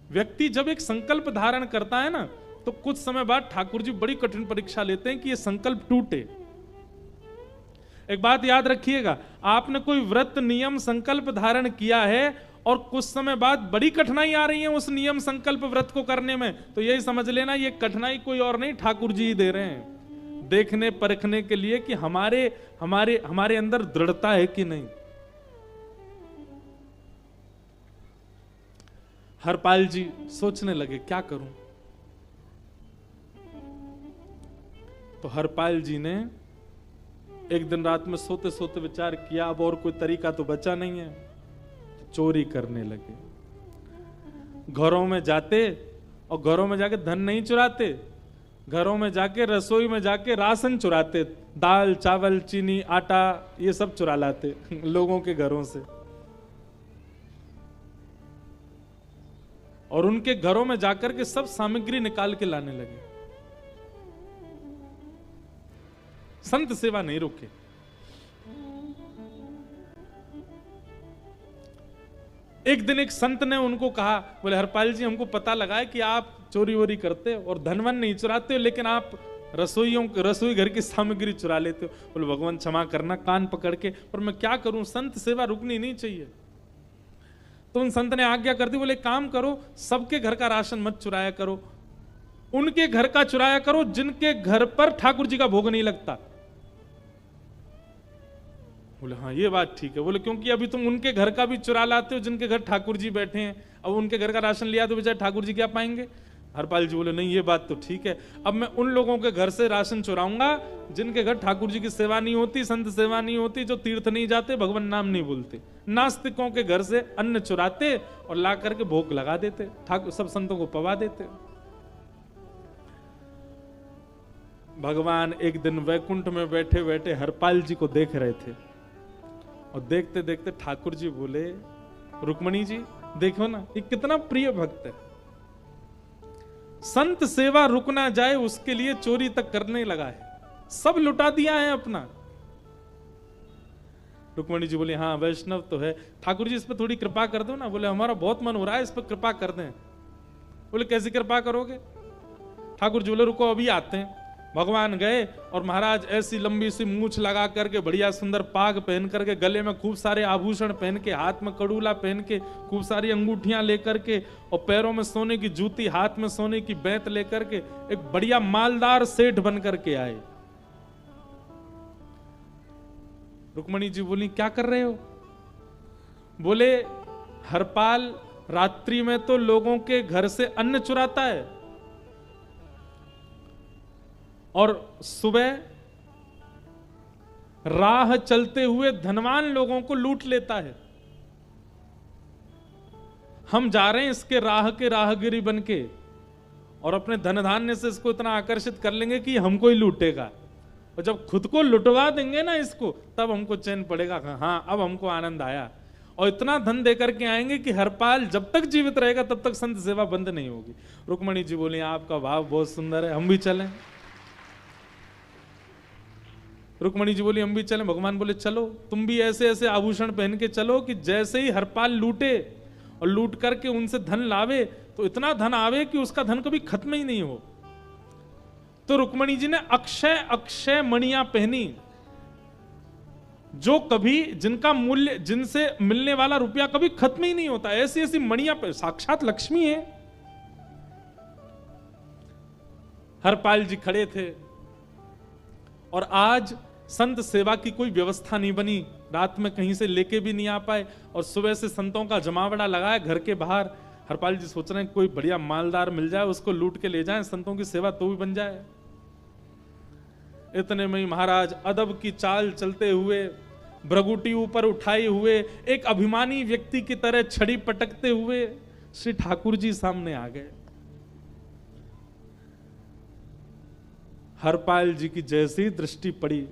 व्यक्ति जब एक संकल्प धारण करता है ना, तो कुछ समय बाद ठाकुर जी बड़ी कठिन परीक्षा लेते हैं कि यह संकल्प टूटे। एक बात याद रखिएगा, आपने कोई व्रत नियम संकल्प धारण किया है और कुछ समय बाद बड़ी कठिनाई आ रही है उस नियम संकल्प व्रत को करने में, तो यही समझ लेना ये कठिनाई कोई और नहीं, ठाकुर जी ही दे रहे हैं, देखने परखने के लिए कि हमारे अंदर दृढ़ता है कि नहीं। हरपाल जी सोचने लगे क्या करूं। तो हरपाल जी ने एक दिन रात में सोते सोते विचार किया, अब और कोई तरीका तो बचा नहीं है, चोरी करने लगे। घरों में जाते और घरों में जाके धन नहीं चुराते, घरों में जाके रसोई में जाके राशन चुराते, दाल चावल चीनी आटा ये सब चुरा लाते लोगों के घरों से, और उनके घरों में जाकर के सब सामग्री निकाल के लाने लगे। संत सेवा नहीं रुके। एक दिन एक संत ने उनको कहा, बोले हरपाल जी हमको पता लगा है कि आप चोरी वोरी करते हो और धनवन नहीं चुराते हो, लेकिन आप रसोई घर की सामग्री चुरा लेते हो। बोले भगवान क्षमा करना, कान पकड़ के, पर मैं क्या करूं, संत सेवा रुकनी नहीं चाहिए। तो उन संत ने आज्ञा कर दी, बोले काम करो, सबके घर का राशन मत चुराया करो, उनके घर का चुराया करो जिनके घर पर ठाकुर जी का भोग नहीं लगता। बोले हाँ ये बात ठीक है। बोले क्योंकि अभी तुम उनके घर का भी चुरा लाते हो जिनके घर ठाकुर जी बैठे हैं, अब उनके घर का राशन लिया तो बेचारे ठाकुर जी क्या पाएंगे। हरपाल जी बोले नहीं ये बात तो ठीक है, अब मैं उन लोगों के घर से राशन चुराऊंगा जिनके घर ठाकुर जी की सेवा नहीं होती, संत सेवा नहीं होती, जो तीर्थ नहीं जाते, भगवान नाम नहीं बोलते। नास्तिकों के घर से अन्न चुराते और ला करके भोग लगा देते, ठाकुर सब संतों को पवा देते। भगवान एक दिन वैकुंठ में बैठे बैठे हरपाल जी को देख रहे थे, और देखते देखते ठाकुर जी बोले रुक्मणी जी देखो ना ये कितना प्रिय भक्त है, संत सेवा रुक ना जाए उसके लिए चोरी तक करने लगा है, सब लुटा दिया है अपना। रुक्मणी जी बोले हाँ वैष्णव तो है, ठाकुर जी इस पर थोड़ी कृपा कर दो ना। बोले हमारा बहुत मन हो रहा है इस पर कृपा कर दें। बोले कैसी कृपा करोगे। ठाकुर जी बोले रुको अभी आते हैं। भगवान गए और महाराज ऐसी लंबी सी मूछ लगा करके, बढ़िया सुंदर पाग पहन करके, गले में खूब सारे आभूषण पहन के, हाथ में कड़ूला पहन के, खूब सारी अंगूठियां लेकर के, और पैरों में सोने की जूती, हाथ में सोने की बेंत लेकर के, एक बढ़िया मालदार सेठ बन करके आए। रुक्मणी जी बोली क्या कर रहे हो। बोले हरपाल रात्रि में तो लोगों के घर से अन्न चुराता है और सुबह राह चलते हुए धनवान लोगों को लूट लेता है। हम जा रहे हैं इसके राह के राहगीरी बन के और अपने धन धान्य से इसको इतना आकर्षित कर लेंगे कि हमको ही लूटेगा, और जब खुद को लुटवा देंगे ना इसको, तब हमको चैन पड़ेगा, हाँ अब हमको आनंद आया। और इतना धन देकर के आएंगे कि हरपाल जब तक जीवित रहेगा तब तक संत सेवा बंद नहीं होगी। रुक्मणी जी बोली आपका भाव बहुत सुंदर है, हम भी चलें। रुक्मणी जी बोली हम भी चलें। भगवान बोले चलो, तुम भी ऐसे ऐसे आभूषण पहन के चलो कि जैसे ही हरपाल लूटे और लूट करके उनसे धन लावे तो इतना धन आवे कि उसका धन कभी खत्म ही नहीं हो। तो रुक्मणी जी ने अक्षय अक्षय मणियां पहनी, जो कभी जिनका मूल्य, जिनसे मिलने वाला रुपया कभी खत्म ही नहीं होता, ऐसी ऐसी मणियां, साक्षात लक्ष्मी है। हरपाल जी खड़े थे और आज संत सेवा की कोई व्यवस्था नहीं बनी, रात में कहीं से लेके भी नहीं आ पाए और सुबह से संतों का जमावड़ा लगाया घर के बाहर। हरपाल जी सोच रहे हैं कोई बढ़िया मालदार मिल जाए, उसको लूट के ले जाएं, संतों की सेवा तो भी बन जाए। इतने में ही महाराज अदब की चाल चलते हुए, भ्रगुटी ऊपर उठाए हुए, एक अभिमानी व्यक्ति की तरह छड़ी पटकते हुए श्री ठाकुर जी सामने आ गए। हरपाल जी की जैसी दृष्टि पड़ी,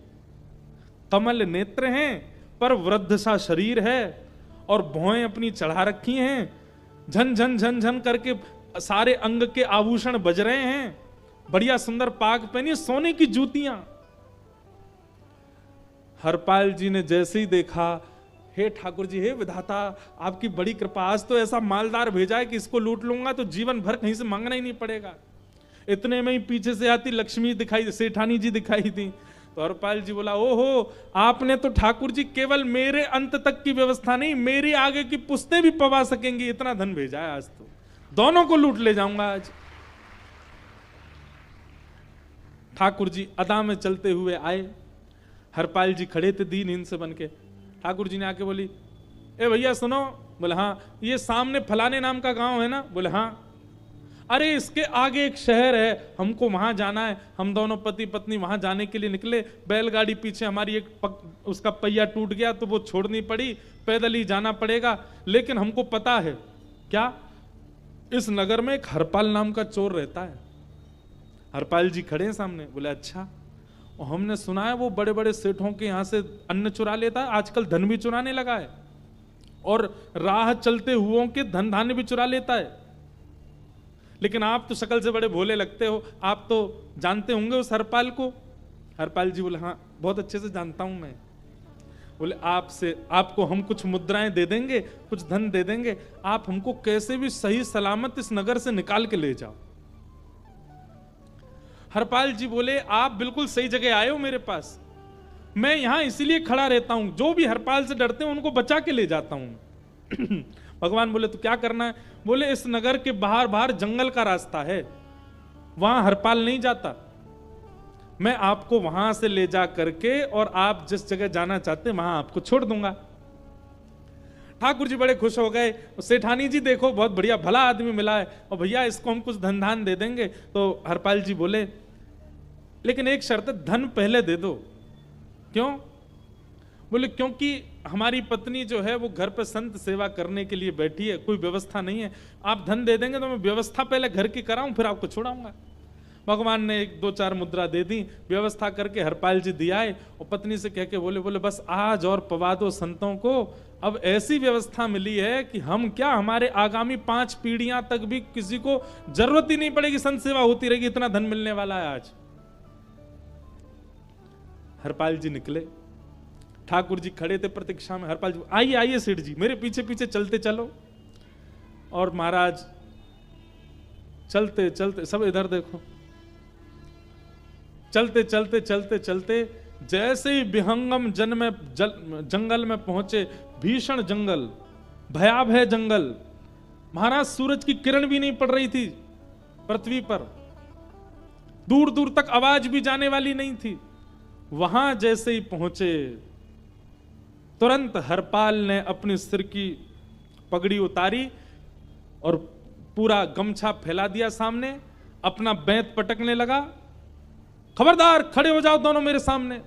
कमल नेत्र हैं पर वृद्ध सा शरीर है और भौएं अपनी चढ़ा रखी हैं, झन झन झन झन करके सारे अंग के आभूषण बज रहे हैं, बढ़िया सुंदर पाग पहनी, सोने की जूतियां। हरपाल जी ने जैसे ही देखा, हे ठाकुर जी, हे विधाता, आपकी बड़ी कृपा, आज तो ऐसा मालदार भेजा है कि इसको लूट लूंगा तो जीवन भर कहीं से मांगना ही नहीं पड़ेगा। इतने में ही पीछे से आती लक्ष्मी दिखाई, सेठानी जी दिखाई दी। तो हरपाल जी बोला, ओहो, आपने तो ठाकुर जी केवल मेरे अंत तक की व्यवस्था नहीं, मेरी आगे की पुश्तें भी पवा सकेंगी, इतना धन भेजा है, आज तो दोनों को लूट ले जाऊंगा आज। ठाकुर जी अदा में चलते हुए आए, हरपाल जी खड़े थे दीन से बन के। ठाकुर जी ने आके बोली, ए भैया सुनो। बोले हाँ। ये सामने फलाने नाम का गांव है ना? बोले हाँ। अरे इसके आगे एक शहर है, हमको वहां जाना है। हम दोनों पति पत्नी वहां जाने के लिए निकले, बैलगाड़ी पीछे हमारी उसका पहिया टूट गया तो वो छोड़नी पड़ी, पैदल ही जाना पड़ेगा। लेकिन हमको पता है क्या, इस नगर में एक हरपाल नाम का चोर रहता है। हरपाल जी खड़े हैं सामने। बोले अच्छा। और हमने सुना है वो बड़े बड़े सेठों के यहाँ से अन्न चुरा लेता है, आजकल धन भी चुराने लगा है, और राह चलते हुओं के धन धान्य भी चुरा लेता है। लेकिन आप तो शक्ल से बड़े भोले लगते हो, आप तो जानते होंगे उस हरपाल को। हरपाल जी बोले हाँ, बहुत अच्छे से जानता हूं मैं। बोले आपको हम कुछ मुद्राएं दे देंगे, कुछ धन दे देंगे, आप हमको कैसे भी सही सलामत इस नगर से निकाल के ले जाओ। हरपाल जी बोले आप बिल्कुल सही जगह आए हो मेरे पास, मैं यहां इसीलिए खड़ा रहता हूं, जो भी हरपाल से डरते हैं उनको बचा के ले जाता हूं। भगवान बोले तो क्या करना है? बोले इस नगर के बाहर बाहर जंगल का रास्ता है, वहां हरपाल नहीं जाता, मैं आपको वहां से ले जा करके और आप जिस जगह जाना चाहते हैं वहां आपको छोड़ दूंगा। ठाकुर जी बड़े खुश हो गए। सेठानी जी देखो बहुत बढ़िया भला आदमी मिला है, और भैया इसको हम कुछ धन धान दे देंगे। तो हरपाल जी बोले लेकिन एक शर्त है, धन पहले दे दो। क्यों? बोले क्योंकि हमारी पत्नी जो है वो घर पर संत सेवा करने के लिए बैठी है, कोई व्यवस्था नहीं है, आप धन दे देंगे तो मैं व्यवस्था पहले घर की कराऊं फिर आपको छोड़ाऊंगा। भगवान ने 1-2-4 मुद्रा दे दी, व्यवस्था करके हरपाल जी दिया है, और पत्नी से कह के बोले बस आज और पवा दो संतों को, अब ऐसी व्यवस्था मिली है कि हम क्या, हमारे आगामी 5 पीढ़ियां तक भी किसी को जरूरत ही नहीं पड़ेगी, संत सेवा होती रहेगी, इतना धन मिलने वाला है आज। हरपाल जी निकले, ठाकुर जी खड़े थे प्रतीक्षा में। हरपाल जी आइए आइए सेठ जी, मेरे पीछे पीछे चलते चलो। और महाराज चलते चलते, सब इधर देखो, चलते चलते चलते चलते जैसे ही विहंगम जंगल में पहुंचे, भीषण जंगल, भयावह जंगल, महाराज सूरज की किरण भी नहीं पड़ रही थी पृथ्वी पर, दूर दूर तक आवाज भी जाने वाली नहीं थी। वहां जैसे ही पहुंचे, तुरंत हरपाल ने अपने सिर की पगड़ी उतारी और पूरा गमछा फैला दिया सामने, अपना बेंत पटकने लगा। खबरदार, खड़े हो जाओ दोनों मेरे सामने।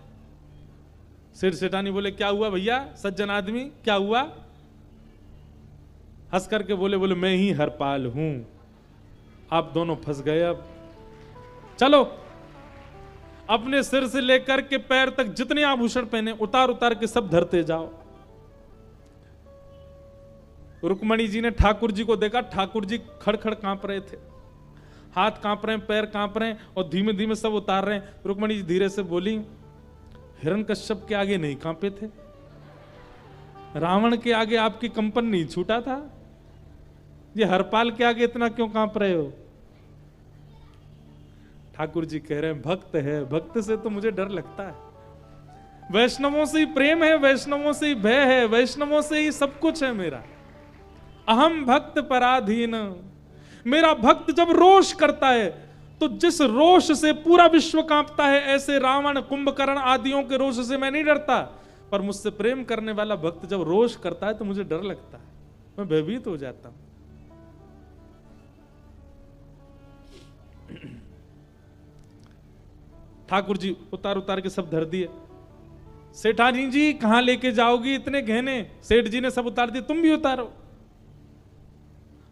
सेठ सेठानी बोले क्या हुआ भैया सज्जन आदमी, क्या हुआ? हंस करके बोले मैं ही हरपाल हूं। आप दोनों फंस गए। अब चलो अपने सिर से लेकर के पैर तक जितने आभूषण पहने उतार उतार के सब धरते जाओ। रुक्मणी जी ने ठाकुर जी को देखा, ठाकुर जी खड़खड़ कांप रहे थे, हाथ कांप रहे हैं, पैर कांप रहे हैं और धीमे धीमे सब उतार रहे हैं। रुक्मणी जी धीरे से बोली, हिरण्यकश्यप के आगे नहीं कांपे थे, रावण के आगे आपकी कंपन नहीं छूटा था, ये हरपाल के आगे इतना क्यों कांप रहे हो? ठाकुर जी कह रहे हैं भक्त है, भक्त से तो मुझे डर लगता है, वैष्णवों से ही प्रेम है, वैष्णवों से ही भय है, वैष्णवों से ही सब कुछ है मेरा। अहम भक्त पराधीन, मेरा भक्त जब रोष करता है तो जिस रोष से पूरा विश्व कांपता है, ऐसे रावण कुंभकर्ण आदियों के रोष से मैं नहीं डरता, पर मुझसे प्रेम करने वाला भक्त जब रोष करता है तो मुझे डर लगता है, मैं भयभीत हो जाता हूं। ठाकुर जी उतार उतार के सब धर दिए। सेठानी जी कहां लेके जाओगी इतने गहने? सेठ जी ने सब उतार दिए, तुम भी उतारो।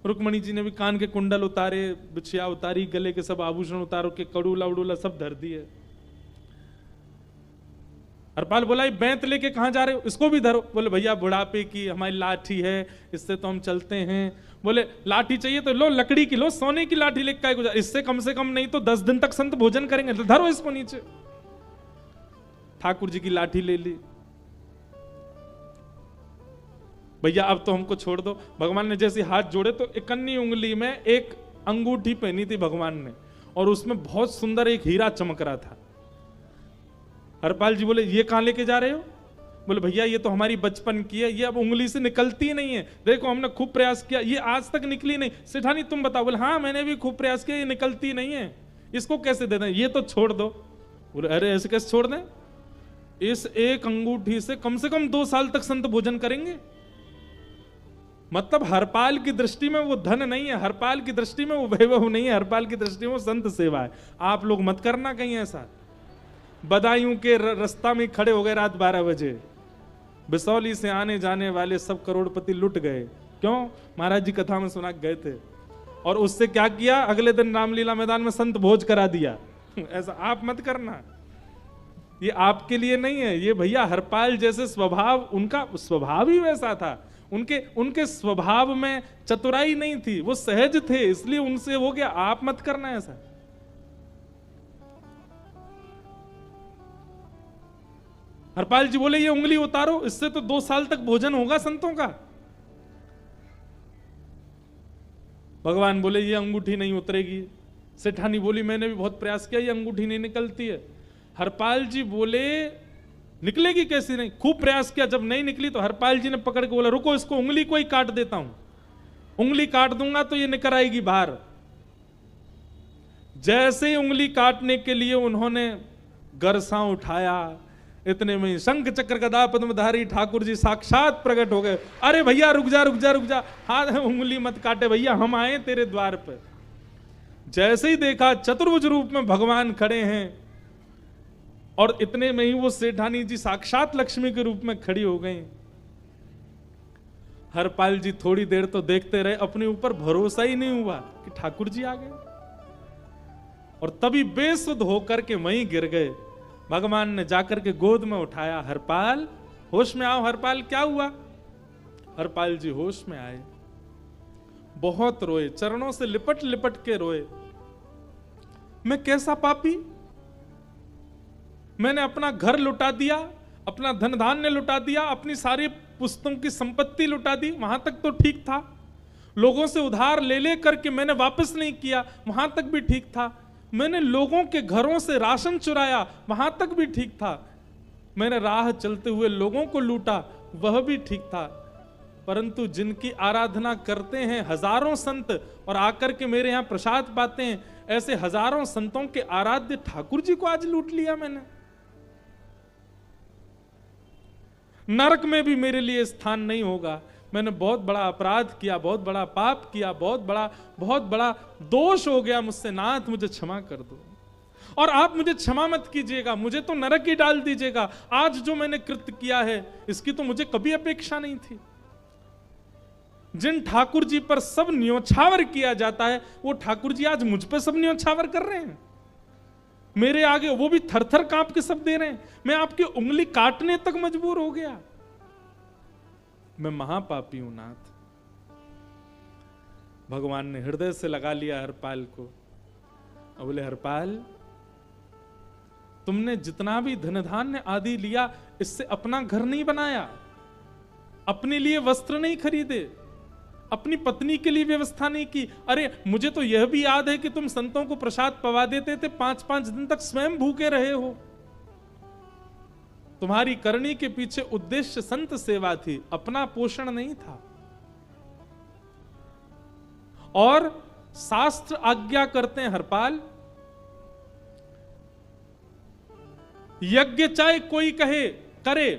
रुक्मणी जी ने भी कान के कुंडल उतारे, बिछिया उतारी, गले के सब आभूषण उतारो के, कड़ूला उड़ूला सब धर दिए। हरपाल बोला ये बैंत लेके कहां जा रहे हो? इसको भी धरो। बोले भैया बुढ़ापे की हमारी लाठी है, इससे तो हम चलते हैं। बोले लाठी चाहिए तो लो, लकड़ी की लो, सोने की लाठी लेकर गुजार, इससे कम से कम नहीं तो 10 दिन तक संत भोजन करेंगे, तो धरो इसको नीचे। ठाकुर जी की लाठी ले ली। भैया अब तो हमको छोड़ दो। भगवान ने जैसे हाथ जोड़े तो इकन्नी उंगली में एक अंगूठी पहनी थी भगवान ने, और उसमें बहुत सुंदर एक हीरा चमक रहा था। हरपाल जी बोले ये कहां लेके जा रहे हो? बोले भैया ये तो हमारी बचपन की है, ये अब उंगली से निकलती नहीं है, देखो हमने खूब प्रयास किया, ये आज तक निकली नहीं। सेठानी तुम बताओ। बोले हाँ मैंने भी खूब प्रयास किया, ये निकलती नहीं है, इसको कैसे दे दें? ये तो छोड़ दो। बोले अरे ऐसे कैसे छोड़ दें? इस एक अंगूठी से कम 2 साल तक संत भोजन करेंगे। मतलब हरपाल की दृष्टि में वो धन नहीं है, हरपाल की दृष्टि में वो वैभव नहीं है, हरपाल की दृष्टि में वो संत सेवा है। आप लोग मत करना कहीं ऐसा। बदायूं के रास्ता में खड़े हो गए रात 12 बजे, बिसौली से आने जाने वाले सब करोड़पति लुट गए। क्यों? महाराज जी कथा में सुना गए थे, और उससे क्या किया? अगले दिन रामलीला मैदान में संत भोज करा दिया। ऐसा आप मत करना, ये आपके लिए नहीं है। ये भैया हरपाल जैसे स्वभाव, उनका स्वभाव ही वैसा था, उनके स्वभाव में चतुराई नहीं थी, वो सहज थे, इसलिए उनसे हो गया। आप मत करना ऐसा। हरपाल जी बोले ये उंगली उतारो, इससे तो 2 साल तक भोजन होगा संतों का। भगवान बोले ये अंगूठी नहीं उतरेगी। सेठानी बोली मैंने भी बहुत प्रयास किया, ये अंगूठी नहीं निकलती है। हरपाल जी बोले निकलेगी कैसी नहीं? खूब प्रयास किया, जब नहीं निकली तो हरपाल जी ने पकड़ के बोला रुको, इसको उंगली को ही काट देता हूं, उंगली काट दूंगा तो ये निकल आएगी बाहर। जैसे ही उंगली काटने के लिए उन्होंने गरसा उठाया, इतने में शंख चक्र गदा पद्मधारी ठाकुर जी साक्षात प्रकट हो गए। अरे भैया रुक जा रुक जा रुक जा, हाथ उंगली मत काटे भैया, हम आए तेरे द्वार पर। जैसे ही देखा चतुर्भुज रूप में भगवान खड़े हैं, और इतने में ही वो सेठानी जी साक्षात लक्ष्मी के रूप में खड़ी हो गई। हरपाल जी थोड़ी देर तो देखते रहे, अपने ऊपर भरोसा ही नहीं हुआ कि ठाकुर जी आ गए, और तभी बेसुध होकर के वहीं गिर गए। भगवान ने जाकर के गोद में उठाया, हरपाल होश में आओ। हरपाल क्या हुआ? हरपाल जी होश में आए, बहुत रोए, चरणों से लिपट लिपट के रोए। मैं कैसा पापी, मैंने अपना घर लुटा दिया, अपना धन धान्य लुटा दिया, अपनी सारी पुस्तकों की संपत्ति लुटा दी, वहां तक तो ठीक था। लोगों से उधार ले ले करके मैंने वापस नहीं किया, वहां तक भी ठीक था। मैंने लोगों के घरों से राशन चुराया, वहां तक भी ठीक था। मैंने राह चलते हुए लोगों को लूटा, वह भी ठीक था। परंतु जिनकी आराधना करते हैं हजारों संत और आकर के मेरे यहां प्रसाद पाते हैं, ऐसे हजारों संतों के आराध्य ठाकुर जी को आज लूट लिया मैंने। नरक में भी मेरे लिए स्थान नहीं होगा। मैंने बहुत बड़ा अपराध किया, बहुत बड़ा पाप किया, बहुत बड़ा दोष हो गया मुझसे, नाथ मुझे क्षमा कर दो। और आप मुझे क्षमा मत कीजिएगा, मुझे तो नरक ही डाल दीजिएगा, आज जो मैंने कृत्य किया है इसकी तो मुझे कभी अपेक्षा नहीं थी। जिन ठाकुर जी पर सब न्योछावर किया जाता है वो ठाकुर जी आज मुझ पर सब न्योछावर कर रहे हैं। मेरे आगे वो भी थर थर कांप के सब दे रहे हैं, मैं आपकी उंगली काटने तक मजबूर हो गया। मैं महापापी हूं नाथ। भगवान ने हृदय से लगा लिया हरपाल को और बोले, हरपाल तुमने जितना भी धन धान्य आदि लिया इससे अपना घर नहीं बनाया, अपने लिए वस्त्र नहीं खरीदे, अपनी पत्नी के लिए व्यवस्था नहीं की। अरे मुझे तो यह भी याद है कि तुम संतों को प्रसाद पवा देते थे, 5-5 दिन तक स्वयं भूखे रहे हो। तुम्हारी करनी के पीछे उद्देश्य संत सेवा थी, अपना पोषण नहीं था। और शास्त्र आज्ञा करते हैं हरपाल, यज्ञ चाहे कोई कहे करे,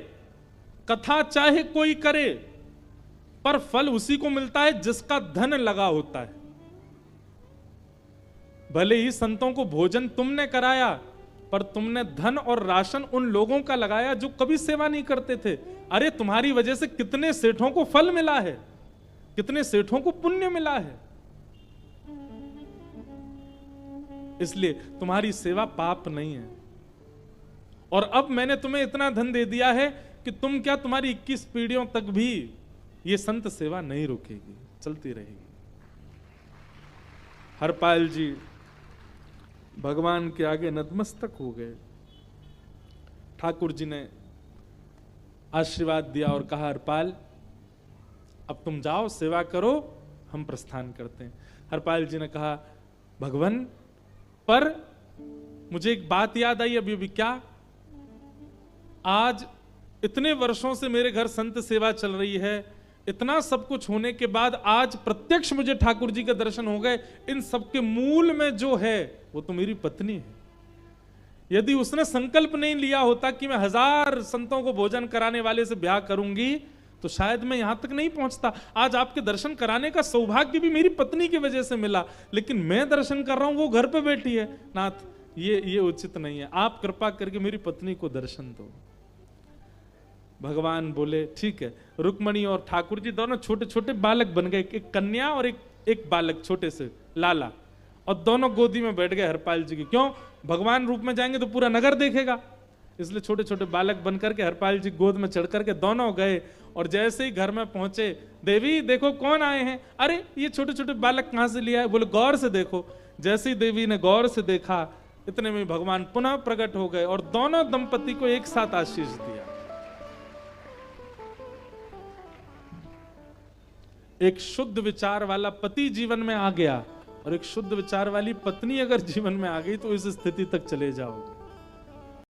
कथा चाहे कोई करे, पर फल उसी को मिलता है जिसका धन लगा होता है। भले ही संतों को भोजन तुमने कराया, पर तुमने धन और राशन उन लोगों का लगाया जो कभी सेवा नहीं करते थे। अरे तुम्हारी वजह से कितने सेठों को फल मिला है, कितने सेठों को पुण्य मिला है। इसलिए तुम्हारी सेवा पाप नहीं है। और अब मैंने तुम्हें इतना धन दे दिया है कि तुम क्या, तुम्हारी 21 पीढ़ियों तक भी ये संत सेवा नहीं रुकेगी, चलती रहेगी। हरपाल जी भगवान के आगे नतमस्तक हो गए। ठाकुर जी ने आशीर्वाद दिया और कहा, हरपाल अब तुम जाओ, सेवा करो, हम प्रस्थान करते हैं। हरपाल जी ने कहा, भगवान पर मुझे एक बात याद आई अभी। क्या? आज इतने वर्षों से मेरे घर संत सेवा चल रही है, इतना सब कुछ होने के बाद आज प्रत्यक्ष मुझे ठाकुर जी के दर्शन हो गए। इन सब के मूल में जो है वो तो मेरी पत्नी है। यदि उसने संकल्प नहीं लिया होता कि मैं 1000 संतों को भोजन कराने वाले से ब्याह करूंगी तो शायद मैं यहां तक नहीं पहुंचता। आज आपके दर्शन कराने का सौभाग्य भी मेरी पत्नी की वजह से मिला, लेकिन मैं दर्शन कर रहा हूं, वो घर पे बैठी है। नाथ ये उचित नहीं है, आप कृपा करके मेरी पत्नी को दर्शन दो। भगवान बोले, ठीक है। रुक्मणी और ठाकुर जी दोनों छोटे छोटे बालक बन गए, एक कन्या और एक बालक छोटे से लाला, और दोनों गोदी में बैठ गए हरपाल जी की। क्यों? भगवान रूप में जाएंगे तो पूरा नगर देखेगा, इसलिए छोटे छोटे बालक बन करके हरपाल जी गोद में चढ़ करके दोनों गए। और जैसे ही घर में पहुंचे, देवी देखो कौन आए हैं। अरे ये छोटे छोटे बालक कहां से लिया है? बोले गौर से देखो। जैसे ही देवी ने गौर से देखा, इतने में भगवान पुनः प्रकट हो गए और दोनों दंपति को एक साथ आशीष दिया। एक शुद्ध विचार वाला पति जीवन में आ गया और एक शुद्ध विचार वाली पत्नी अगर जीवन में आ गई तो इस स्थिति तक चले जाओगे।